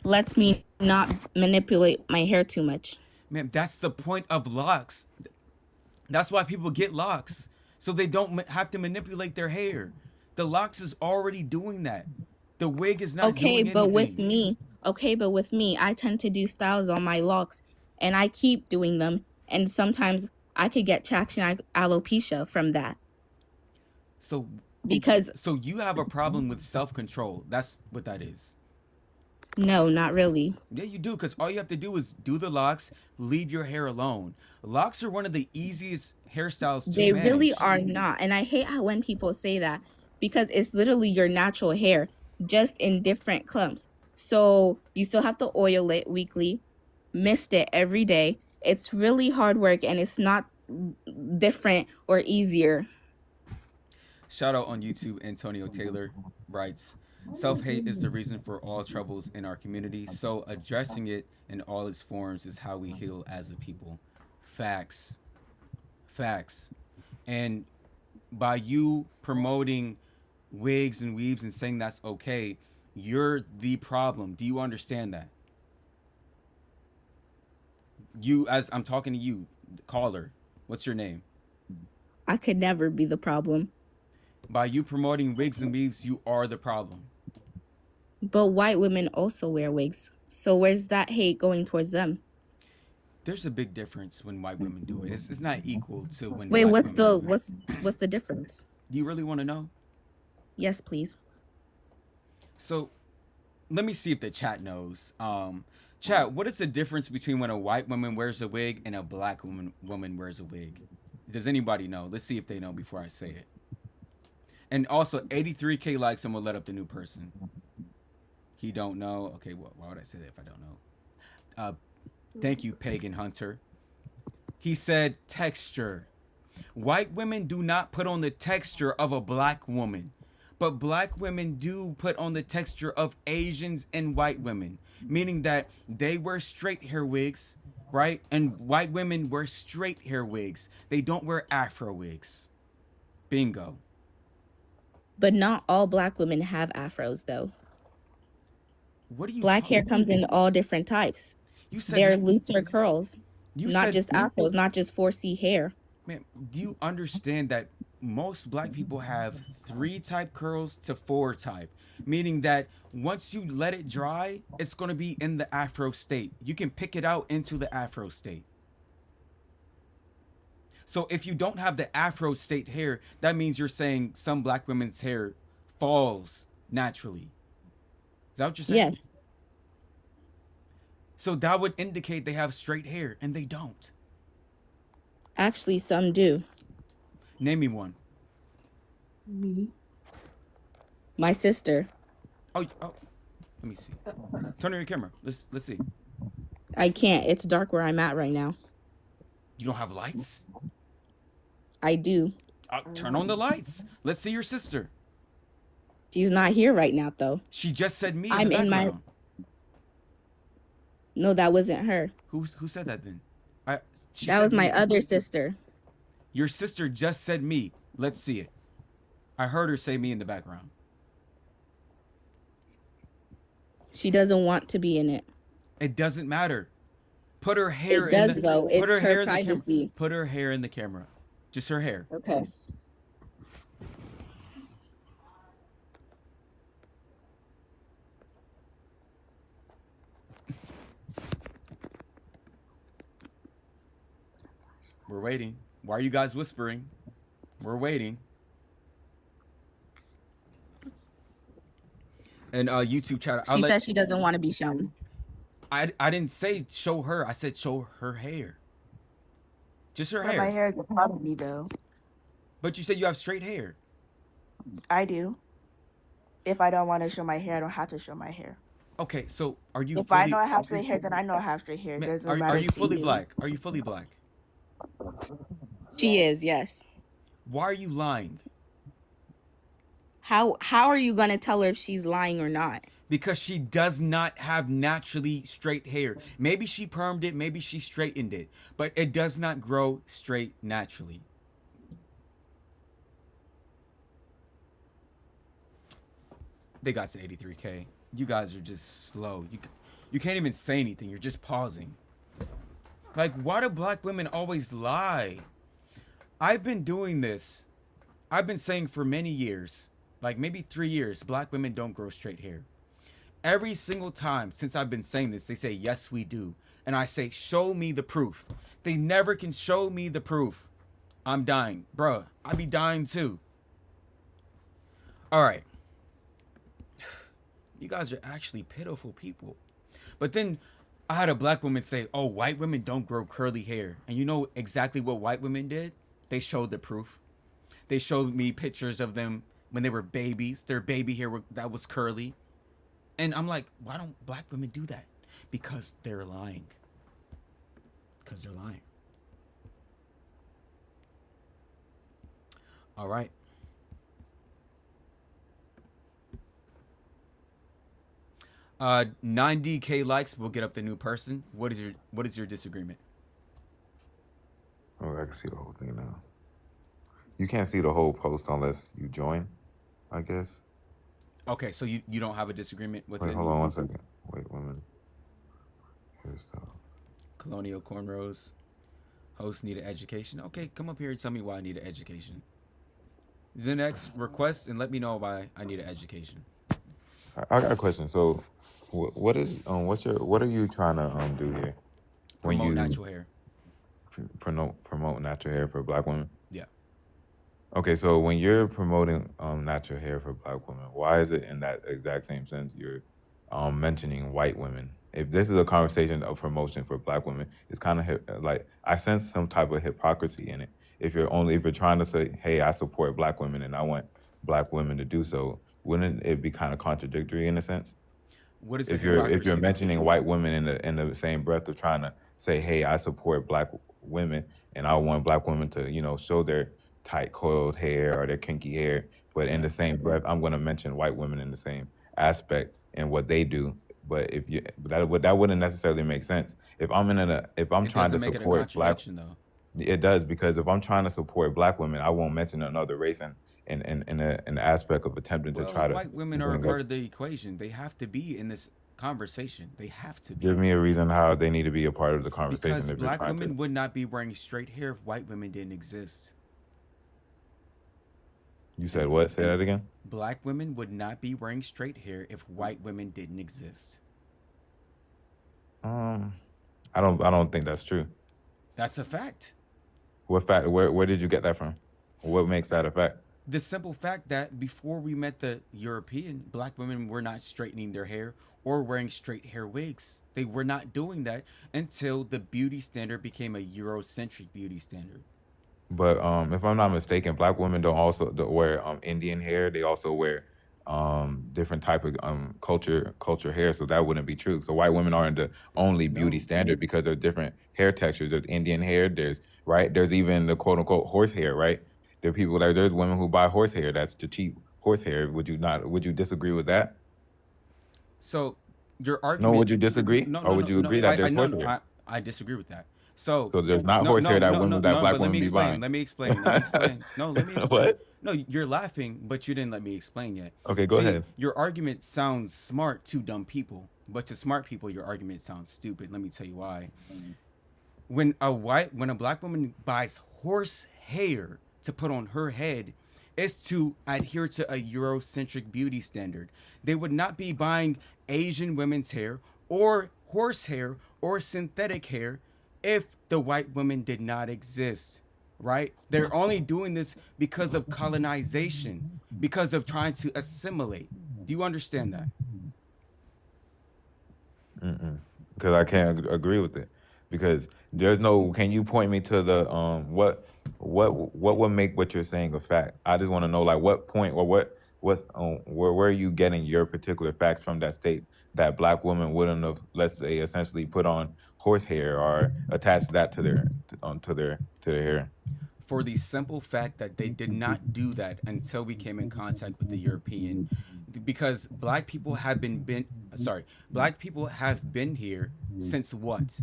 Lets me not manipulate my hair too much. Man, that's the point of locks. That's why people get locks. So they don't have to manipulate their hair. The locks is already doing that. The wig is not doing anything. But with me, I tend to do styles on my locks and I keep doing them. And sometimes I could get traction alopecia from that. So you have a problem with self-control. That's what that is. No, not really. Yeah, you do, because all you have to do is do the locks, leave your hair alone. Locks are one of the easiest hairstyles to They manage. really are not. And I hate when people say that because it's literally your natural hair, just in different clumps. So you still have to oil it weekly, mist it every day. It's really hard work and it's not different or easier. Shout out on YouTube, Antonio Taylor writes, self-hate is the reason for all troubles in our community, so addressing it in all its forms is how we heal as a people. Facts. And by you promoting wigs and weaves and saying that's okay, you're the problem. Do you understand that? As I'm talking to you, caller, what's your name? I could never be the problem. By you promoting wigs and weaves, you are the problem. But white women also wear wigs. So where's that hate going towards them? There's a big difference when white women do it. It's not equal to when. Wait, what's the difference? Do you really want to know? Yes, please. So, let me see if the chat knows. Chat, what is the difference between when a white woman wears a wig and a black woman wears a wig? Does anybody know? Let's see if they know before I say it. And also, 83K likes and we'll let up the new person. He don't know. Okay, why would I say that if I don't know? Thank you, Pagan Hunter. He said texture. White women do not put on the texture of a black woman, but black women do put on the texture of Asians and white women, meaning that they wear straight hair wigs, right? And white women wear straight hair wigs. They don't wear afro wigs. Bingo. But not all black women have afros, though. What do you? Black hair comes in all different types. You said they're loops or curls, not said, just afros, not just 4C hair. Man, do you understand that most black people have 3 type curls to 4 type? meaning that once you let it dry, it's going to be in the afro state. You can pick it out into the afro state. So if you don't have the afro state hair, that means you're saying some black women's hair falls naturally. Is that what you're saying? Yes. So that would indicate they have straight hair, and they don't. Actually, some do. Name me one. Me. My sister. Oh, let me see. Turn on your camera. Let's see. I can't. It's dark where I'm at right now. You don't have lights? I do. Turn on the lights. Let's see your sister. She's not here right now, though. She just said me. I'm in my. No, that wasn't her. Who said that then? That was my other sister. Your sister just said me. Let's see it. I heard her say me in the background. She doesn't want to be in it. It doesn't matter. Put her hair It does, in the though. It's her in privacy. the camera. Put her hair in the camera. Just her hair. Okay. We're waiting. Why are you guys whispering? We're waiting. And YouTube chat. She says she doesn't want to be shown. I didn't say show her. I said show her hair. Just her But hair. my hair is a part of me, though. But you said you have straight hair. I do. If I don't want to show my hair, I don't have to show my hair. Okay, so are you? If I know I have straight hair, then I know I have straight hair. It doesn't Are matter you to fully you. black? Are you fully black? She is, yes. Why are you lying? How are you gonna tell her if she's lying or not? Because she does not have naturally straight hair. Maybe she permed it, maybe she straightened it, but it does not grow straight naturally. They got to 83K. You guys are just slow. You can't even say anything. You're just pausing. Like, why do black women always lie? I've been doing this. I've been saying for many years, like maybe 3 years, black women don't grow straight hair. Every single time since I've been saying this, they say, yes, we do. And I say, show me the proof. They never can show me the proof. I'm dying. Bruh, I be dying too. All right. You guys are actually pitiful people. But then I had a black woman say, oh, white women don't grow curly hair. And you know exactly what white women did? They showed the proof. They showed me pictures of them when they were babies. Their baby hair that was curly. And I'm like, why don't black women do that? Because they're lying. Because they're lying. All right. Uh, 90K likes will get up the new person. What is your disagreement? Oh, I can see the whole thing now. You can't see the whole post unless you join, I guess. Okay, so you don't have a disagreement with Wait, it? hold on 1 second. Wait 1 minute. Here's the... Colonial cornrows. Hosts need an education. Okay, come up here and tell me why I need an education. Zenex, request and let me know why I need an education. I got a question. So, what are you trying to do here? When Promote you natural hair. promote natural hair for black women? Yeah. Okay, so when you're promoting natural hair for black women, why is it in that exact same sense you're mentioning white women? If this is a conversation of promotion for black women, it's kind of like I sense some type of hypocrisy in it. If you're trying to say, hey, I support black women and I want black women to do so, wouldn't it be kind of contradictory in a sense? What is if you're mentioning white women in the same breath of trying to say, hey, I support black women and I want black women to show their tight coiled hair or their kinky hair, but in the same breath I'm going to mention white women in the same aspect and what they do. But that wouldn't necessarily make sense. If I'm trying to support black, it does, because if I'm trying to support black women, I won't mention another race in an aspect of attempting to try to. White women are a part of the equation. They have to be in this conversation. They have to be. Give me a reason how they need to be a part of the conversation. Because black women would not be wearing straight hair if white women didn't exist. You said what? Say that again. Black women would not be wearing straight hair if white women didn't exist. Um, I don't think that's true. That's a fact. What fact? Where did you get that from? What makes that a fact? The simple fact that before we met the European, black women were not straightening their hair or wearing straight hair wigs. They were not doing that until the beauty standard became a Eurocentric beauty standard. But if I'm not mistaken, black women don't wear Indian hair. They also wear different type of culture hair. So that wouldn't be true. So white women aren't the only beauty No. standard because there's different hair textures. There's Indian hair. There's even the quote unquote horse hair. Right. There's women who buy horse hair. That's the cheap horse hair. Would you disagree with that? So your No, argument, would you disagree, no, or no, would no, you no, agree that I there's no, horse no, hair? I disagree with that. So So there's not no, horse no, hair no, no, that black but let women me be explain. buying. Let me explain. Let me explain. No, let me explain. What? No, you're laughing, but you didn't let me explain yet. Okay, go See, ahead. your argument sounds smart to dumb people, but to smart people, your argument sounds stupid. Let me tell you why. When a black woman buys horse hair to put on her head, it's to adhere to a Eurocentric beauty standard. They would not be buying Asian women's hair or horse hair or synthetic hair if the white woman did not exist, right? They're only doing this because of colonization, because of trying to assimilate. Do you understand that? Because I can't agree with it. Because there's no. Can you point me to the what would make what you're saying a fact? I just want to know like what point or where are you getting your particular facts from that state that black women wouldn't have, let's say, essentially put on horse hair or attach that to their hair. For the simple fact that they did not do that until we came in contact with the European, because black people have been here since what?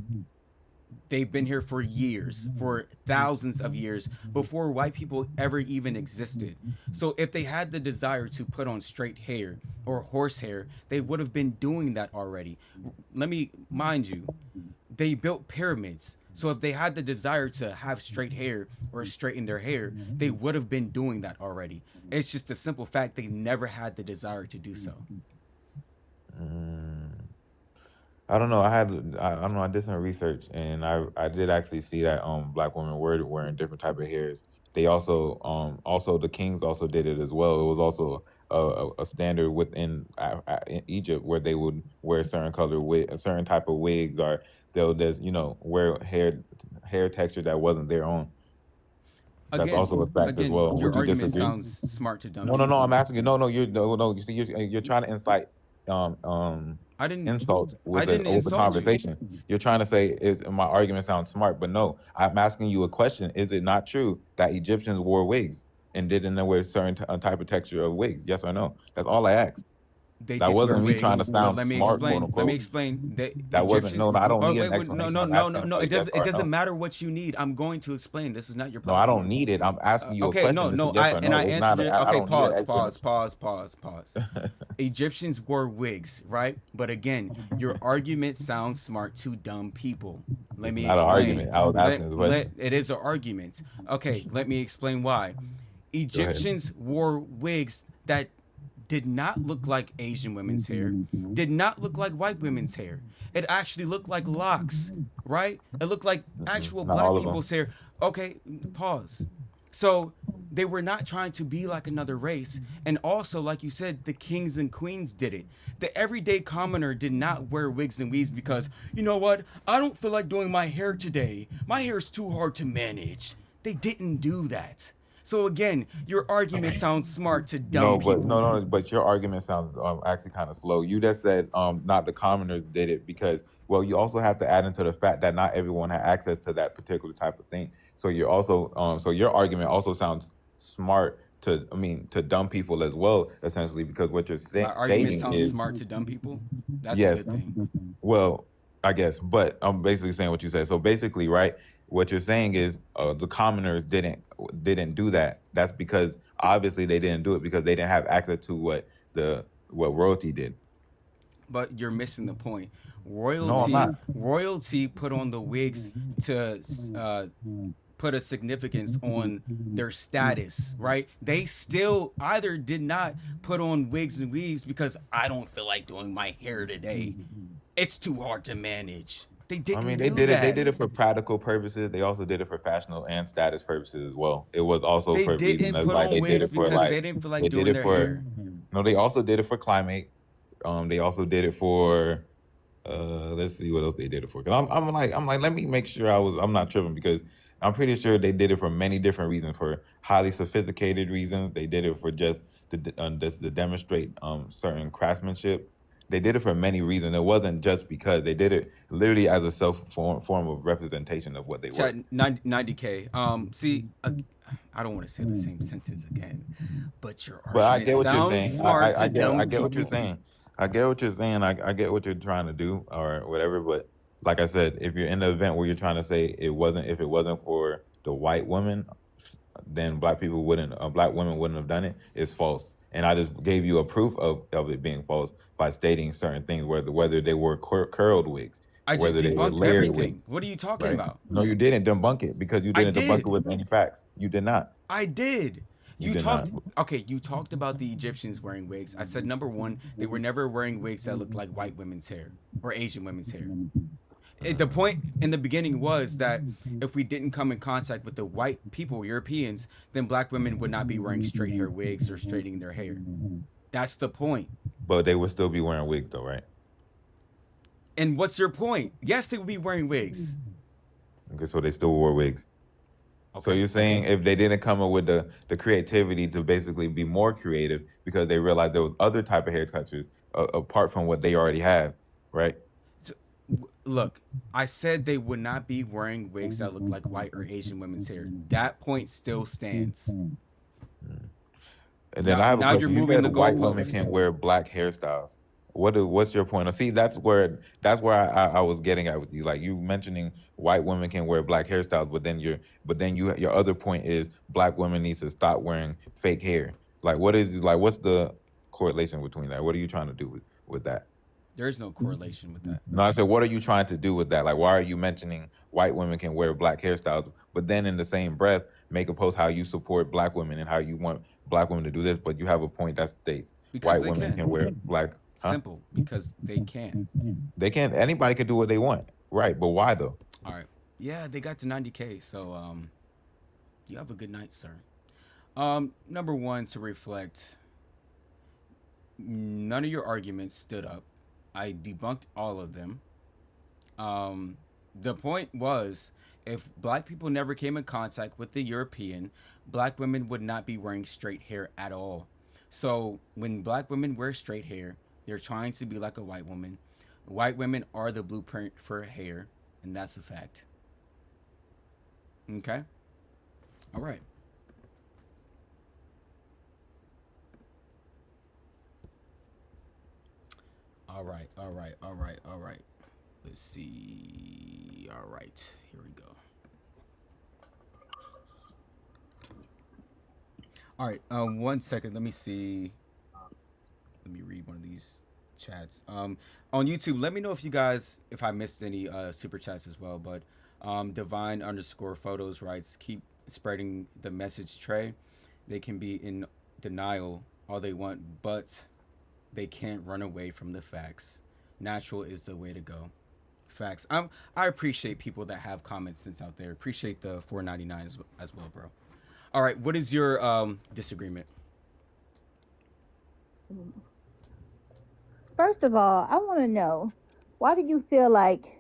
They've been here for years, for thousands of years, before white people ever even existed. So if they had the desire to put on straight hair or horse hair, they would have been doing that already. Let me mind you, they built pyramids. So if they had the desire to have straight hair or straighten their hair, they would have been doing that already. It's just the simple fact they never had the desire to do so. I don't know. I don't know. I did some research, and I did actually see that black women were wearing different type of hairs. They also the kings also did it as well. It was also a standard within in Egypt where they would wear a certain type of wigs, or they'll just wear hair texture that wasn't their own. That's also a fact as well. Your Would you argument disagree? sounds smart to dumb No, people. I'm asking you. No. You see, you're trying to incite I didn't. insults I with didn't the insult you. conversation. You're trying to say my argument sounds smart, but no. I'm asking you a question. Is it not true that Egyptians wore wigs and didn't wear certain type of texture of wigs? Yes or no? That's all I asked. They That did wear wasn't me trying to wigs, but sound let me smart, quote explain. Let me unquote. explain. The That wasn't. Egyptians. No, I don't Oh need an wait, no, explanation. no, I'm no, asking no, to no. say It yes doesn't. It or doesn't no. matter what you need. I'm going to explain. This is not your No, I don't platform. need it. I'm asking you a Okay, no, question. This no. is yes or And no. I It's not. answered it. I Okay, don't need an pause. Egyptians wore wigs, right? But again, your argument sounds smart to dumb people. Let me Not an explain. argument. I was asking the question. It is an argument. Okay, let me explain why. Go ahead. Egyptians wore wigs that did not look like Asian women's hair, did not look like white women's hair. It actually looked like locks, right? It looked like actual Not black all of them. people's hair. Okay, pause. So they were not trying to be like another race. And also, like you said, the kings and queens did it. The everyday commoner did not wear wigs and weaves because, you know what? I don't feel like doing my hair today. My hair is too hard to manage. They didn't do that. So again, your argument sounds smart to dumb people. But your argument sounds actually kind of slow. You just said not the commoners did it because, well, you also have to add into the fact that not everyone had access to that particular type of thing. So you're also so your argument also sounds smart to dumb people as well, essentially, because what you're My argument stating sounds is smart to dumb people. That's a yes. good thing. Well, I guess, but I'm basically saying what you said. So basically, right, what you're saying is the commoners didn't do that. That's because obviously they didn't do it because they didn't have access to what royalty did. But you're missing the point. No, I'm not. Royalty put on the wigs to put a significance on their status, right? They still either did not put on wigs and weaves because I don't feel like doing my hair today. It's too hard to manage. They I didn't mean, do they that. did it for practical purposes. They also did it for fashionable and status purposes as well. It was also They for reasons didn't as put like on they did wigs it for because like they didn't feel like they did doing it their for hair. no, they also did it for climate. They also did it for let's see what else they did it for. Cause I'm like let me make sure I'm not tripping because I'm pretty sure they did it for many different reasons. For highly sophisticated reasons, they did it for just to demonstrate certain craftsmanship. They did it for many reasons. It wasn't just because they did it literally as a form of representation of what they were. Chat 90K. See, I don't want to say the same sentence again, but your But I argument get what you're sounds saying. smart to I dumb get what you're people. saying. I get what you're saying. I get what you're trying to do or whatever. But like I said, if you're in the event where you're trying to say if it wasn't for the white woman, then black women wouldn't have done it. It's false. And I just gave you a proof of it being false by stating certain things, whether they were curled wigs, I just whether they were debunked layered wigs. everything. What are you talking Right? about? No, you didn't debunk it because you I didn't debunk it did. with any facts. You did not. I did. You You did talked. not. Okay, you talked about the Egyptians wearing wigs. I said number one, they were never wearing wigs that looked like white women's hair or Asian women's hair. The point in the beginning was that if we didn't come in contact with the white people, Europeans, then black women would not be wearing straight hair wigs or straightening their hair. That's the point. But they would still be wearing wigs though, right? And what's your point? Yes, they would be wearing wigs. Okay, so they still wore wigs. So Okay. you're saying if they didn't come up with the creativity to basically be more creative because they realized there was other type of hair touches apart from what they already have, right? Look, I said they would not be wearing wigs that look like white or Asian women's hair. That point still stands. And then I have a Now you're question. You moving said the white women goalposts. can wear black hairstyles. What's your point? See, that's where I was getting at with you. Like you mentioning white women can wear black hairstyles, but then your other point is black women needs to stop wearing fake hair. What's the correlation between that? What are you trying to do with that? There is no correlation with that. No, I said, what are you trying to do with that? Like, why are you mentioning white women can wear black hairstyles, but then in the same breath make a post how you support black women and how you want black women to do this, but you have a point that states Because white they women can wear black. Huh? Simple. Because they can. They can't. Anybody can do what they want, right? But why though? All right. Yeah, they got to 90K. So you have a good night, sir. Number one, to reflect, none of your arguments stood up. I debunked all of them. The point was, if black people never came in contact with the European, black women would not be wearing straight hair at all. So when black women wear straight hair, they're trying to be like a white woman. White women are the blueprint for hair, and that's a fact. Okay? All right. All right. Let's see. All right, here we go. All right, 1 second. Let me see. Let me read one of these chats. On YouTube, let me know if I missed any super chats as well. But divine_photos writes, keep spreading the message, Trey. They can be in denial all they want, but they can't run away from the facts. Natural is the way to go. Facts. I appreciate people that have common sense out there. Appreciate the 499 as well, bro. All right, what is your disagreement? First of all, I want to know, why do you feel like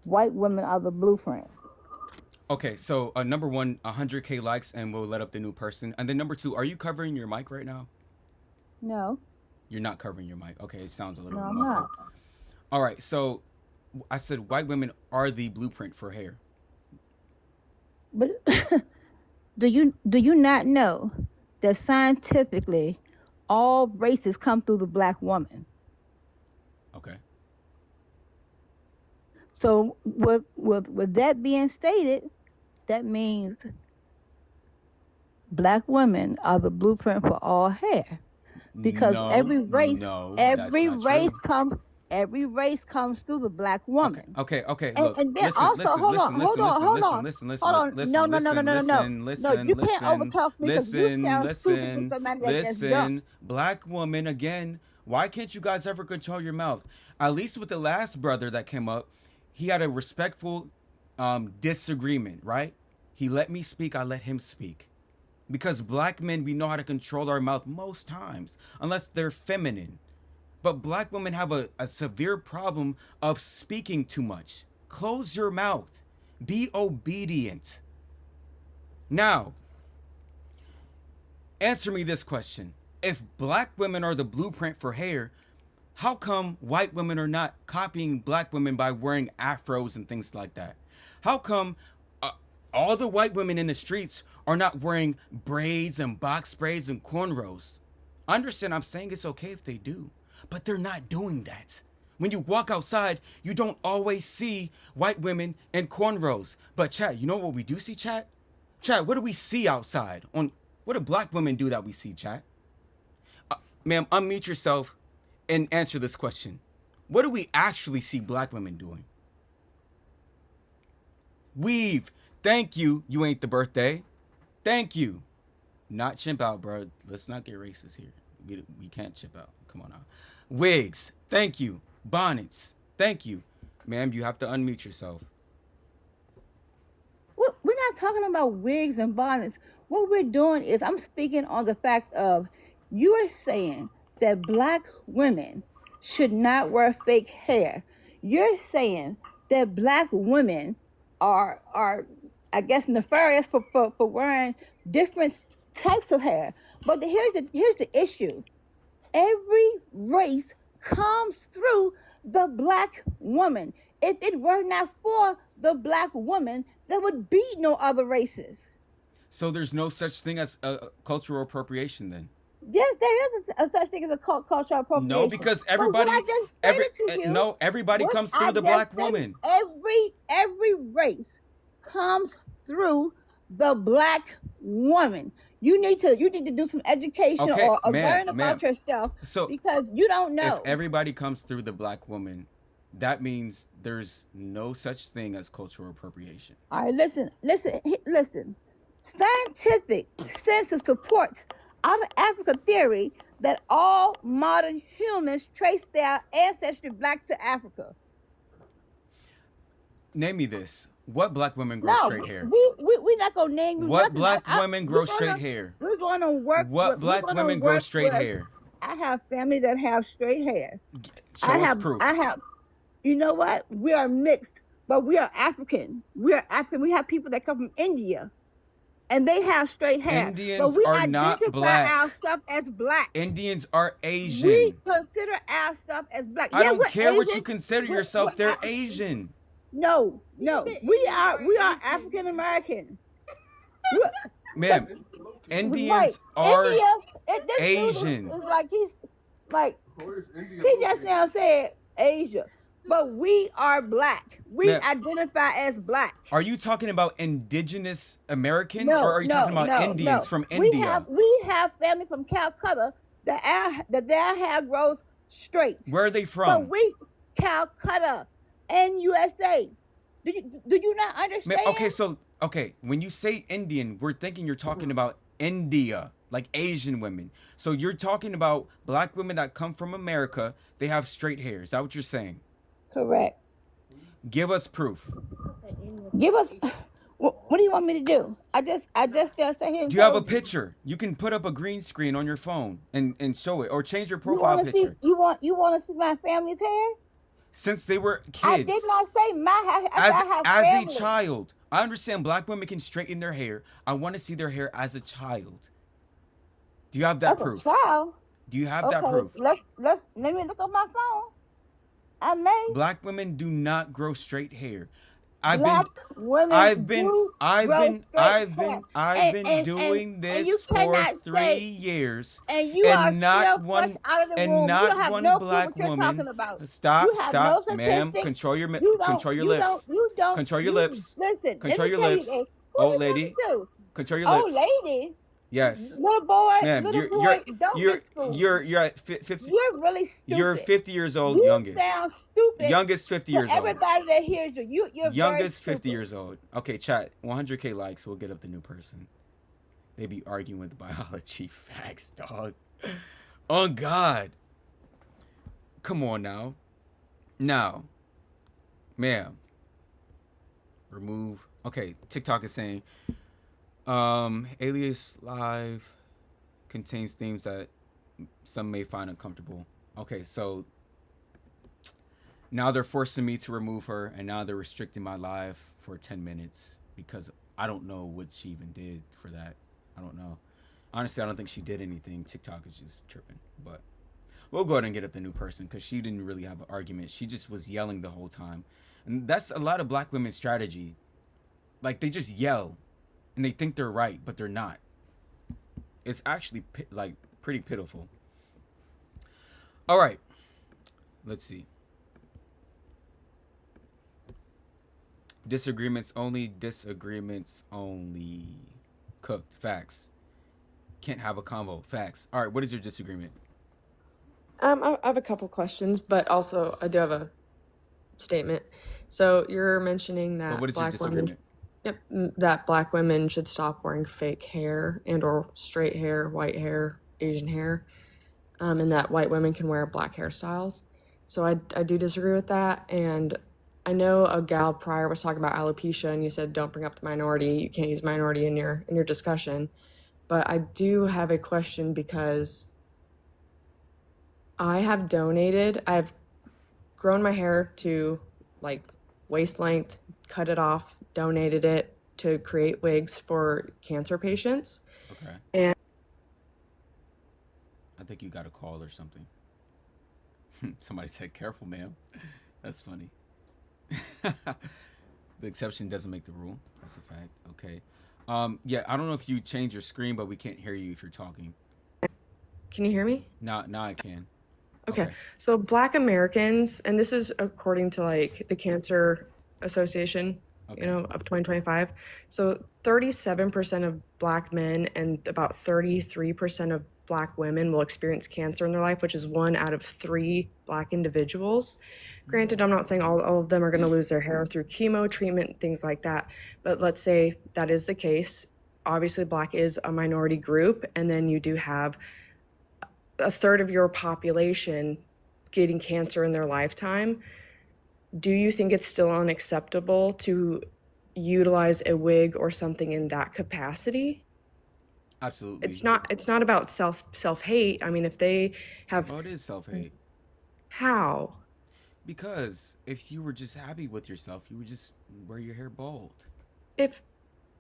white women are the blueprint? Okay, so number one, 100K likes, and we'll let up the new person. And then number two, are you covering your mic right now? No. You're not covering your mic. Okay, it sounds a little No, bit I'm muffled. not. All right, so I said white women are the blueprint for hair. But do you not know that scientifically all races come through the black woman? Okay. So with that being stated, that means black women are the blueprint for all hair. Because No, every race no, that's not race true. comes every race comes through the black woman. Okay. And, Look, and then listen, also, listen, hold listen, on, listen, hold on, listen, hold listen, on, listen, hold on. listen, No, listen, no, no, no, no, no, listen, no. listen, You can't listen, overtalk me because you sound stupid to somebody that's dumb. listen. Black woman again. Why can't you guys ever control your mouth? At least with the last brother that came up, he had a respectful disagreement, right? He let me speak, I let him speak. Because black men, we know how to control our mouth most times, unless they're feminine. But black women have a severe problem of speaking too much. Close your mouth. Be obedient. Now, answer me this question. If black women are the blueprint for hair, how come white women are not copying black women by wearing afros and things like that? How come all the white women in the streets are not wearing braids and box braids and cornrows? I understand I'm saying it's okay if they do, but they're not doing that. When you walk outside, you don't always see white women in cornrows. But chat, you know what we do see, chat? Chat, what do we see outside? What do black women do that we see, chat? Ma'am, unmute yourself and answer this question. What do we actually see black women doing? Weave. Thank you. You ain't the birthday. Thank you. Not chimp out, bro. Let's not get racist here. We can't chimp out. Come on now. Wigs. Thank you. Bonnets. Thank you. Ma'am, you have to unmute yourself. We're not talking about wigs and bonnets. What we're doing is I'm speaking on the fact of you are saying that black women should not wear fake hair. You're saying that black women are I guess nefarious for wearing different types of hair. But here's the issue. Every race comes through the black woman. If it were not for the black woman, there would be no other races. So there's no such thing as cultural appropriation then? Yes, there is a such thing as a cultural appropriation. No, because everybody, everybody comes through the black woman. Every race comes through the black woman. You need to do some education or learn about yourself, because you don't know. If everybody comes through the black woman, that means there's no such thing as cultural appropriation. All right, listen. Scientific census supports out of Africa theory that all modern humans trace their ancestry back to Africa. Name me this. What black women grow straight hair? We're not gonna name you what nothing. Black women grow straight hair? We're gonna work. What black women grow straight hair? I have family that have straight hair. Show us proof. You know what? We are mixed, but we are African. We are African. We have people that come from India, and they have straight hair. Indians but we are not black. ourselves as black. Indians are Asian. We consider ourselves as black. I don't care what you consider yourself. They're Asian. No. We are African American. Ma'am, Indians are Asian. He just now said Asia, but we are black. We identify as black. Are you talking about indigenous Americans, or are you talking about Indians from India? We have family from Calcutta that their hair grows straight. Where are they from? But Calcutta and USA. Do you not understand? Okay, when you say Indian, we're thinking you're talking about India, like Asian women. So you're talking about black women that come from America, they have straight hair. Is that what you're saying? Correct. Give us proof. Give us. What do you want me to do? I just gotta sit here. Do you have a picture? You can put up a green screen on your phone and show it, or change your profile picture. You want to see my family's hair? Since they were kids. I did not say my hair. As a child. I understand black women can straighten their hair. I want to see their hair as a child. Do you have that proof? A child? Do you have that proof? Let me look on my phone. I may. Black women do not grow straight hair. I've been doing this for 3 years, and not one black woman. Stop, ma'am. Control your lips. Control your lips. Listen, Control your lips. Old lady. Control your lips. Old lady. Yes. Little boy, Ma'am, little boy, don't you're get fooled. you're at 50. You're really You're stupid. 50 years old, You youngest. sound stupid Youngest 50 to years old. everybody that hears you. You're very Youngest 50 stupid. years old. Okay, chat. 100K likes. We'll get up the new person. They be arguing with biology facts, dog. Oh God. Come on now. Now, ma'am. Remove. Okay, TikTok is saying, alias live contains themes that some may find uncomfortable. Okay, so now they're forcing me to remove her, and now they're restricting my live for 10 minutes because I don't know what she even did for that. I don't know. Honestly, I don't think she did anything. TikTok is just tripping. But we'll go ahead and get up the new person because she didn't really have an argument. She just was yelling the whole time. And that's a lot of black women's strategy. Like, they just yell and they think they're right, but they're not. It's actually like pretty pitiful. All right. Let's see. Disagreements only. Disagreements only. Cooked. Facts. Can't have a convo. Facts. All right. What is your disagreement? I have a couple questions, but also I do have a statement. So you're mentioning But that what is your black women, disagreement? that black women should stop wearing fake hair and or straight hair, white hair, Asian hair, and that white women can wear black hairstyles. So I do disagree with that. And I know a gal prior was talking about alopecia, and you said don't bring up the minority. You can't use minority in your discussion. But I do have a question because I've grown my hair to like waist length, cut it off, donated it to create wigs for cancer patients. Okay. And I think you got a call or something. Somebody said, careful, ma'am. That's funny. The exception doesn't make the rule. That's a fact. Okay. Yeah, I don't know if you change your screen, but we can't hear you if you're talking. can you hear me? Now I can. Okay. So black Americans, and this is according to like the Cancer Association, Okay. of 2025. So 37% of black men and about 33% of black women will experience cancer in their life, which is 1 out of 3 black individuals. Granted, I'm not saying all of them are going to lose their hair through chemo treatment, things like that. But let's say that is the case. Obviously, black is a minority group, and then you do have a third of your population getting cancer in their lifetime. Do you think it's still unacceptable to utilize a wig or something in that capacity? Absolutely. It's not about self-hate. I mean, if they have Oh, it is self-hate. how? Because if you were just happy with yourself, you would just wear your hair bald.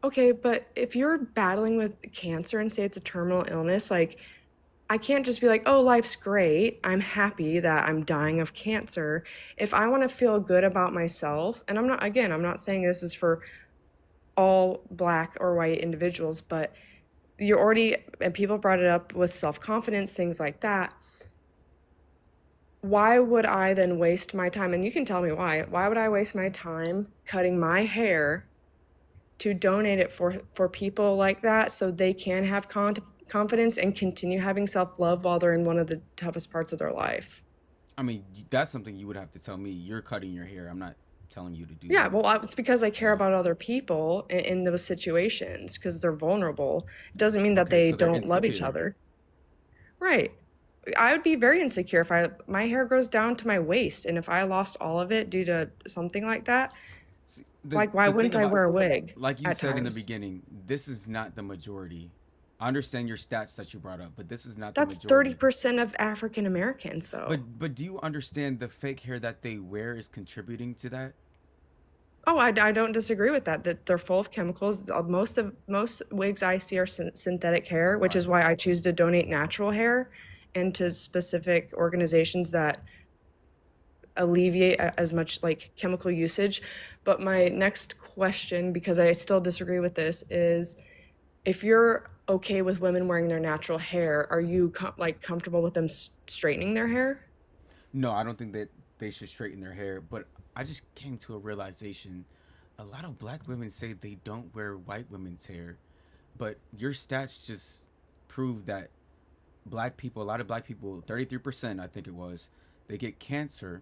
Okay, but if you're battling with cancer and say it's a terminal illness, like I can't just be like, oh, life's great. I'm happy that I'm dying of cancer. If I want to feel good about myself, and I'm not saying this is for all black or white individuals, but and people brought it up with self-confidence, things like that. Why would I then waste my time? And you can tell me why. Why would I waste my time cutting my hair to donate it for people like that so they can have confidence and continue having self-love while they're in one of the toughest parts of their life? I mean, that's something you would have to tell me. You're cutting your hair. I'm not telling you to do Yeah, that. well, it's because I care about other people in those situations because they're vulnerable. It doesn't mean that Okay, they so they're don't love each insecure. other. Right. I would be very insecure if my hair goes down to my waist, and if I lost all of it due to something like that, why The wouldn't thing I about- wear a wig Like you at said in the times? beginning, this is not the majority. I understand your stats that you brought up, but this is not That's the majority. 30% of African Americans, though. But do you understand the fake hair that they wear is contributing to that? Oh, I don't disagree with that. That they're full of chemicals. Most wigs I see are synthetic hair, which is why I choose to donate natural hair and to specific organizations that alleviate as much like chemical usage. But my next question, because I still disagree with this, is if you're okay with women wearing their natural hair, are you comfortable with them straightening their hair? No, I don't think that they should straighten their hair, but I just came to a realization. A lot of black women say they don't wear white women's hair, but your stats just prove that black people, a lot of black people, 33%, I think it was, they get cancer,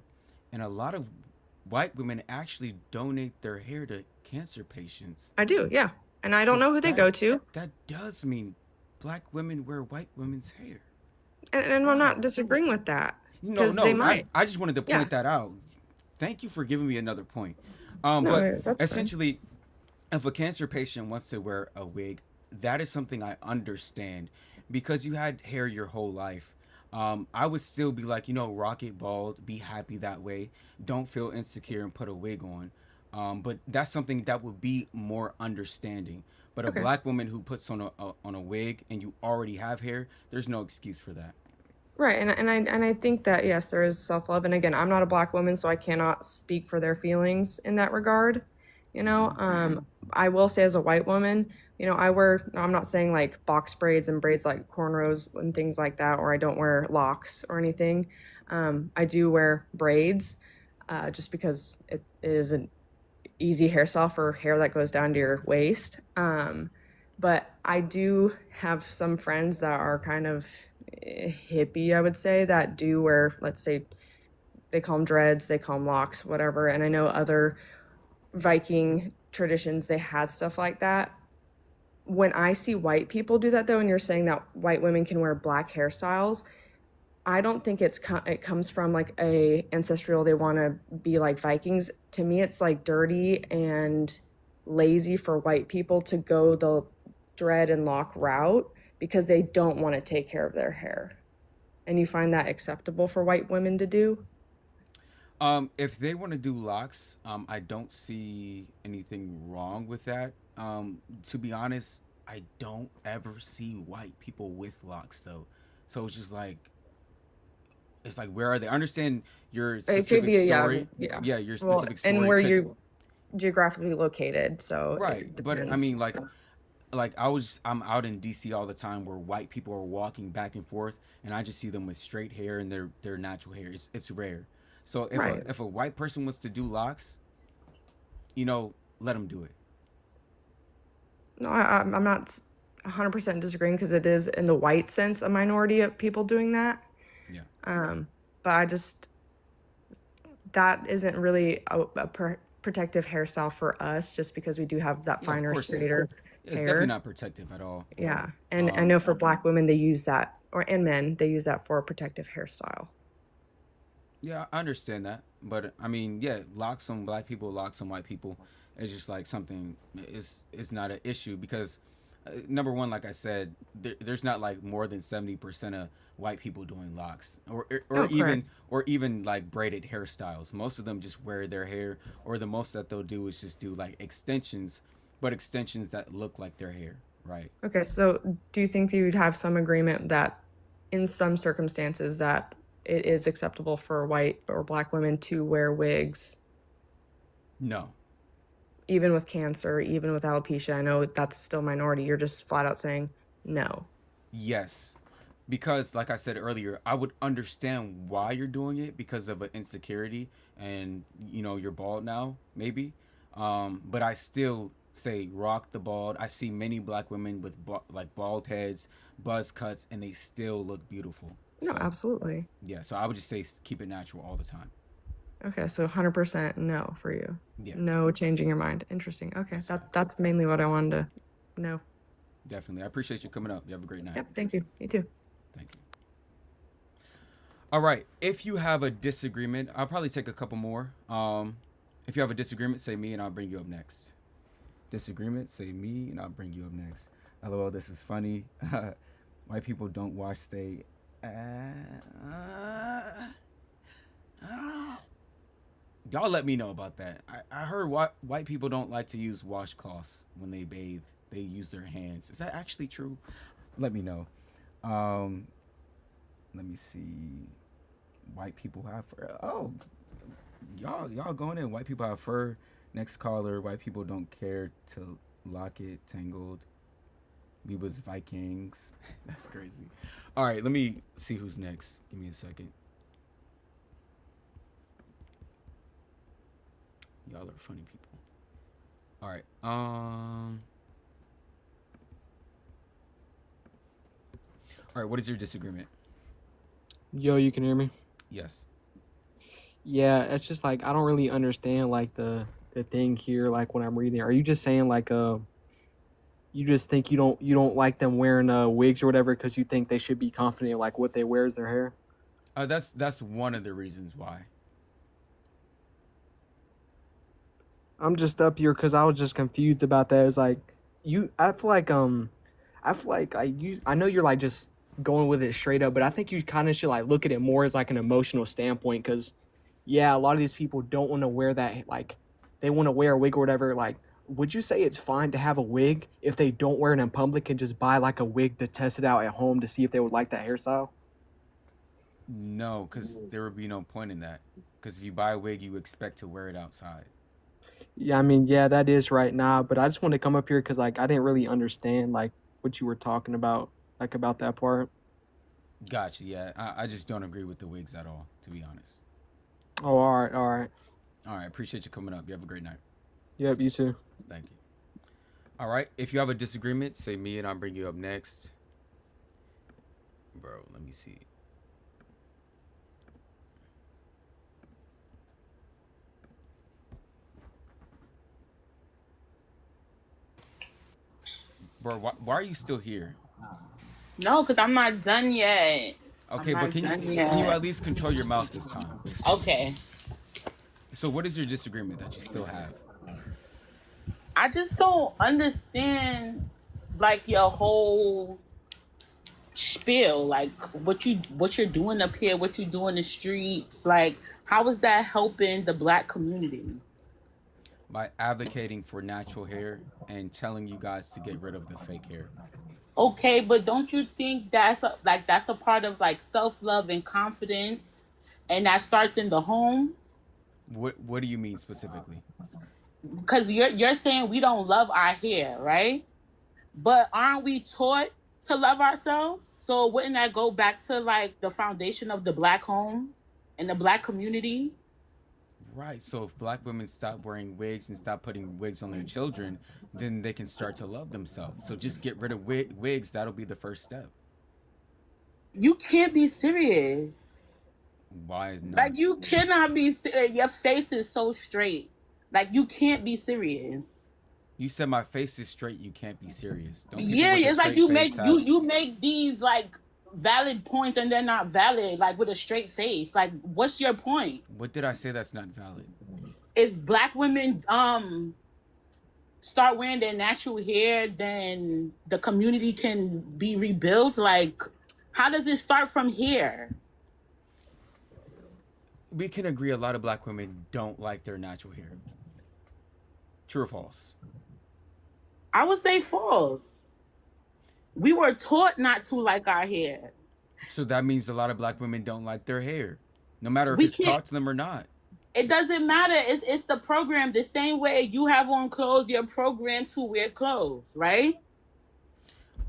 and a lot of white women actually donate their hair to cancer patients. I do, yeah. And I don't So know who they go to. that does mean black women wear white women's hair. And I'm not disagreeing with that. No, Because they no, might. I just wanted to Yeah. point that out. Thank you for giving me another point. No, But that's fine. essentially, if a cancer patient wants to wear a wig, that is something I understand because you had hair your whole life. I would still be like, rock it bald, be happy that way. Don't feel insecure and put a wig on. But that's something that would be more understanding. But a Okay. black woman who puts on a wig and you already have hair, there's no excuse for that. Right, and I think that yes, there is self-love, and again, I'm not a black woman, so I cannot speak for their feelings in that regard. I will say as a white woman, I'm not saying like box braids and braids like cornrows and things like that, or I don't wear locks or anything. I do wear braids, just because it is an easy hairstyle for hair that goes down to your waist. But I do have some friends that are kind of hippie, I would say, that do wear, let's say, they call them dreads, they call them locks, whatever. And I know other Viking traditions, they had stuff like that. When I see white people do that, though, and you're saying that white women can wear black hairstyles, I don't think it comes from like a ancestral, they want to be like Vikings. To me, it's like dirty and lazy for white people to go the dread and lock route because they don't want to take care of their hair. And you find that acceptable for white women to do? If they want to do locks, I don't see anything wrong with that. To be honest, I don't ever see white people with locks though. So it's like where are they? I understand your It could specific be, story. yeah. Yeah, your Well, specific story. and where could- you're geographically located, so Right, it but I depends. mean, like I'm out in DC all the time where white people are walking back and forth, and I just see them with straight hair and their natural hair. It's rare. So Right. if a white person wants to do locks, let them do it. No, I'm not 100% disagreeing because it is in the white sense a minority of people doing that. Yeah. But that isn't really a protective hairstyle for us just because we do have that Yeah, of finer, course, straighter it's hair. definitely not protective at all. Yeah, and I know for black women they use that, and men, they use that for a protective hairstyle. Yeah, I understand that, but I mean, yeah, locks on black people, locks on white people. It's just like something. It's not an issue because number one, like I said, there's not like more than 70% of white people doing locks, Oh, correct. or even like braided hairstyles. Most of them just wear their hair, or the most that they'll do is just do like extensions, but extensions that look like their hair, right? Okay, so do you think that you'd have some agreement that in some circumstances that it is acceptable for white or black women to wear wigs, No. even with cancer, even with alopecia? I know that's still minority. You're just flat out saying no. Yes. Because like I said earlier, I would understand why you're doing it because of an insecurity and you're bald now, maybe. But I still say rock the bald. I see many black women with like bald heads, buzz cuts, and they still look beautiful. No, So absolutely. yeah, so I would just say keep it natural all the time. Okay, so 100% no for you. Yeah. No changing your mind. Interesting. Okay, that's mainly what I wanted to know. Definitely. I appreciate you coming up. You have a great night. Yep, thank you. You too. Thank you. All right. If you have a disagreement, I'll probably take a couple more. If you have a disagreement, say me and I'll bring you up next. Disagreement, say me and I'll bring you up next. LOL, this is funny. White people don't wash they. Y'all let me know about that. I heard white people don't like to use washcloths when they bathe. They use their hands. Is that actually true? Let me know. Let me see. White people have fur. Oh, y'all going in. White people have fur. Next caller. White people don't care to lock it tangled. We was Vikings. That's crazy. All right, let me see who's next. Give me a second. Y'all are funny people. All right. All right, what is your disagreement? Yo, you can hear me? Yes. Yeah, it's just like I don't really understand like the thing here. Like when I'm reading, are you just saying like you just think you don't like them wearing wigs or whatever because you think they should be confident in, like what they wear as their hair? That's one of the reasons why. I'm just up here because I was just confused about that. It's like I feel like I know you're like just going with it straight up, but I think you kind of should like look at it more as like an emotional standpoint because yeah, a lot of these people don't want to wear that, like they want to wear a wig or whatever. Like, would you say it's fine to have a wig if they don't wear it in public and just buy like a wig to test it out at home to see if they would like that hairstyle? No, because there would be no point in that. Because if you buy a wig, you expect to wear it outside. Yeah, I mean, yeah, that is right now, but I just want to come up here because like I didn't really understand like what you were talking about, like about that part. Gotcha. Yeah, I just don't agree with the wigs at all, to be honest. Oh, all right, all right. All right, appreciate you coming up. You have a great night. Yep, you too. Thank you. All right, if you have a disagreement, say me and I'll bring you up next. Bro, let me see. Bro, why are you still here? No, because I'm not done yet. Okay, but can you at least control your mouth this time? Okay. So what is your disagreement that you still have? I just don't understand like your whole spiel, like what you're doing up here, what you do in the streets. Like, how is that helping the Black community? By advocating for natural hair and telling you guys to get rid of the fake hair. Okay, but don't you think that's a part of like self-love and confidence, and that starts in the home? What do you mean specifically? Because you're saying we don't love our hair, right? But aren't we taught to love ourselves? So wouldn't that go back to like the foundation of the Black home and the Black community? Right. So if Black women stop wearing wigs and stop putting wigs on their children, then they can start to love themselves. So just get rid of wigs. That'll be the first step. You can't be serious. Why is not? Like, you cannot be serious. Your face is so straight. Like, you can't be serious. You said my face is straight. You can't be serious. Don't Yeah, it's like you make these like valid points and they're not valid, like with a straight face. Like, what's your point? What did I say that's not valid? If Black women start wearing their natural hair, then the community can be rebuilt. Like, how does it start from here? We can agree a lot of Black women don't like their natural hair. True or false? I would say false. We were taught not to like our hair. So that means a lot of Black women don't like their hair, no matter if it's taught to them or not. It doesn't matter. It's the program. The same way you have on clothes, you're programmed to wear clothes, right?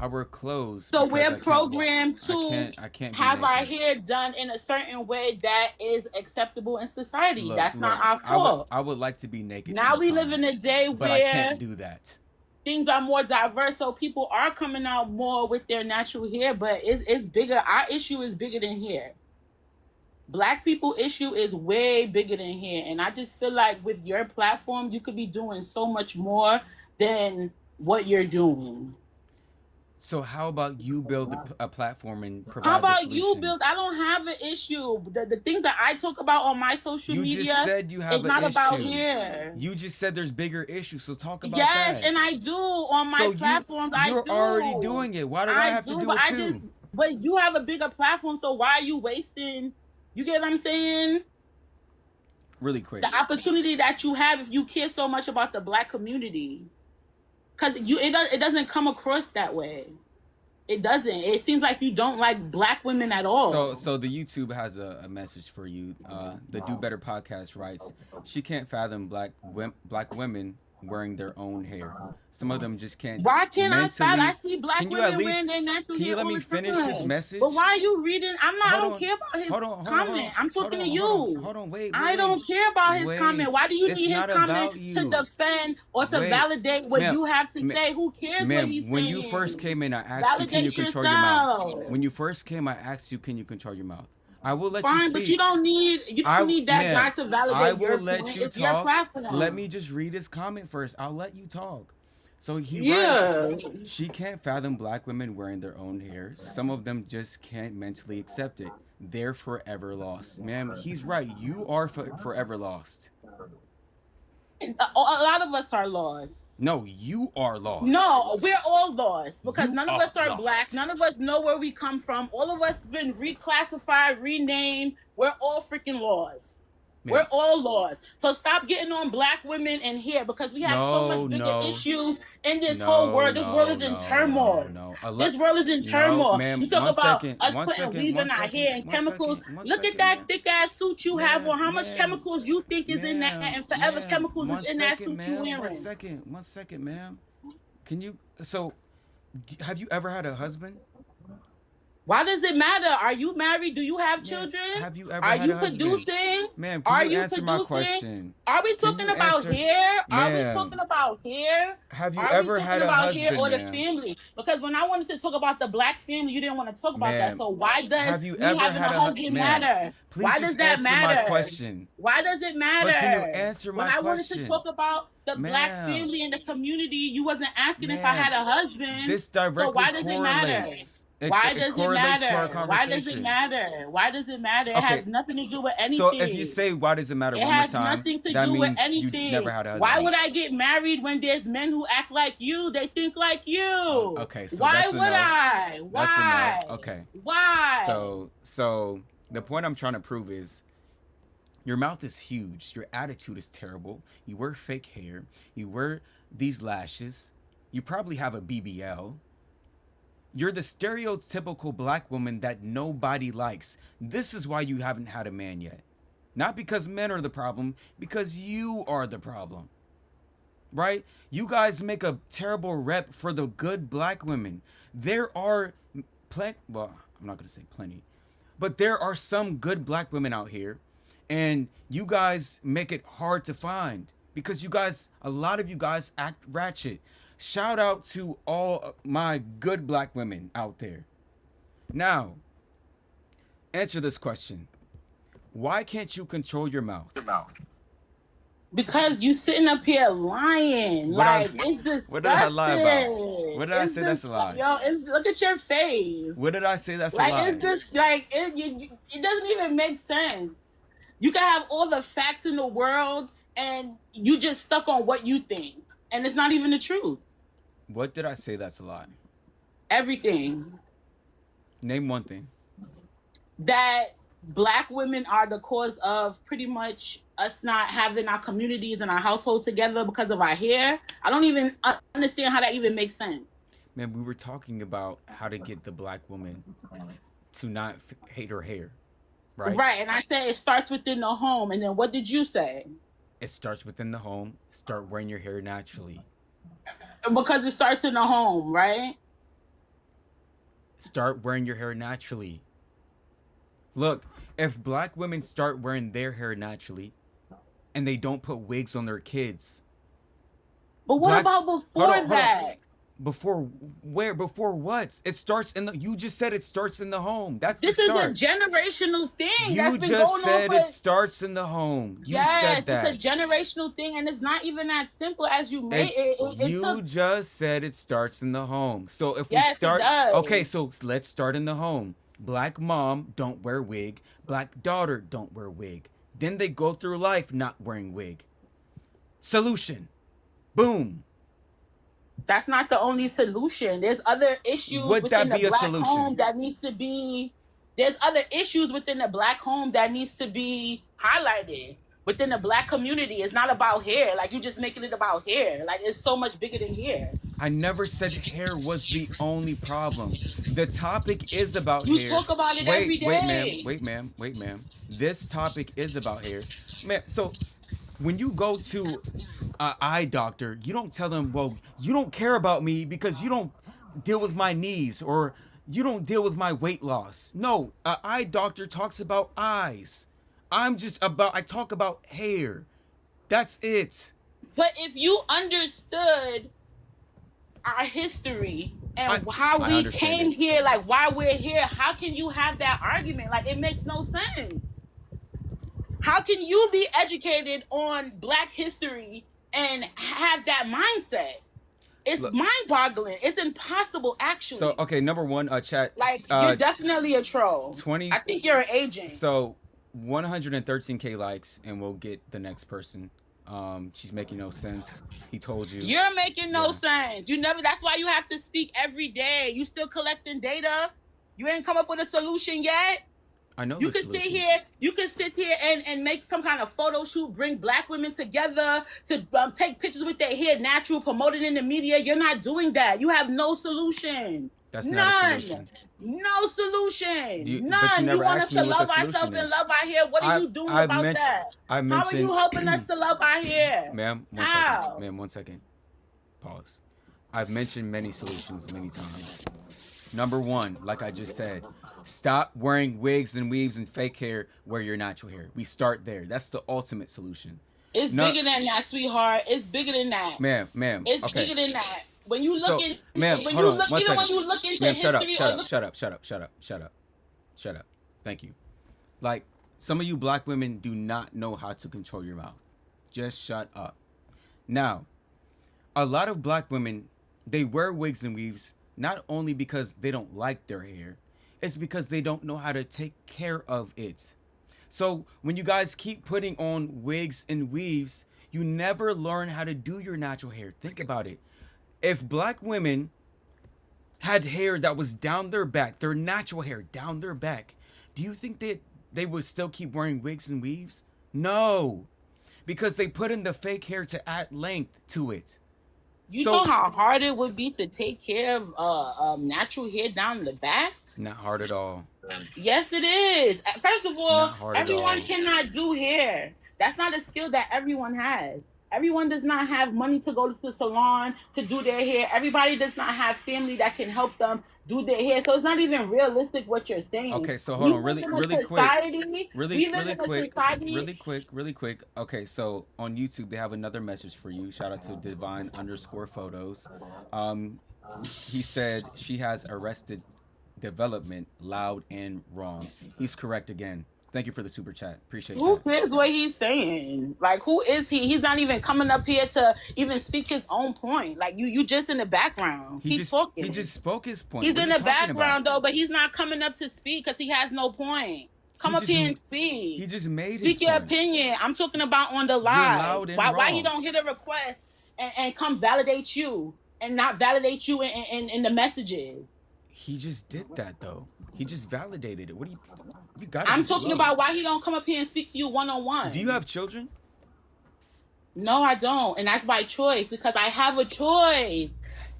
I wear clothes. So we're programmed to I can't have our hair done in a certain way that is acceptable in society. Look, That's not our fault. I would like to be naked. Now we live in a day but where I can't do that. Things are more diverse, so people are coming out more with their natural hair, but it's bigger. Our issue is bigger than hair. Black people issue is way bigger than hair. And I just feel like with your platform, you could be doing so much more than what you're doing. So how about you build a platform and provide How about the you build? I don't have an issue. The things that I talk about on my social media, just said you have it's an not issue. about hair. You just said there's bigger issues, so talk about Yes, that. and I do on my platforms. You're already doing it. Why do I have to do it too? But you have a bigger platform, so why are you wasting? You get what I'm saying? Really quick. The opportunity that you have if you care so much about the Black community, because it doesn't come across that way. It doesn't. It seems like you don't like Black women at all. So the YouTube has a message for you. The Do Better podcast writes, she can't fathom black women wearing their own hair. Some of them just can't Why can't I fathom? I mentally. see black Can you at women wearing least? their natural Can you hair let all me the finish this time. message? But why are you reading? I Hold don't on. care about his Hold on. comment. I'm talking to you. Hold on. Wait. I don't care about his comment. Why do you It's need his not comment about to you. defend or to Wait, validate what ma'am. you have to Ma- say? Who cares what Ma'am, he's when saying? you first came in, I asked you, can you Validate control your mouth? yourself. When you first came, I asked you, can you control your mouth? I will let you Fine, speak. but you don't need that Ma'am, guy to I validate will your let point. you It's your talk. platform. Let me just read his comment first. I'll let you talk. So he Yeah. writes, she can't fathom black women wearing their own hair. Some of them just can't mentally accept it. They're forever lost. Ma'am, he's right. You are forever lost. A lot of us are lost. No, you are lost. No, we're all lost because You none of are us are lost. black. None of us know where we come from. All of us been reclassified, renamed. We're all freaking lost. Ma'am. We're all lost. So stop getting on black women in here because we have so much bigger issues in this whole world. This world is in turmoil. This world is in turmoil. Ma'am, You talk one about second, us one putting second, weave one in our second, hair and one chemicals. second, one Look at second, that ma'am. thick ass suit you have on. How much Ma'am, chemicals you think is in that, and forever chemicals One is in that second, suit you ma'am. wearing. One second, ma'am. Can you? So, have you ever had a husband? Why does it matter? Are you married? Do you have children? Have you ever Are had you a husband? producing? Ma'am, Are can you you answer my producing? question? Are we Can talking you about answer- hair? Are we Ma'am, talking about hair? have you Are ever we had talking a about hair husband, or the ma'am? family? Because when I wanted to talk about the black family, you didn't want to talk about that. Ma'am, So why does have you me ever having had a a hu- husband ma'am, matter? please Why just does that answer matter? my question. Why does it matter? But can you answer my when I wanted question? to talk about the black Ma'am. family and the community, you wasn't asking if I Ma'am, had a husband. This So directly why does it matter? correlates. Why It does it correlates to our matter? Why does it conversation. matter? Why does it matter? It Okay. has nothing to do with anything. So if you say why does it matter It one more has time, nothing to that do with means you anything. never had a husband. Why would I get married when there's men who act like you? They think like you. Okay, so why that's a would no. I? Why? That's a no. Okay. Why? So the point I'm trying to prove is your mouth is huge. Your attitude is terrible. You wear fake hair. You wear these lashes. You probably have a BBL. You're the stereotypical black woman that nobody likes. This is why you haven't had a man yet. Not because men are the problem, because you are the problem. Right? You guys make a terrible rep for the good black women. There are well, I'm not going to say plenty, but there are some good black women out here, and you guys make it hard to find because a lot of you guys act ratchet. Shout out to all my good black women out there. Now, answer this question. Why can't you control your mouth? Because you sitting up here lying. It's disgusting. What did I lie about? What did I say that's a lie? Yo, look at your face. What did I say that's a lie? It's just it doesn't even make sense. You can have all the facts in the world and you just stuck on what you think. And it's not even the truth. What did I say that's a lie? Everything. Name one thing. That black women are the cause of pretty much us not having our communities and our household together because of our hair. I don't even understand how that even makes sense. Man, we were talking about how to get the black woman to not hate her hair, right? Right, and I said it starts within the home. And then what did you say? It starts within the home. Start wearing your hair naturally. Because it starts in the home, right? Start wearing your hair naturally. Look, if black women start wearing their hair naturally and they don't put wigs on their kids. But what about before that? Before where? Before what? It starts in the. You just said it starts in the home. This is a generational thing. You just said it starts in the home. You said that. It's a generational thing, and it's not even that simple as you made it. You just said it starts in the home. So if we Yes, it start, does. okay, so let's start in the home. Black mom don't wear wig. Black daughter don't wear wig. Then they go through life not wearing wig. Solution. Boom. That's not the only solution. There's other issues Would within that the be a black solution? home that needs to be. There's other issues within the black home that needs to be highlighted within the black community. It's not about hair. Like, you just making it about hair. Like, it's so much bigger than hair. I never said hair was the only problem. The topic is about hair. You talk about it every day. Wait, ma'am. This topic is about hair. Man, so when you go to eye doctor, you don't tell them, well, you don't care about me because you don't deal with my knees or you don't deal with my weight loss. No, an eye doctor talks about eyes. I talk about hair. That's it. But if you understood our history and how we came here, like why we're here, how can you have that argument? Like, it makes no sense. How can you be educated on Black history and have that mindset? It's mind-boggling. It's impossible, actually. So, okay, number one, chat. Like, you're definitely a troll. 20. I think you're an agent. So, 113K likes, and we'll get the next person. She's making no sense. He told you. You're making no sense. You never. That's why you have to speak every day. You still collecting data. You ain't come up with a solution yet. I know. You can sit here. You can sit here and make some kind of photo shoot, bring Black women together to take pictures with their hair natural, promote it in the media. You're not doing that. You have no solution. That's none. Not a solution. No solution. But none. you You want us to love ourselves and love our hair. What are you doing about that? How are you helping us to love our hair? Ma'am, one second. Ma'am, 1 second. Pause. I've mentioned many solutions many times. Number one, like I just said, stop wearing wigs and weaves and fake hair. Wear your natural hair. We start there. That's the ultimate solution. It's bigger than that, sweetheart. It's bigger than that. Ma'am. It's bigger than that. When you look at, ma'am, when hold you on, look, 1 even second. when you look into Ma'am, history, shut up. Thank you. Like, some of you Black women do not know how to control your mouth. Just shut up. Now, a lot of Black women, they wear wigs and weaves not only because they don't like their hair, it's because they don't know how to take care of it. So when you guys keep putting on wigs and weaves, you never learn how to do your natural hair. Think about it. If Black women had hair that was down their back, their natural hair down their back, do you think that they would still keep wearing wigs and weaves? No, because they put in the fake hair to add length to it. You know how hard it would be to take care of natural hair down the back? Not hard at all. Yes, it is. First of all, everyone cannot do hair. That's not a skill that everyone has. Everyone does not have money to go to the salon to do their hair. Everybody does not have family that can help them do their hair. So it's not even realistic what you're saying. Okay, so hold on, really quick. Okay, so on YouTube they have another message for you. Shout out to divine_photos. He said she has arrested development loud and wrong. He's correct again. Thank you for the super chat. Appreciate that. Who cares what he's saying? Like, who is he? He's not even coming up here to even speak his own point. Like, you just in the background. Keep talking. He just spoke his point. He's in the background, though, but he's not coming up to speak because he has no point. Come up here and speak. He just made his Speak your point. opinion. I'm talking about on the live. Why he don't hit a request and come validate you and not validate you in the messages? He just did that, though. He just validated it. What do you got? I'm talking about why he don't come up here and speak to you one-on-one. Do you have children? No, I don't. And that's by choice, because I have a choice.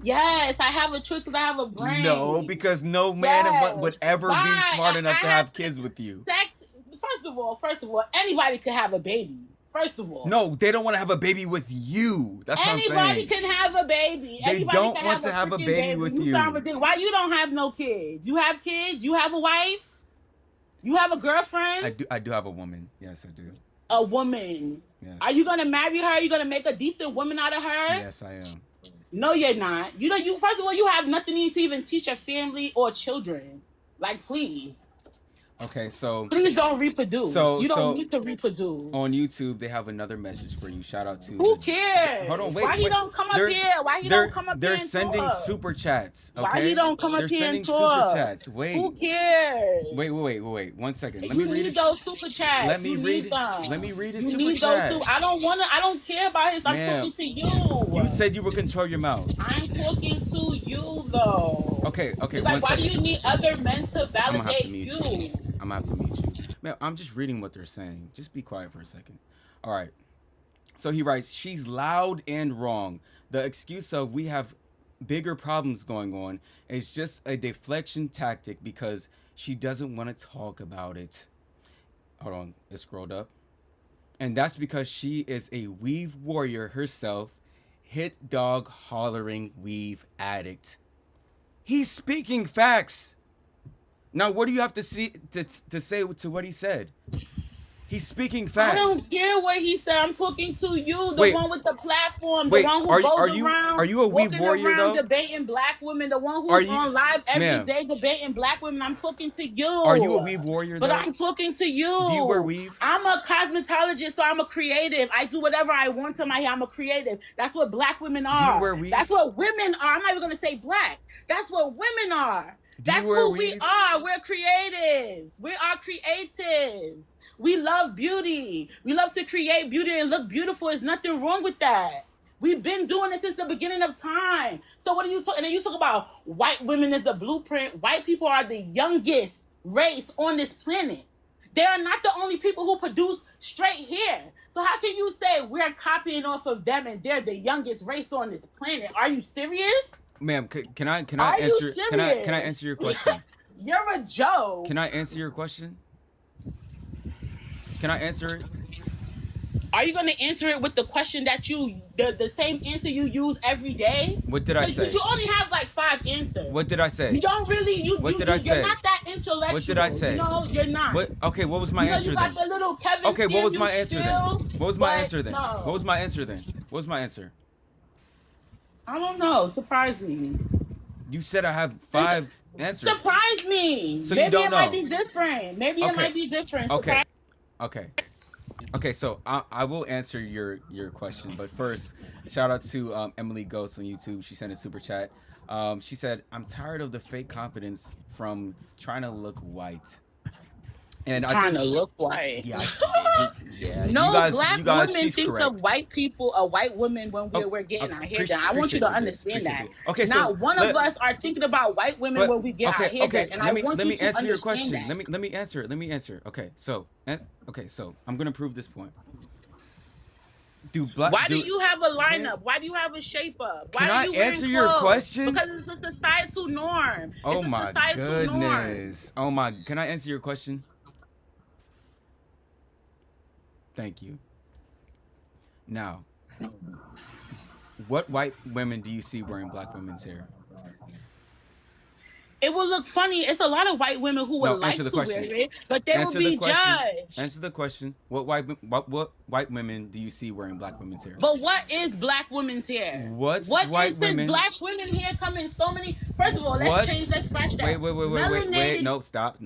Yes, I have a choice because I have a brain. No, because no man would ever be smart enough to have kids with you. First of all, anybody could have a baby. First of all. No, they don't want to have a baby with you. That's what I'm saying. Anybody can have a baby. They don't want to have a baby with you. Sound ridiculous. Why you don't have no kids? You have kids? You have a wife? You have a girlfriend? I do have a woman. Yes, I do. A woman. Yes. Are you gonna marry her? Are you gonna make a decent woman out of her? Yes, I am. No, you're not. You first of all, you have nothing to even teach your family or children. Like, please. Okay, so please don't reproduce. You don't need to reproduce. On YouTube, they have another message for you. Shout out to who cares? Hold on, wait. Why he don't come up here? Why he don't come up here? They're sending super chats. Okay? Why he don't come up here and talk? They're sending super chats. Wait. Who cares? Wait. 1 second. Let me read his, those super chats. Let me read his super chat. I don't care about his. I'm talking to you. You said you would control your mouth. I'm talking to you though. Okay. It's like, why do you need other men to validate you? I'm gonna have to meet you. Man, I'm just reading what they're saying. Just be quiet for a second. All right. So he writes, she's loud and wrong. The excuse of we have bigger problems going on is just a deflection tactic because she doesn't want to talk about it. Hold on. It scrolled up. And that's because she is a weave warrior herself, hit dog hollering weave addict. He's speaking facts. Now, what do you have to say to what he said? He's speaking facts. I don't care what he said. I'm talking to you, the Wait. one with the platform, Wait, the one who are goes you around a weave walking warrior around though? debating black women, the one Are who's you- on live every ma'am. day debating black women. I'm talking to you. Are you a weave warrior But though? I'm talking to you. Do you wear weave? I'm a cosmetologist, so I'm a creative. I do whatever I want to my hair. I'm a creative. That's what black women are. wear weave? That's what women are. I'm not even gonna say black. That's what women are. That's wear who we weave? are. We're creatives. We are creatives. We love beauty. We love to create beauty and look beautiful. There's nothing wrong with that. We've been doing this since the beginning of time. So what are you talking? And then you talk about white women as the blueprint. White people are the youngest race on this planet. They are not the only people who produce straight hair. So how can you say we're copying off of them and they're the youngest race on this planet? Are you serious? Ma'am, can I Are you answer? Can I serious? answer your question? You're a joke. Can I answer your question? Can I answer it? Are you going to answer it with the question that the same answer you use every day? What did I say? You only have like 5 answers. What did I say? You don't really. What did I say? You're not that intellectual. What did I say? No, you're not. What? Okay, what was my answer you then? got the little Kevin Okay, what was my Samuels answer then? spiel, What was my but answer then? no. What was my answer then? What was my answer? I don't know. Surprise me. You said I have 5 answers. Surprise me. So Maybe you don't it know. might be different. Maybe it might be different. Okay. Okay, so I will answer your question, but first, shout out to Emily Ghost on YouTube. She sent a super chat. She said, "I'm tired of the fake confidence from trying to look white." And Trying to look white. Yeah. Yeah. No, black women she's think correct. of white people, a white woman when we're getting our hair done. I want you to understand that. Okay, so not one of us are thinking about white women when we get our hair done. And I want you to answer your understand question. that. Let me answer it. Let me answer. Okay, so I'm gonna prove this point. Why do you have a lineup? Why do you have a shape up? Why Can do I you wearing answer your clothes? question? Because it's a societal norm. Oh it's a my societal norm. goodness. Oh my. Can I answer your question? Thank you. Now, what white women do you see wearing black women's hair? It will look funny. It's a lot of white women who would like to wear it, but they will be judged. Answer the question. What white women do you see wearing black women's hair? But what is black women's hair? What is women? Black women hair come in so many. First of all, let's scratch that. Wait. No, stop.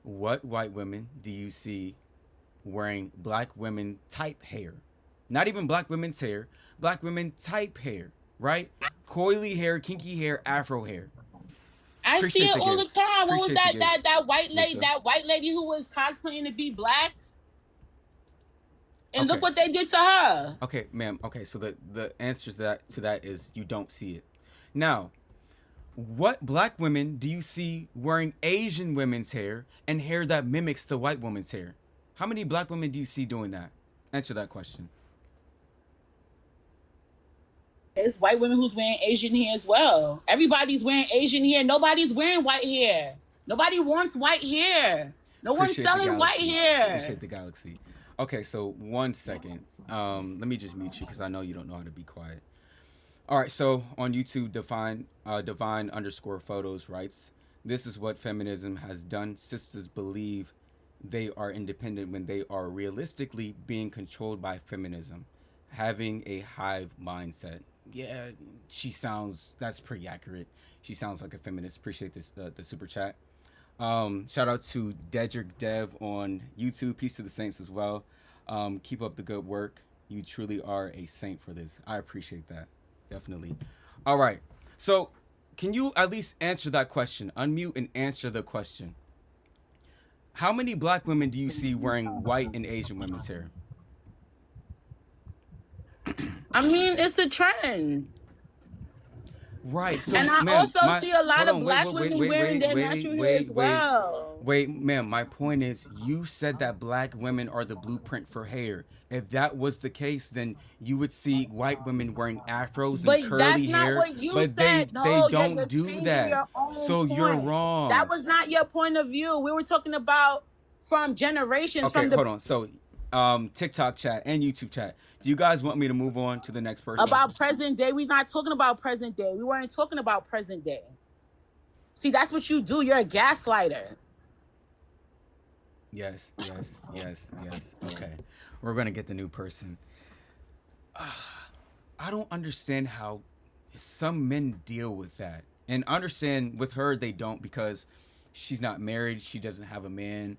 What white women do you see wearing black women type hair? Not even black women's hair. Black women type hair, right? Coily hair, kinky hair, afro hair. I see it all the time. What was that white lady? Lisa. That white lady who was cosplaying to be black. And look what they did to her. Okay, ma'am. Okay, so the answer to that is you don't see it. Now, what black women do you see wearing Asian women's hair and hair that mimics the white woman's hair? How many black women do you see doing that? Answer that question. It's white women who's wearing Asian hair as well. Everybody's wearing Asian hair. Nobody's wearing white hair. Nobody wants white hair. No one's selling white hair. Appreciate the galaxy. Okay, so 1 second. Let me just mute you because I know you don't know how to be quiet. All right, so on YouTube, divine_photos writes, "This is what feminism has done. Sisters believe they are independent when they are realistically being controlled by feminism, having a hive mindset." Yeah, that's pretty accurate. She sounds like a feminist. Appreciate this, the super chat. Shout out to Dedrick Dev on YouTube. Peace to the saints as well. Keep up the good work. You truly are a saint for this. I appreciate that. Definitely. All right. So can you at least answer that question? Unmute and answer the question. How many black women do you see wearing white and Asian women's hair? I mean, it's a trend. Right. So, and I also see a lot of black women wearing their wait, natural hair as well. Wait, ma'am. My point is, you said that black women are the blueprint for hair. If that was the case, then you would see white women wearing afros and curly hair. But that's not what you but said. they don't do that. So you're wrong. That was not your point of view. We were talking about from generations. Okay, hold on. So TikTok chat and YouTube chat. Do you guys want me to move on to the next person? About present day, we're not talking about present day. We weren't talking about present day. See, that's what you do. You're a gaslighter. Yes. Okay. We're going to get the new person. I don't understand how some men deal with that. And understand with her, they don't, because she's not married. She doesn't have a man.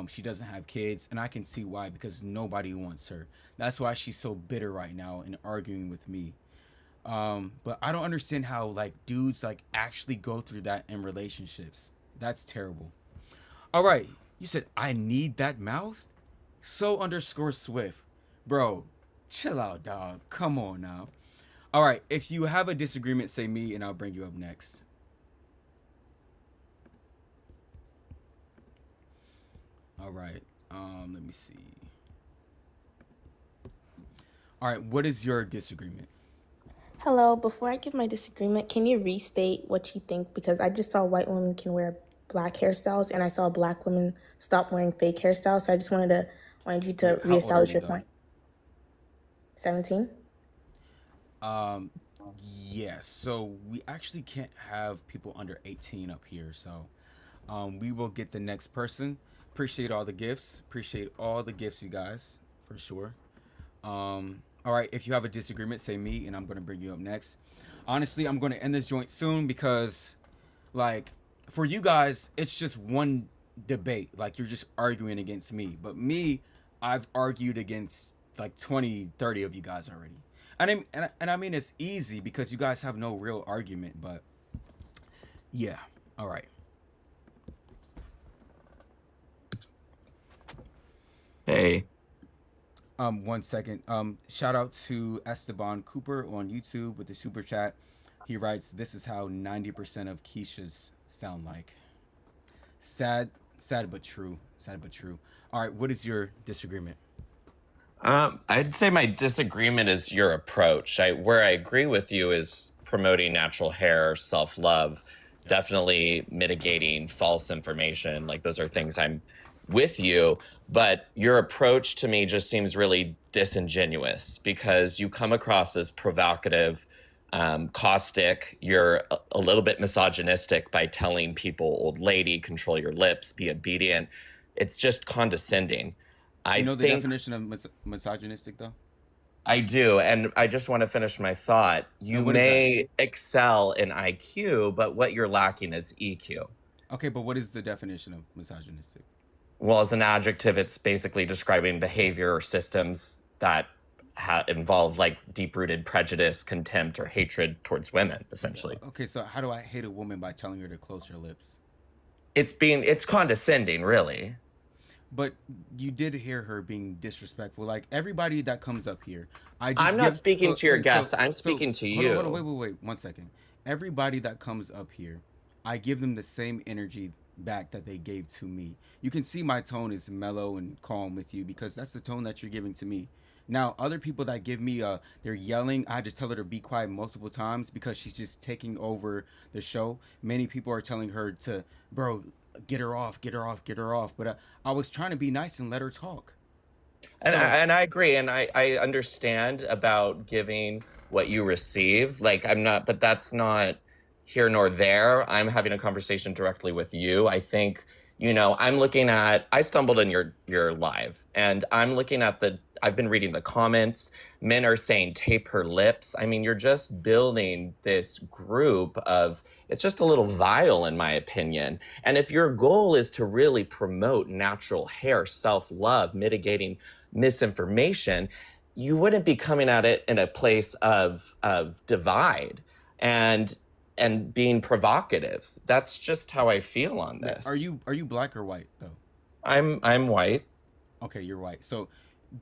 She doesn't have kids. And I can see why, because nobody wants her. That's why she's so bitter right now and arguing with me. But I don't understand how like dudes like actually go through that in relationships. That's terrible. All right. You said, I need that mouth? So_Swift. Bro, chill out, dog. Come on now. All right. If you have a disagreement, say me, and I'll bring you up next. All right. Let me see. All right. What is your disagreement? Hello, before I give my disagreement, can you restate what you think? Because I just saw white women can wear black hairstyles, and I saw black women stop wearing fake hairstyles. So I just wanted you to reestablish your point. 17? Yeah, so we actually can't have people under 18 up here, so we will get the next person. Appreciate all the gifts. Appreciate all the gifts, you guys, for sure. All right, if you have a disagreement, say me, and I'm going to bring you up next. Honestly, I'm going to end this joint soon because, like, for you guys, it's just one debate. Like, you're just arguing against me. But me, I've argued against, like, 20, 30 of you guys already. And I mean, it's easy because you guys have no real argument, but, yeah. All right. Hey. 1 second. Shout out to Esteban Cooper on YouTube with the super chat. He writes, "This is how 90% of Keishas sound like." Sad but true. Sad but true. All right, what is your disagreement? I'd say my disagreement is your approach. Where I agree with you is promoting natural hair, self-love, definitely mitigating false information. Like, those are things I'm with you, but your approach to me just seems really disingenuous because you come across as provocative, caustic. You're a little bit misogynistic by telling people, old lady, control your lips, be obedient. It's just condescending. You know the definition of misogynistic, though? I do, and I just want to finish my thought. You may excel in IQ, but what you're lacking is EQ. Okay, but what is the definition of misogynistic? Well, as an adjective, it's basically describing behavior or systems that involve like deep-rooted prejudice, contempt, or hatred towards women, essentially. Okay, so how do I hate a woman by telling her to close her lips? It's condescending, really. But you did hear her being disrespectful. Like, everybody that comes up here, I'm not speaking to your guests. I'm speaking to you. Hold on, wait, 1 second. Everybody that comes up here, I give them the same energy back that they gave to me. You can see my tone is mellow and calm with you because that's the tone that you're giving to me. Now, other people that give me, they're yelling. I had to tell her to be quiet multiple times because she's just taking over the show. Many people are telling her to, bro, get her off. But I was trying to be nice and let her talk. And I agree. And I understand about giving what you receive. Like, but that's not here nor there. I'm having a conversation directly with you. I think, I stumbled in your live, and I'm looking at I've been reading the comments. Men are saying tape her lips. I mean, you're just building this group it's just a little vile, in my opinion. And if your goal is to really promote natural hair, self-love, mitigating misinformation, you wouldn't be coming at it in a place of divide and being provocative. That's just how I feel on this. Are you black or white, though? I'm white. Okay, you're white. So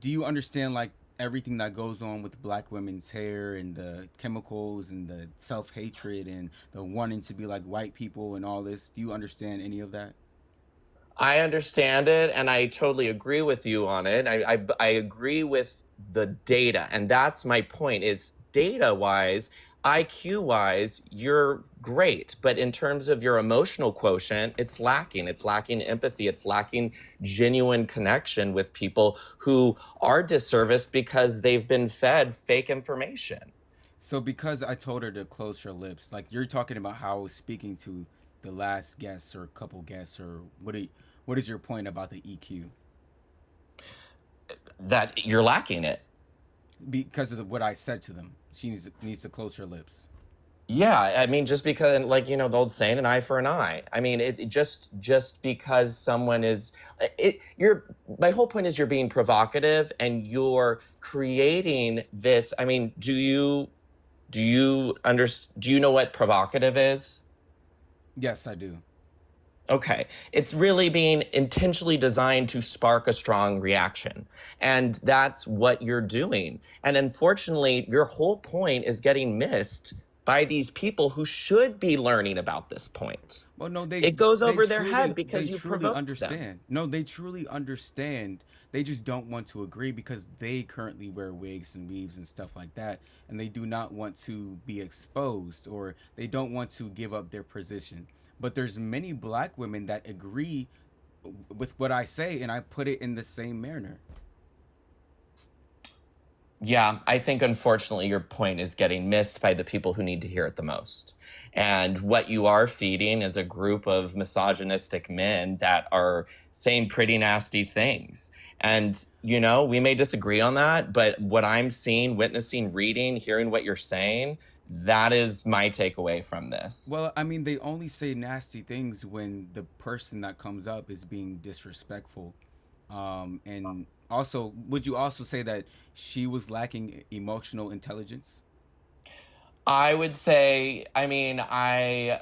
do you understand, like, everything that goes on with black women's hair and the chemicals and the self-hatred and the wanting to be like white people and all this? Do you understand any of that? I understand it, and I totally agree with you on it. I agree with the data, and that's my point, is data-wise, IQ wise, you're great, but in terms of your emotional quotient, it's lacking. It's lacking empathy. It's lacking genuine connection with people who are disserviced because they've been fed fake information. So because I told her to close her lips, like you're talking about how I was speaking to the last guest or couple guests, or what is your point about the EQ? That you're lacking it. Because of what I said to them. She needs to close her lips. Yeah, I mean, just because, like, you know, the old saying, an eye for an eye. I mean, it just because someone is, my whole point is you're being provocative and you're creating this. I mean, do you know what provocative is? Yes, I do. Okay. It's really being intentionally designed to spark a strong reaction. And that's what you're doing. And unfortunately, your whole point is getting missed by these people who should be learning about this point. Well, no, it goes over their head because you provoked understand. them. No, they truly understand. They just don't want to agree because they currently wear wigs and weaves and stuff like that, and they do not want to be exposed, or they don't want to give up their position. But there's many black women that agree with what I say, and I put it in the same manner. Yeah, I think unfortunately your point is getting missed by the people who need to hear it the most. And what you are feeding is a group of misogynistic men that are saying pretty nasty things. And, you know, we may disagree on that, but what I'm seeing, witnessing, reading, hearing what you're saying, that is my takeaway from this. Well, I mean, they only say nasty things when the person that comes up is being disrespectful. And also, would you also say that she was lacking emotional intelligence? I would say, I mean, her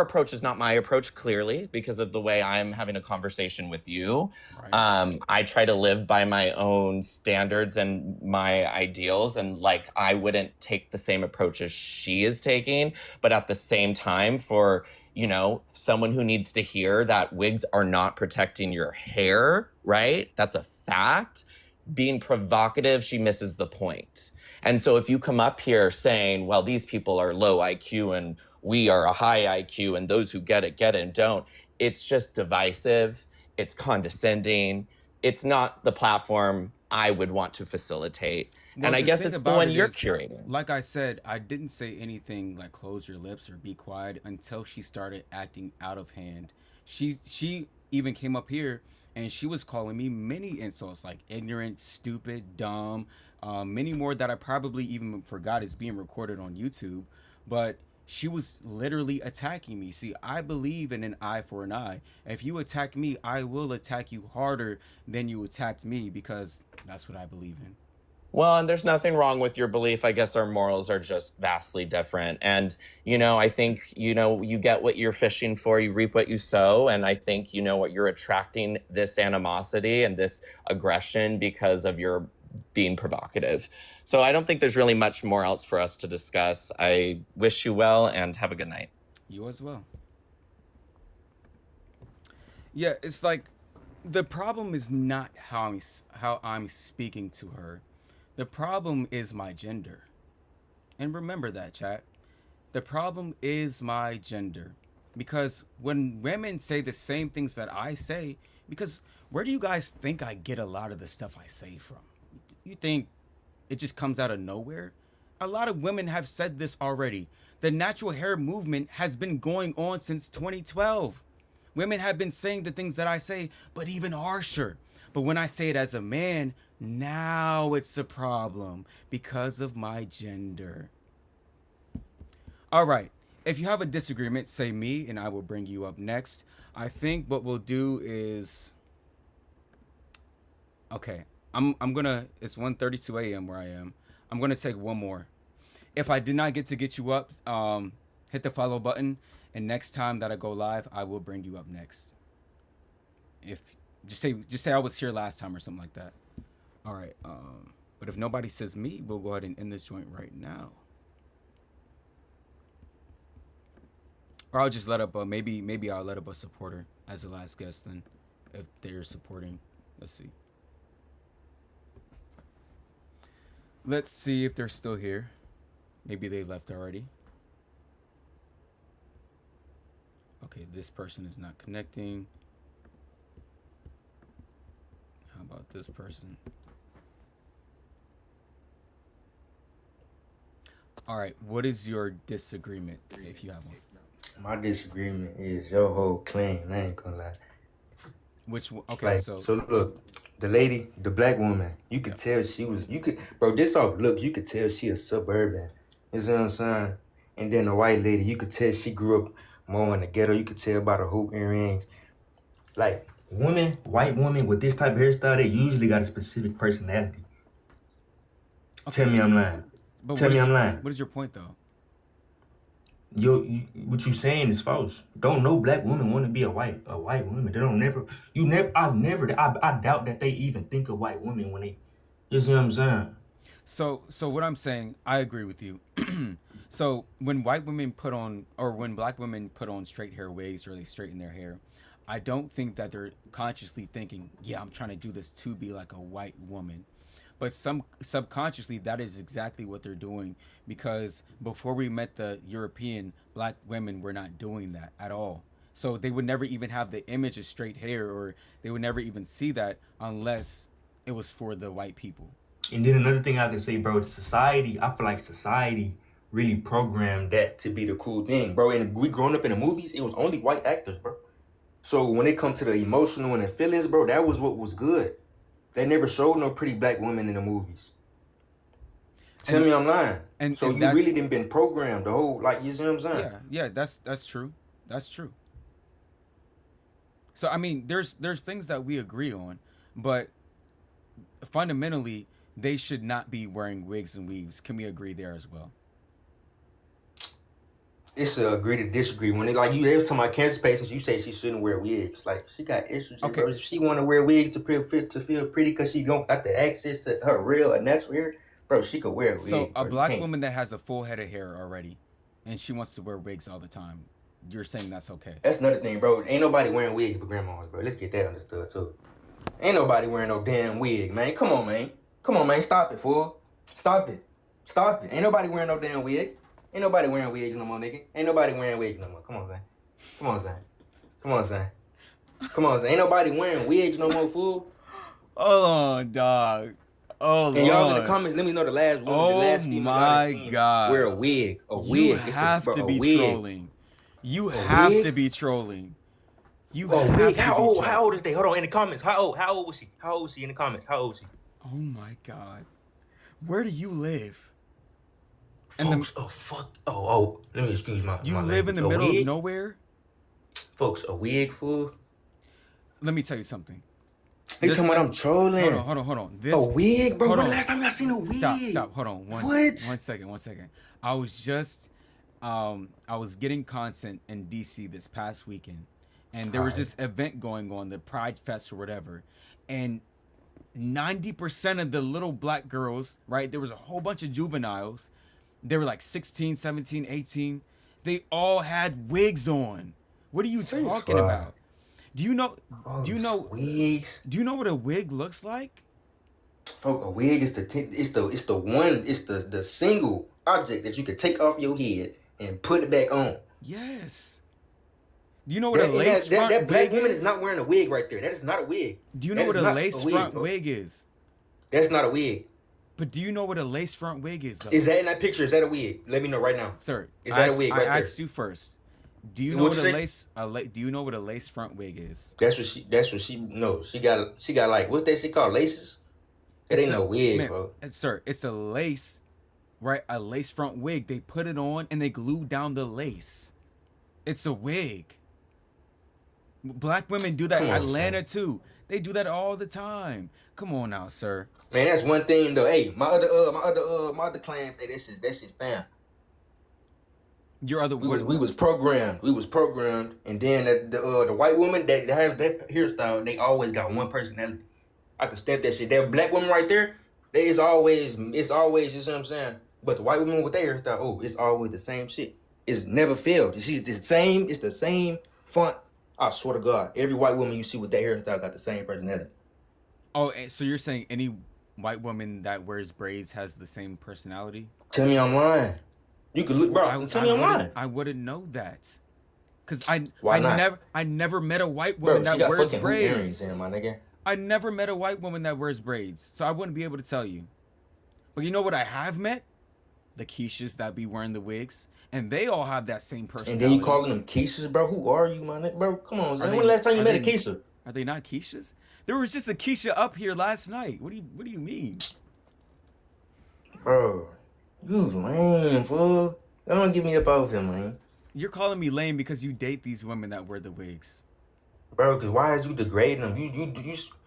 approach is not my approach, clearly, because of the way I'm having a conversation with you. Right. I try to live by my own standards and my ideals, and like I wouldn't take the same approach as she is taking, but at the same time, for someone who needs to hear that wigs are not protecting your hair, right? That's a fact. Being provocative, she misses the point. And so if you come up here saying, well, these people are low IQ and we are a high IQ and those who get it and don't, it's just divisive. It's condescending. It's not the platform I would want to facilitate. Well, and I the guess thing it's the about one it you're is, curating. like I said, I didn't say anything like close your lips or be quiet until she started acting out of hand. She even came up here and she was calling me many insults like ignorant, stupid, dumb, many more that I probably even forgot is being recorded on YouTube. But she was literally attacking me. See, I believe in an eye for an eye. If you attack me, I will attack you harder than you attacked me, because that's what I believe in. Well, and there's nothing wrong with your belief. I guess our morals are just vastly different. And, I think, you get what you're fishing for, you reap what you sow. And I think, what you're attracting this animosity and this aggression because of your being provocative. So I don't think there's really much more else for us to discuss. I wish you well and have a good night. You as well. Yeah, it's like the problem is not how I'm speaking to her. The problem is my gender. And remember that, chat. The problem is my gender. Because when women say the same things that I say, because where do you guys think I get a lot of the stuff I say from? You think it just comes out of nowhere? A lot of women have said this already. The natural hair movement has been going on since 2012. Women have been saying the things that I say, but even harsher. But when I say it as a man, now it's a problem because of my gender. All right. If you have a disagreement, say me, and I will bring you up next. I think what we'll do is... Okay. I'm gonna... It's 1:32 a.m. where I am. I'm gonna take one more. If I did not get to get you up, hit the follow button. And next time that I go live, I will bring you up next. If... Just say I was here last time or something like that. All right. But if nobody says me, we'll go ahead and end this joint right now. Or I'll just let up. Maybe I'll let up a supporter as the last guest then, if they're supporting. Let's see. Let's see if they're still here. Maybe they left already. Okay, this person is not connecting. How about this person? All right, what is your disagreement, if you have one? My disagreement is your whole claim. I ain't gonna lie. Which one? Okay, Like, so so look, the lady, the black woman, you could tell bro, this off look, you could tell she a suburban. You see what I'm saying? And then the white lady, you could tell she grew up more in the ghetto. You could tell by the hoop earrings. Like, white women with this type of hairstyle, they usually got a specific personality. Okay, Tell me I'm lying. but Tell me I'm lying. What is your point, though? What you saying is false. Don't no black woman want to be a white woman. They don't I doubt that they even think of white women when they, you see what I'm saying? So what I'm saying, I agree with you. So when white women put on, or when black women put on straight hair wigs or they straighten their hair, I don't think that they're consciously thinking, yeah, I'm trying to do this to be like a white woman. But subconsciously, that is exactly what they're doing, because before we met the European, black women were not doing that at all. So they would never even have the image of straight hair, or they would never even see that unless it was for the white people. And then another thing I can say, bro, society, I feel like society really programmed that to be the cool thing, bro. And we growing up in the movies, it was only white actors, bro. So when it comes to the emotional and the feelings, bro, that was what was good. They never showed no pretty black women in the movies. Tell me I'm lying. So you really didn't been programmed the whole, like, you see what I'm saying? Yeah, that's true. That's true. So I mean, there's things that we agree on, but fundamentally, they should not be wearing wigs and weaves. Can we agree there as well? It's a agree to disagree. When they was talking about cancer patients, you say she shouldn't wear wigs. Like, she got estrogen, Okay. bro. If she want to wear wigs to feel pretty because she don't got the access to her real or natural hair, bro, she could wear a wig. So a bro. black woman that has a full head of hair already, and she wants to wear wigs all the time, you're saying that's okay? That's another thing, bro. Ain't nobody wearing wigs but grandmas, bro. Let's get that understood, too. Ain't nobody wearing no damn wig, man. Come on, man. Come on, man. Stop it, fool. Stop it. Stop it. Ain't nobody wearing no damn wig. Ain't nobody wearing wigs no more, nigga. Ain't nobody wearing wigs no more. Come on, Zane. Come on, Zane. Come on, Zane. Come on, Zane. Ain't nobody wearing wigs no more, fool. Hold on, dog. Oh, and y'all in the comments, let me know the last woman, the last female y'all seen wear a wig. A wig. You have to be trolling. You have to be trolling. You have wig. to How be old? trolling. How old is they? Hold on, in the comments. How old? How old was she? How old is she in the comments? How old is she? Oh my God. Where do you live? Folks, let me excuse my. You my live in the language. middle of nowhere? Folks, a wig, fool. Let me tell you something. They talking about I'm trolling. Hold on. A wig, bro? When the last time y'all seen a wig? Stop. Hold on. One second. I was just, I was getting content in DC this past weekend, and there was this event going on, the Pride Fest or whatever, and 90% of the little black girls, right? There was a whole bunch of juveniles. They were like 16, 17, 18. They all had wigs on. What are you talking about? Do you know wigs? Do you know what a wig looks like? Folk, a wig is the single object that you can take off your head and put it back on. Yes. Do you know what a lace front that black wig woman is? is not wearing a wig right there. That is not a wig. Do you know what a lace front wig is? That's not a wig. But do you know what a lace front wig is, though? Is that in that picture? Is that a wig? Let me know right now. Sir, is that a wig right there? I asked you first. Do you know what do you know what a lace front wig is? That's what she knows. She got like, what's that shit called? Laces? It ain't no wig, bro. Sir, it's a lace, right? A lace front wig. They put it on and they glue down the lace. It's a wig. Black women do that in Atlanta too. They do that all the time. Come on now, sir. Man, that's one thing though. Hey, my other claims, hey, that's just fam. Your other we was programmed. We was programmed, and then the white woman that have that hairstyle, they always got one personality. I can stamp that shit. That black woman right there, it's always, you see what I'm saying? But the white woman with their hairstyle, it's always the same shit. It's never failed. It's the same font. I swear to God, every white woman you see with that hairstyle got the same personality. Oh, so you're saying white woman that wears braids has the same personality? Tell me I'm lying. You could look, bro. Tell me I'm lying. I wouldn't know that. Cause Why not? I never met a white Bro, woman she that got wears fucking hoop earrings braids. in, my nigga. I never met a white woman that wears braids, so I wouldn't be able to tell you. But you know what I have met? The Keishas that be wearing the wigs, and they all have that same personality. And then you calling them Keishas, bro? Who are you, my nigga? Bro, come on, man. When the last time you met a Keisha? Are they not Keishas? There was just a Keisha up here last night. What do you mean? Bro, you lame, fool. Don't give me up out here, man. You're calling me lame because you date these women that wear the wigs. Bro, because why is you degrading them? You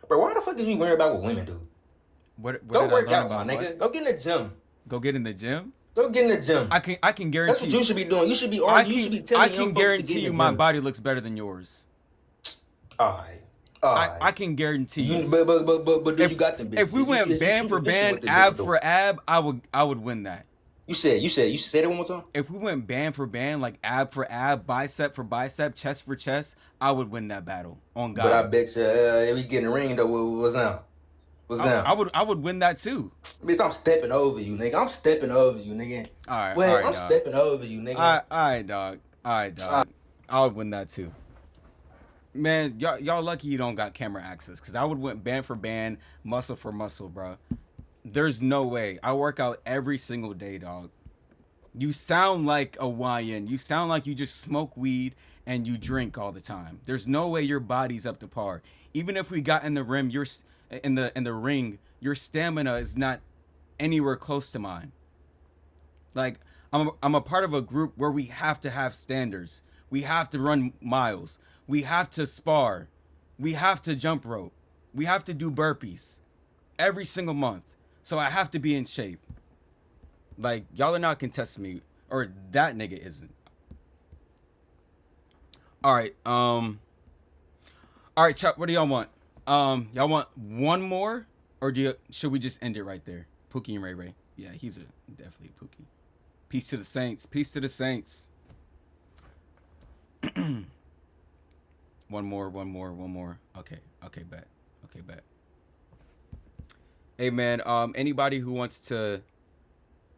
bro, why the fuck is you worrying about what women do? Go work out, my nigga. Go get in the gym. Go get in the gym? Go get in the gym. I can guarantee. That's what you should be doing. You should be arguing. You should be telling I can guarantee you my body looks better than yours. Alright. I can guarantee you. But do you got them bitches? If we went band for band, ab for ab, I would win that. You said it one more time? If we went band for band, like ab for ab, bicep for bicep, chest for chest, I would win that battle on God. But I bet you if we get in the ring though, what's up? What's up? I would win that too. Bitch, I'm stepping over you, nigga. I'm stepping over you, nigga. Alright, well, I'm stepping over you, nigga. Alright, dog. I would win that too. Man, y'all lucky you don't got camera access, because I would went band for band, muscle for muscle, bro. There's no way. I work out every single day, dog. You sound like a YN. You sound like you just smoke weed and you drink all the time. There's no way your body's up to par. Even if we got in the ring, your stamina is not anywhere close to mine. Like, I'm a part of a group where we have to have standards. We have to run miles. We have to spar. We have to jump rope. We have to do burpees every single month. So I have to be in shape. Like, y'all are not contesting me, or that nigga isn't. All right, Chuck, what do y'all want? Y'all want one more, or should we just end it right there? Pookie and Ray Ray. Yeah, he's definitely Pookie. Peace to the Saints. Peace to the Saints. One more. Okay, bet. Hey man, anybody who wants to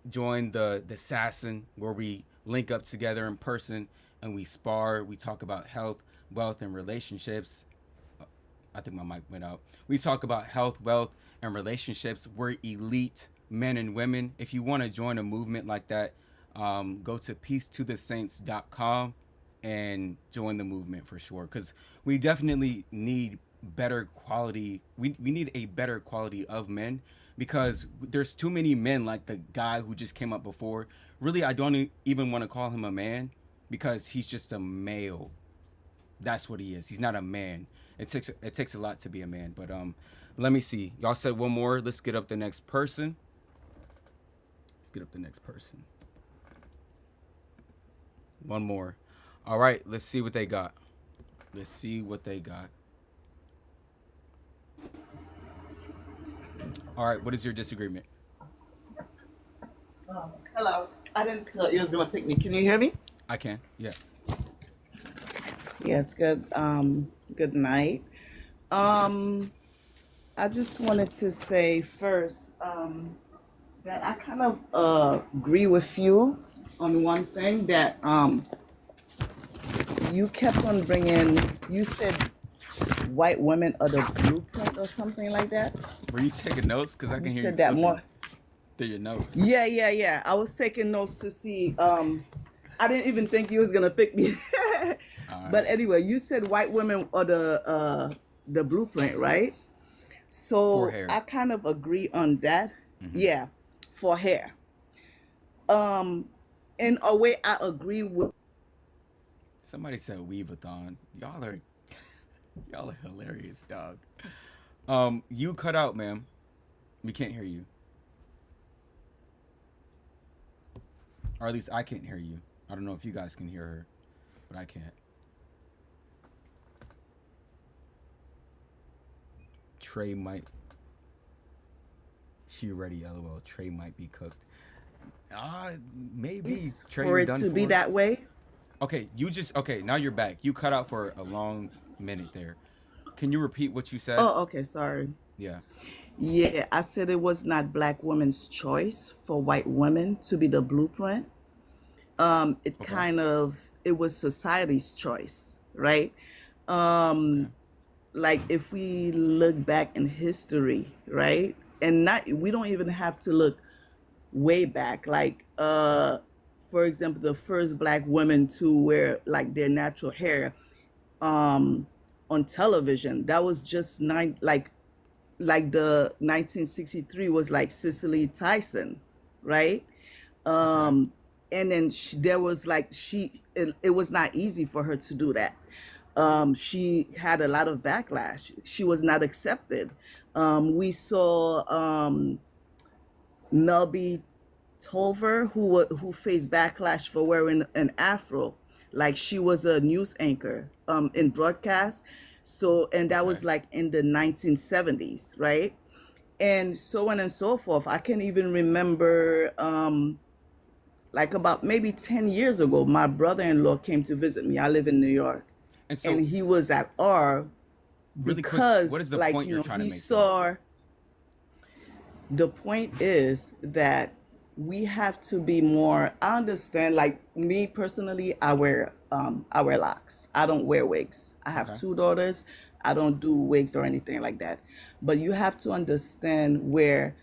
join the Assassin, where we link up together in person and we spar, we talk about health, wealth, and relationships. I think my mic went out. We talk about health, wealth, and relationships. We're elite men and women. If you want to join a movement like that, go to peacetothesaints.com and join the movement for sure, because we definitely need better quality. We need a better quality of men, because there's too many men like the guy who just came up before. Really, I don't even want to call him a man, because he's just a male. That's what he is. He's not a man. It takes a lot to be a man. But let me see. Y'all said one more. Let's get up the next person. One more. All right, let's see what they got. All right, what is your disagreement? Hello. I didn't thought you was gonna pick me. Can you hear me? I can. Yeah. Yes. Good. Good night. I just wanted to say first that I kind of agree with you on one thing, that you kept on bringing. You said white women are the blueprint or something like that. Were you taking notes? Because I can hear you said that more through your notes. Yeah. I was taking notes to see. I didn't even think you was gonna pick me. But anyway, you said white women are the blueprint, right? So For hair. I kind of agree on that. Mm-hmm. Yeah, for hair. In a way, I agree with. Somebody said weave-a-thon. Y'all are hilarious, dog. You cut out, ma'am. We can't hear you. Or at least I can't hear you. I don't know if you guys can hear her, but I can't. Trey might. She ready, LOL. Trey might be cooked. Maybe. Trey, For you're it done to be that way. Okay, now you're back. You cut out for a long minute there. Can you repeat what you said? Oh, okay, sorry. Yeah. Yeah, I said it was not black women's choice for white women to be the blueprint. It Okay. kind of it was society's choice, right? Um, Okay. like if we look back in history, right? And not we don't even have to look way back. Like for example, the first black women to wear like their natural hair um on television. That was just like the 1963 was like Cicely Tyson, right? Okay. Um and then there was like it was not easy for her to do that. She had a lot of backlash. She was not accepted. We saw Melby Tolver, who faced backlash for wearing an afro. Like she was a news anchor in broadcast. So, and that Okay. was like in the 1970s, right? And so on and so forth. I can even remember like about maybe 10 years ago, my brother-in-law came to visit me. I live in New York. And And so, he was at R really quick, what is because the like, point you're trying to he make though? saw the point is that we have to be more. I understand, like me personally, I wear locks. I don't wear wigs. I have Okay. two daughters. I don't do wigs or anything like that. But you have to understand where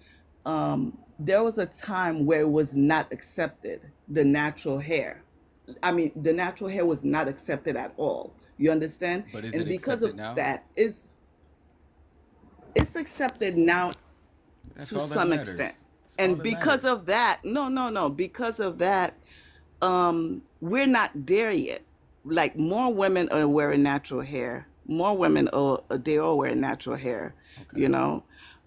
there was a time where it was not accepted, the natural hair. I mean, the natural hair was not accepted at all. You understand? But is And it because accepted of now? that, it's accepted now That's to all that some extent. matters. That's all And that because matters. of that, no, because of that, we're not there yet. Like more women are wearing natural hair. More women are they are wearing natural hair, Okay. you know.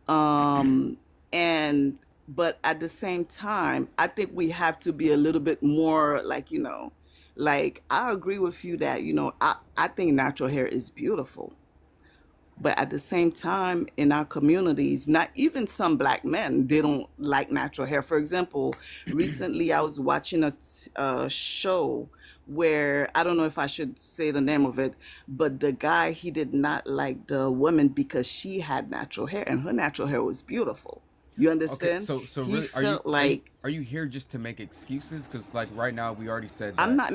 Um, and but at the same time, I think we have to be a little bit more like, like I agree with you that, I think natural hair is beautiful. But at the same time, in our communities, not even some black men, they don't like natural hair. For example, recently I was watching a show where I don't know if I should say the name of it, but the guy, he did not like the woman because she had natural hair and her natural hair was beautiful. You Okay, understand? so He really, felt like are you here just to make excuses? Because like right now, we already said I'm that. not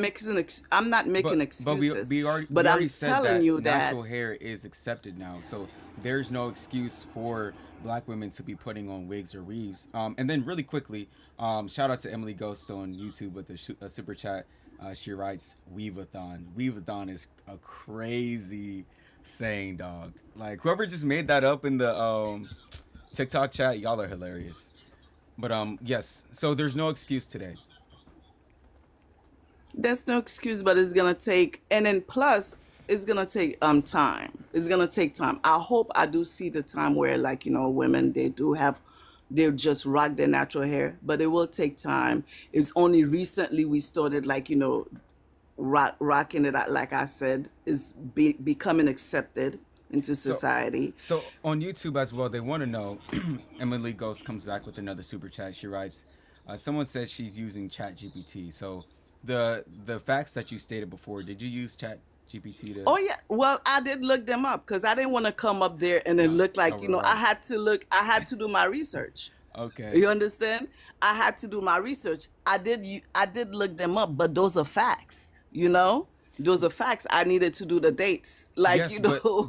I'm not making But we excuses, we already but we I'm already said telling that you that natural hair is accepted now. So there's no excuse for black women to be putting on wigs or weaves. And then really quickly, shout out to Emily Ghost on YouTube with a super chat. She writes, "Weave-a-thon." Weave-a-thon is a crazy saying, dog. Like whoever just made that up in the TikTok chat, y'all are hilarious. But yes. So there's no excuse today. there's no excuse, but it's gonna take, and then plus it's gonna take time. It's gonna take time. I hope I do see the time where like, women they just rock their natural hair, but it will take time. It's only recently we started like, rocking it out, like I said, is becoming accepted into So society. So on YouTube as well, they want to know. Emily Ghost comes back with another super chat. She writes, "Someone says she's using Chat GPT. So the facts that you stated before, did you use Chat GPT to? Oh yeah, well, I did look them up because I didn't want to come up there and it No, looked no, like, we're right. I had to do my research. Okay, You understand? I had to do my research. I did look them up, but those are facts, you know? Those are facts. I needed to do the dates. Like, yes,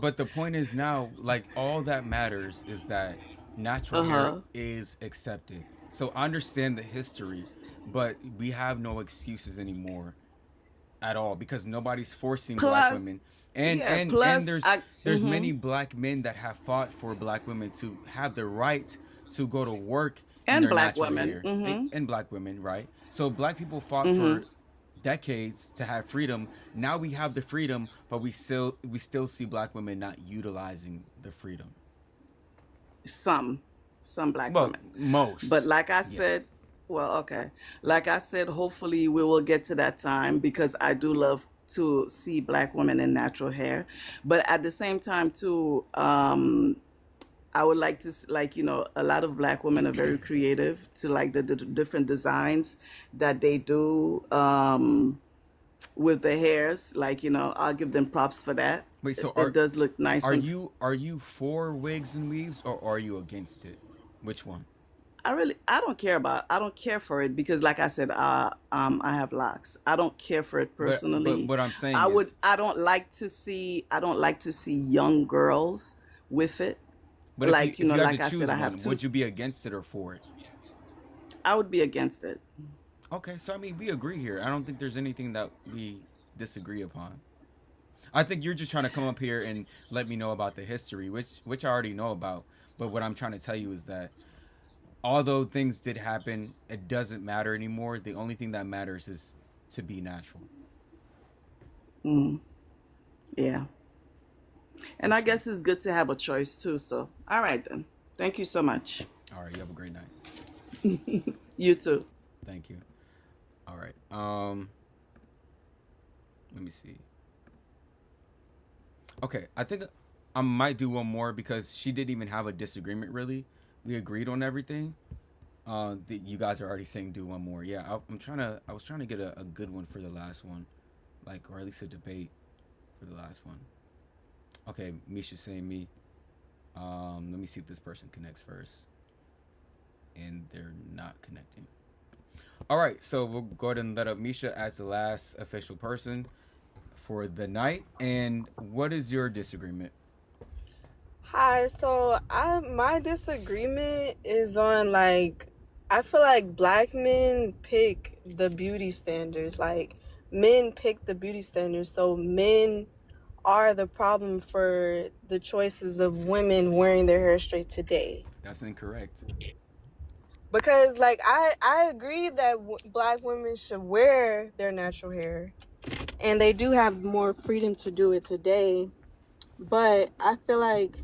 but the point is now, like all that matters is that natural hair uh-huh. is accepted. So I understand the history, but we have no excuses anymore at all because nobody's forcing black Plus, women and yeah, and and plus there's I there's many black men that have fought for black women to have the right to go to work in and their black natural women. hair. And black women, right? So black people fought Mm-hmm. for decades to have freedom. Now we have the freedom, but we still see black women not utilizing the freedom. Some, some black Well, women. But most. like I Yeah. said, well, okay. Like I said, hopefully we will get to that time because I do love to see black women in natural hair. But at the same time, too, I would like to, like, a lot of black women are very creative to like the different designs that they do. with the hairs. Like, I'll give them props for that. Wait, so It does look nice. are you for wigs and weaves, or are you against it? Which one? I don't care for it because, like I said, I have locks. I don't care for it But personally. what I'm saying is, I don't like to see young girls with it. but if Like, you had like to I choose said, I have one, two. would you be against it or for it? I would be against it. Okay, so I mean, we agree here. I don't think there's anything that we disagree upon. I think you're just trying to come up here and let me know about the history, which I already know about. But what I'm trying to tell you is that although things did happen, it doesn't matter anymore. The only thing that matters is to be natural. Mm, yeah. And I guess it's good to have a choice too. So, all right then. Thank you so much. All right, you have a great night. You too. Thank you. All right. Let me see. Okay, I think I might do one more because she didn't even have a disagreement really. We agreed on everything. You guys are already saying do one more. Yeah, I was trying to get a good one for the last one, like, or at least a debate for the last one. Okay, Misha's saying me. Let me see if this person connects first. And they're not connecting. All right, so we'll go ahead and let up Misha as the last official person for the night. And what is your disagreement? Hi, so my disagreement is on like I feel like black men pick the beauty standards. Like men pick the beauty standards, so men are the problem for the choices of women wearing their hair straight today. That's incorrect. Because like I agree that black women should wear their natural hair, and they do have more freedom to do it today. But I feel like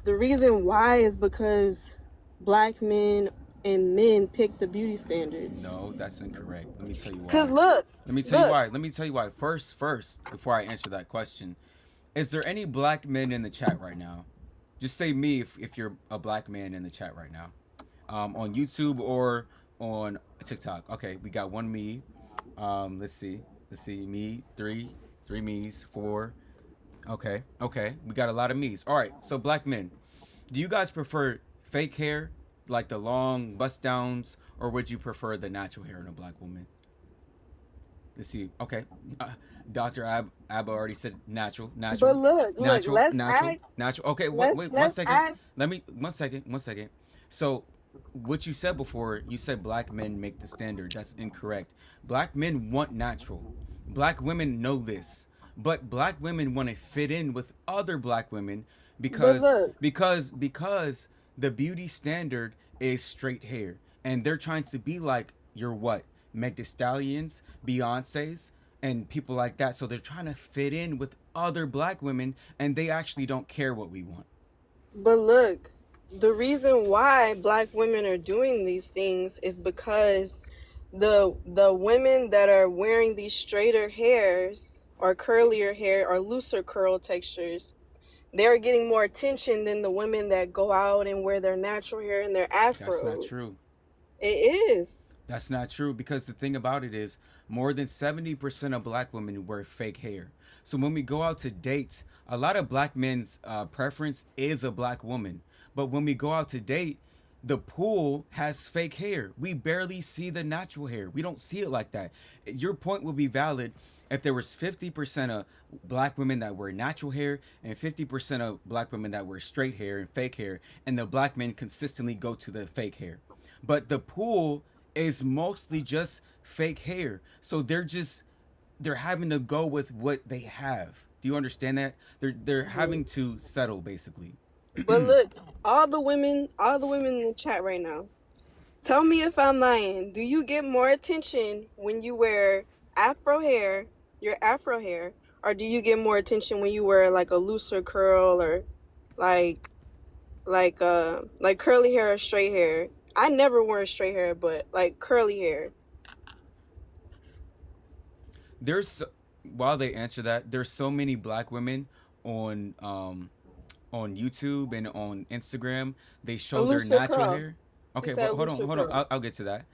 the reason why is because black men and men pick the beauty standards. No, that's incorrect. Let me tell you why. Because look, Let me tell you why. Let me tell you why. First, before I answer that question, is there any black men in the chat right now? Just say me if you're a black man in the chat right now, on YouTube or on TikTok. Okay, we got one me. Let's see, me, three me's, four. Okay, we got a lot of me's. All right, so black men, do you guys prefer fake hair, like the long bust downs, or would you prefer the natural hair in a black woman? Let's see. Okay, Dr. Abba already said natural. but look, let's act. Natural. Okay, Let's wait, let's 1 second. act. One second. So, what you said before, you said black men make the standard. That's incorrect. Black men want natural. Black women know this, but black women want to fit in with other black women But look, because the beauty standard is straight hair, and they're trying to be like your what? Meg Thee Stallions, Beyonce's, and people like that. So they're trying to fit in with other black women, and they actually don't care what we want. but look, the reason why black women are doing these things is because the women that are wearing these straighter hairs or curlier hair or looser curl textures, they're getting more attention than the women that go out and wear their natural hair and their afro. That's not true. It is. That's not true because the thing about it is more than 70% of black women wear fake hair. So when we go out to date, a lot of black men's preference is a black woman. But when we go out to date, the pool has fake hair. We barely see the natural hair. We don't see it like that. Your point would be valid if there was 50% of black women that wear natural hair and 50% of black women that wear straight hair and fake hair, and the black men consistently go to the fake hair. But the pool is mostly just fake hair. So they're having to go with what they have. Do you understand that? They're having to settle basically. But look, all the women in the chat right now, tell me if I'm lying. Do you get more attention when you wear your afro hair, or do you get more attention when you wear like a looser curl or like curly hair or straight hair? I never wear straight hair, but like curly hair. While they answer that, there's so many black women on YouTube and on Instagram. They A show their looser natural curl. hair. You Okay, said but hold looser on. curl. I'll get to that.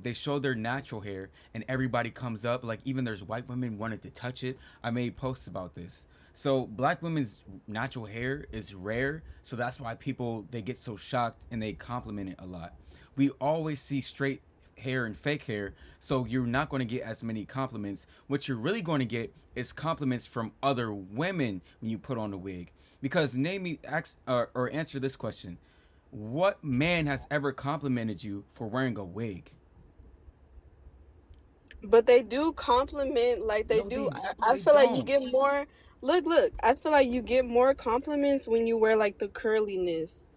They show their natural hair, and everybody comes up. Like even there's white women wanted to touch it. I made posts about this. So black women's natural hair is rare, so that's why people they get so shocked and they compliment it a lot. We always see straight hair and fake hair, so you're not going to get as many compliments. What you're really going to get is compliments from other women when you put on a wig. Because name me, ask, or answer this question: what man has ever complimented you for wearing a wig? But they do compliment, like they No, do. they I they feel like you don't. get more. Look. I feel like you get more compliments when you wear like the curliness.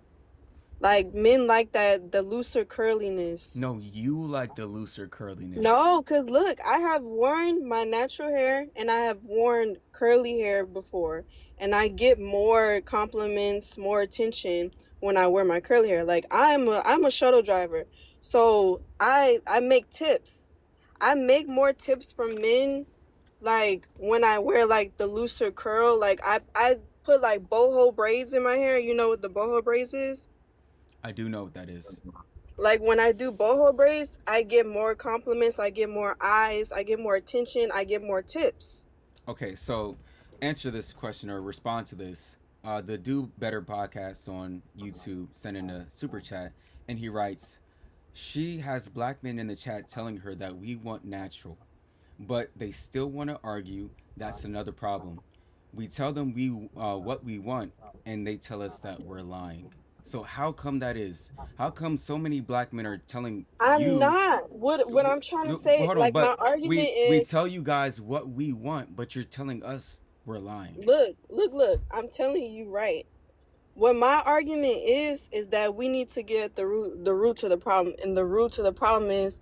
Like men like that, the looser curliness. No, you like the looser curliness. No, cause look, I have worn my natural hair and I have worn curly hair before, and I get more compliments, more attention when I wear my curly hair. Like I'm a shuttle driver, so I make tips. I make more tips from men, like when I wear like the looser curl. Like I put like boho braids in my hair. You know what the boho braids is? I do know what that is. Like when I do boho braids, I get more compliments, I get more eyes, I get more attention, I get more tips. Okay, so answer this question or respond to this. The Do Better podcast on YouTube sent in a super chat, and he writes, she has black men in the chat telling her that we want natural, but they still want to argue. That's another problem. We tell them what we want, and they tell us that we're lying. So how come that is? How come so many black men are telling I'm you? not. What I'm trying to No, say, hold on, like my but argument we is, tell you guys what we want, but you're telling us we're lying. look, I'm telling you right. What my argument is that we need to get the root to the problem, and the root to the problem is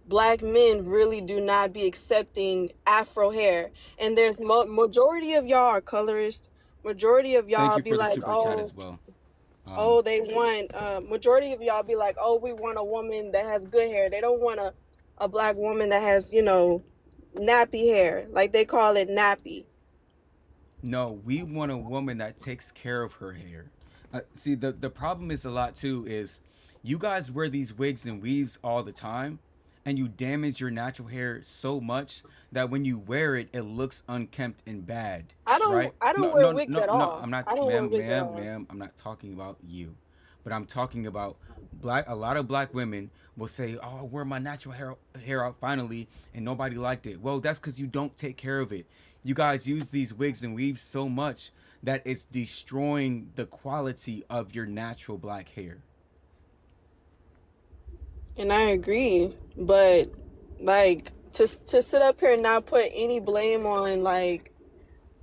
black men really do not be accepting afro hair, and there's majority of y'all are colorist. Majority of Thank y'all you be for the like, super chat oh, as well. they want majority of y'all be like, oh, we want a woman that has good hair. They don't want a black woman that has, nappy hair. Like they call it nappy. No, we want a woman that takes care of her hair. See, the problem is a lot too is you guys wear these wigs and weaves all the time, and you damage your natural hair so much that when you wear it, it looks unkempt and bad. Right? I don't No, wear no, wigs no, at no. all. I'm not, I don't wear wigs at all. ma'am. I'm not talking about you, but I'm talking about black. A lot of black women will say, "Oh, I wear my natural hair out finally," and nobody liked it. Well, that's because you don't take care of it. You guys use these wigs and weaves so much that it's destroying the quality of your natural black hair. And I agree, but like to sit up here and not put any blame on like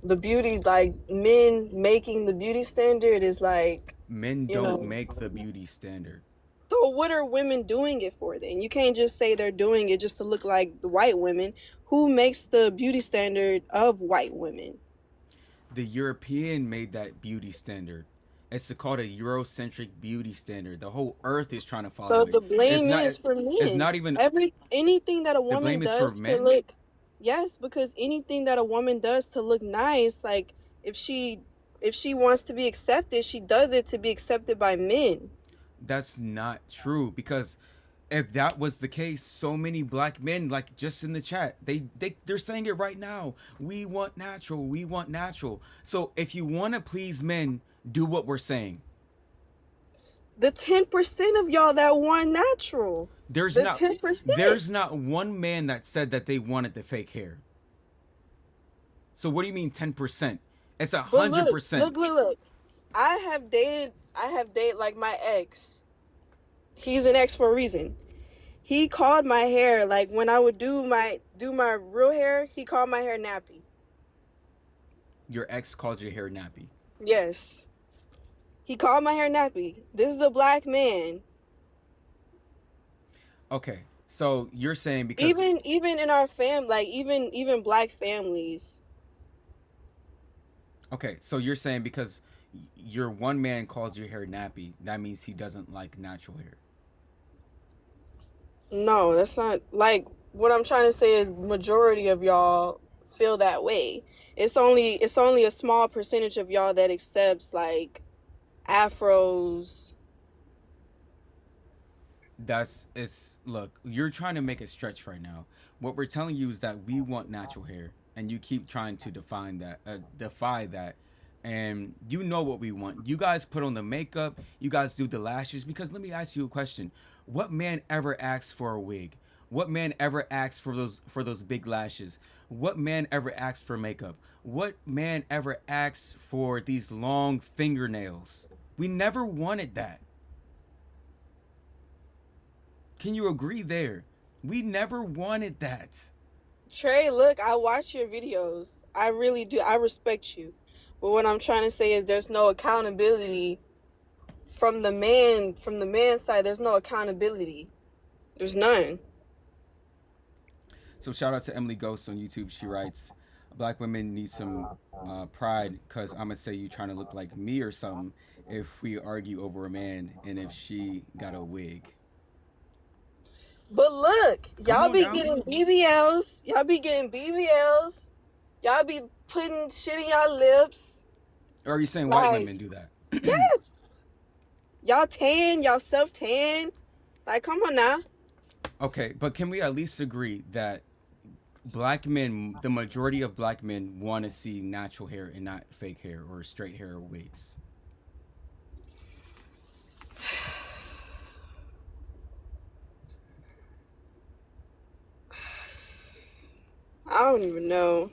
the beauty, like men making the beauty standard is like, Men you don't know. make the beauty standard. So what are women doing it for then? You can't just say they're doing it just to look like the white women. Who makes the beauty standard of white women? The European made that beauty standard. It's called a Eurocentric beauty standard. The whole earth is trying to So follow it. the blame is for It's men. not even Anything that a the woman blame is for does to men. look, yes, because anything that a woman does to look nice, like if she wants to be accepted, she does it to be accepted by men. That's not true because if that was the case, so many black men, like just in the chat, they're saying it right now. We want natural. We want natural. So if you want to please men, do what we're saying. The 10% of y'all that want natural. There's The not 10%. there's not one man that said that they wanted the fake hair. So what do you mean 10%? It's But 100%. look. I have dated like my ex. He's an ex for a reason. He called my hair, like when I would do my real hair, he called my hair nappy. Your ex called your hair nappy. Yes. He called my hair nappy. This is a black man. Okay, so you're saying because Even in our fam, like even black families. okay, so you're saying because your one man called your hair nappy, that means he doesn't like natural hair. No, that's not, like, what I'm trying to say is majority of y'all feel that way. It's only a small percentage of y'all that accepts like afros. It's look, you're trying to make a stretch right now. What we're telling you is that we want natural hair, and you keep trying to defy that. And you know what we want. You guys put on the makeup, you guys do the lashes. Because let me ask you a question: what man ever asks for a wig? What man ever asks for those big lashes? What man ever asks for makeup? What man ever asks for these long fingernails? We never wanted that. Can you agree there? We never wanted that. Trey, look, I watch your videos. I really do. I respect you. But what I'm trying to say is there's no accountability from the man side. There's no accountability. There's none. So shout out to Emily Ghost on YouTube. She writes, "Black women need some pride, cause I'ma say you trying to look like me or something if we argue over a man and if she got a wig." But look, Come y'all on be now. getting BBLs. Y'all be getting BBLs. Y'all be putting shit in y'all lips. Or are you saying white Like, women do that? yes. Y'all tan, y'all self-tan. Like, come on now. Okay, but can we at least agree that black men, the majority of black men, want to see natural hair and not fake hair or straight hair or wigs? I don't even know.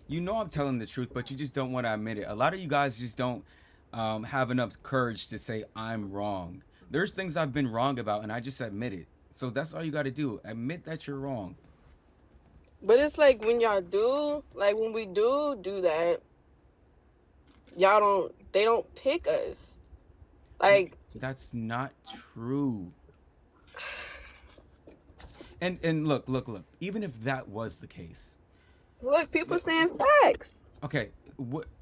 You know I'm telling the truth, but you just don't want to admit it. A lot of you guys just don't have enough courage to say I'm wrong. There's things I've been wrong about, and I just admit it. So that's all you got to do. Admit that you're wrong. But it's like when y'all do, like when we do that, they don't pick us. Like, That's not true. And look. Even if that was the case, look, people saying facts. okay,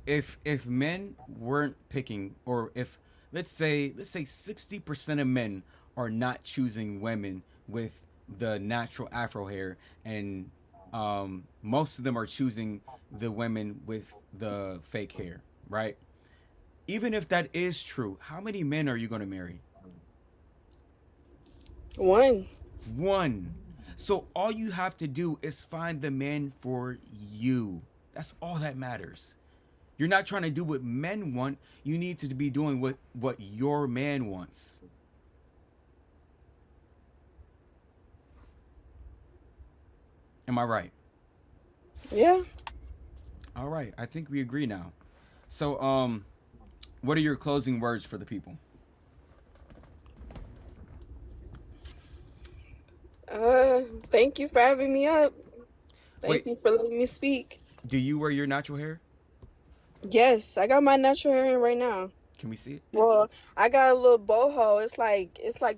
if men weren't picking, or if let's say 60% of men are not choosing women with the natural afro hair, and most of them are choosing the women with the fake hair, right? Even if that is true, how many men are you going to marry? One. So all you have to do is find the man for you. That's all that matters. You're not trying to do what men want. You need to be doing what your man wants. Am I right? Yeah. All right. I think we agree now. So, what are your closing words for the people? Thank you for having me up. Wait, Thank you for letting me speak. do you wear your natural hair? Yes, I got my natural hair in right now. Can we see it? Well, I got a little boho. It's like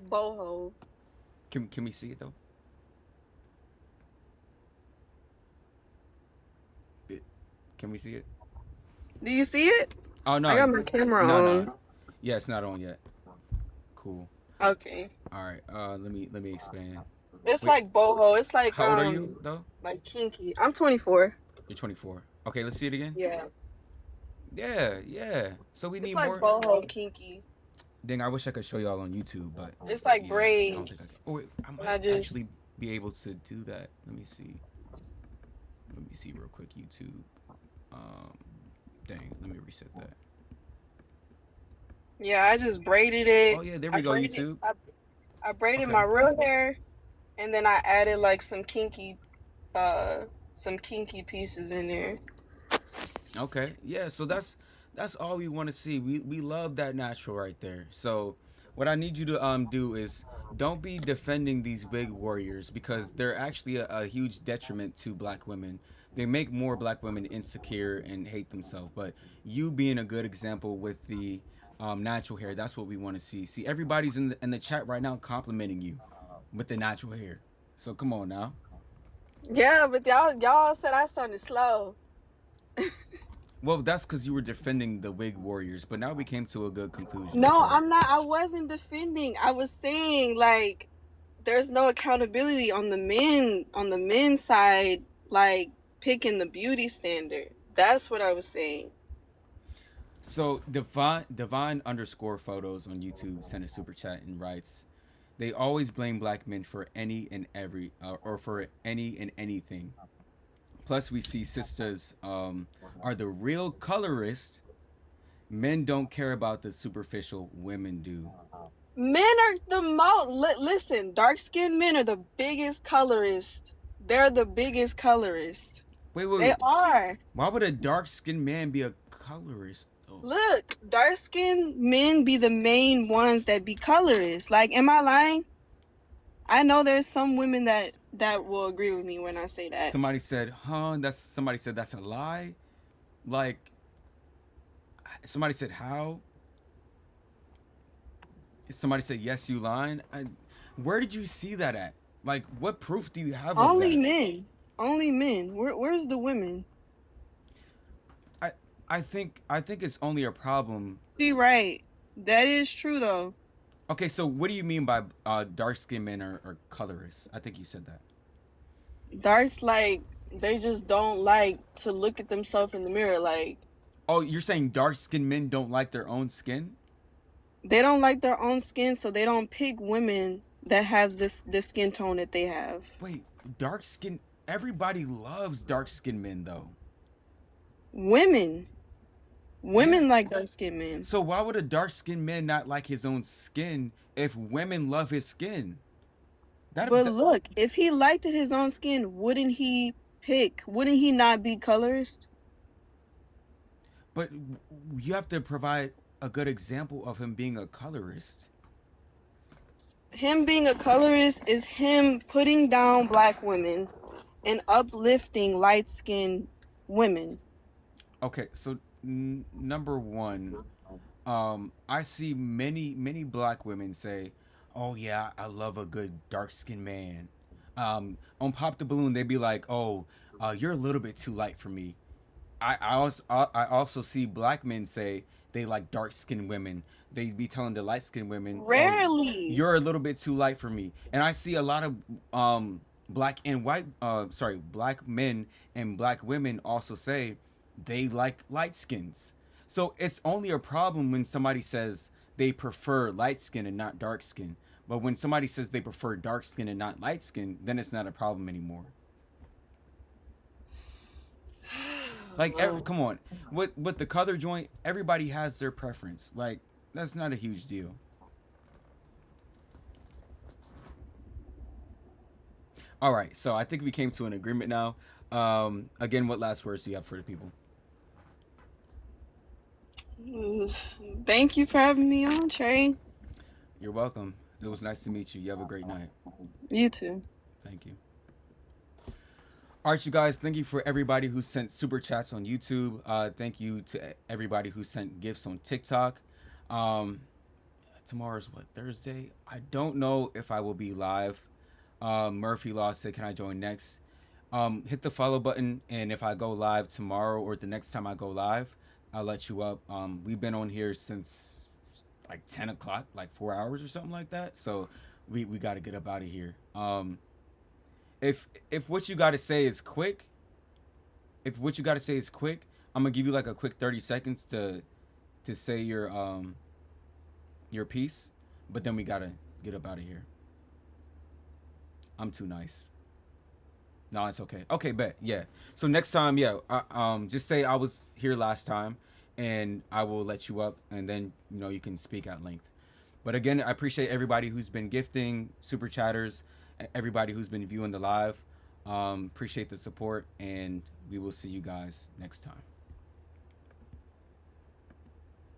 boho. Can we see it though? Can we see it? Do you see it? Oh no. I got my camera on. No. Yeah, it's not on yet. Cool. Okay. All right. Let me expand. It's Wait, like boho. It's like how old are you though? like kinky. I'm 24. You're 24. Okay, let's see it again. Yeah. Yeah. So we It's need like more. boho kinky. Dang, I wish I could show y'all on YouTube, but It's like yeah, I don't think I braids. can. Oh wait, I And might I just actually be able to do that. Let me see. Let me see real quick. YouTube. Dang, let me reset that. Yeah, I just braided it. Oh yeah, there we go. YouTube. I braided Okay. my real hair, and then I added like some kinky pieces in there. Okay. Yeah, so that's all we want to see. We love that natural right there. So what I need you to do is don't be defending these wig warriors, because they're actually a huge detriment to black women. They make more black women insecure and hate themselves. But you being a good example with the natural hair, that's what we want to see. See, everybody's in the chat right now complimenting you with the natural hair. So come on now. Yeah, but y'all said I sounded slow. Well, that's because you were defending the wig warriors, but now we came to a good conclusion. No, So I'm not. I wasn't defending. I was saying like there's no accountability on the men's side, like picking the beauty standard. That's what I was saying. So divine underscore photos on YouTube sent a super chat and writes, They always blame black men for any and every or for any and anything. Plus, we see sisters are the real colorist. Men don't care about the superficial. Women do. Men are the most. Listen, dark skinned men are the biggest colorists. They're the biggest colorists. Wait, wait, They wait. are. Why would a dark skinned man be a colorist though? Look, dark skinned men be the main ones that be colorists. Like, am I lying? I know there's some women that will agree with me when I say that. Somebody said, huh? Somebody said that's a lie. Like, somebody said how? Somebody said yes, you lying. Where did you see that at? Like, what proof do you have of Only that? men. Only men. Where's the women? I think it's only a problem. Be right. That is true though. Okay, so what do you mean by dark skinned men are colorists? I think you said that. Darks, like, they just don't like to look at themselves in the mirror. Like, Oh, you're saying dark skinned men don't like their own skin? they don't like their own skin, so they don't pick women that have this skin tone that they have. Wait, dark skin. Everybody loves dark skinned men though. Women like dark skinned men. So why would a dark skinned man not like his own skin if women love his skin? But look, if he liked his own skin, wouldn't he not be colorist? But you have to provide a good example of him being a colorist. Him being a colorist is him putting down black women and uplifting light-skinned women. Okay, so number one, I see many black women say, "Oh yeah, I love a good dark skinned man." On Pop the Balloon, they'd be like, "Oh, you're a little bit too light for me." I also see black men say they like dark skinned women. They be telling the light skinned women, "Oh, Rarely. you're a little bit too light for me." And I see a lot of black men and black women also say they like light skins. So it's only a problem when somebody says they prefer light skin and not dark skin. But when somebody says they prefer dark skin and not light skin, then it's not a problem anymore. Like, come on, with the color joint, everybody has their preference. Like, that's not a huge deal. All right, so I think we came to an agreement now. Again, what last words do you have for the people? Thank you for having me on, Trey. You're welcome. It was nice to meet you. You have a great night. You too. Thank you. All right, you guys, thank you for everybody who sent super chats on YouTube. Thank you to everybody who sent gifts on TikTok. Tomorrow's what, Thursday? I don't know if I will be live. Murphy Law said, can I join next? Hit the follow button, and if I go live tomorrow or the next time I go live, I'll let you up. We've been on here since like 10 o'clock, like 4 hours or something like that. So we got to get up out of here. If what you got to say is quick, I'm gonna give you like a quick 30 seconds to say your piece, but then we gotta get up out of here. I'm too nice. No, it's okay. Okay, bet. Yeah. So next time, yeah, just say I was here last time, and I will let you up, and then you can speak at length. But again, I appreciate everybody who's been gifting, super chatters, everybody who's been viewing the live. Appreciate the support, and we will see you guys next time.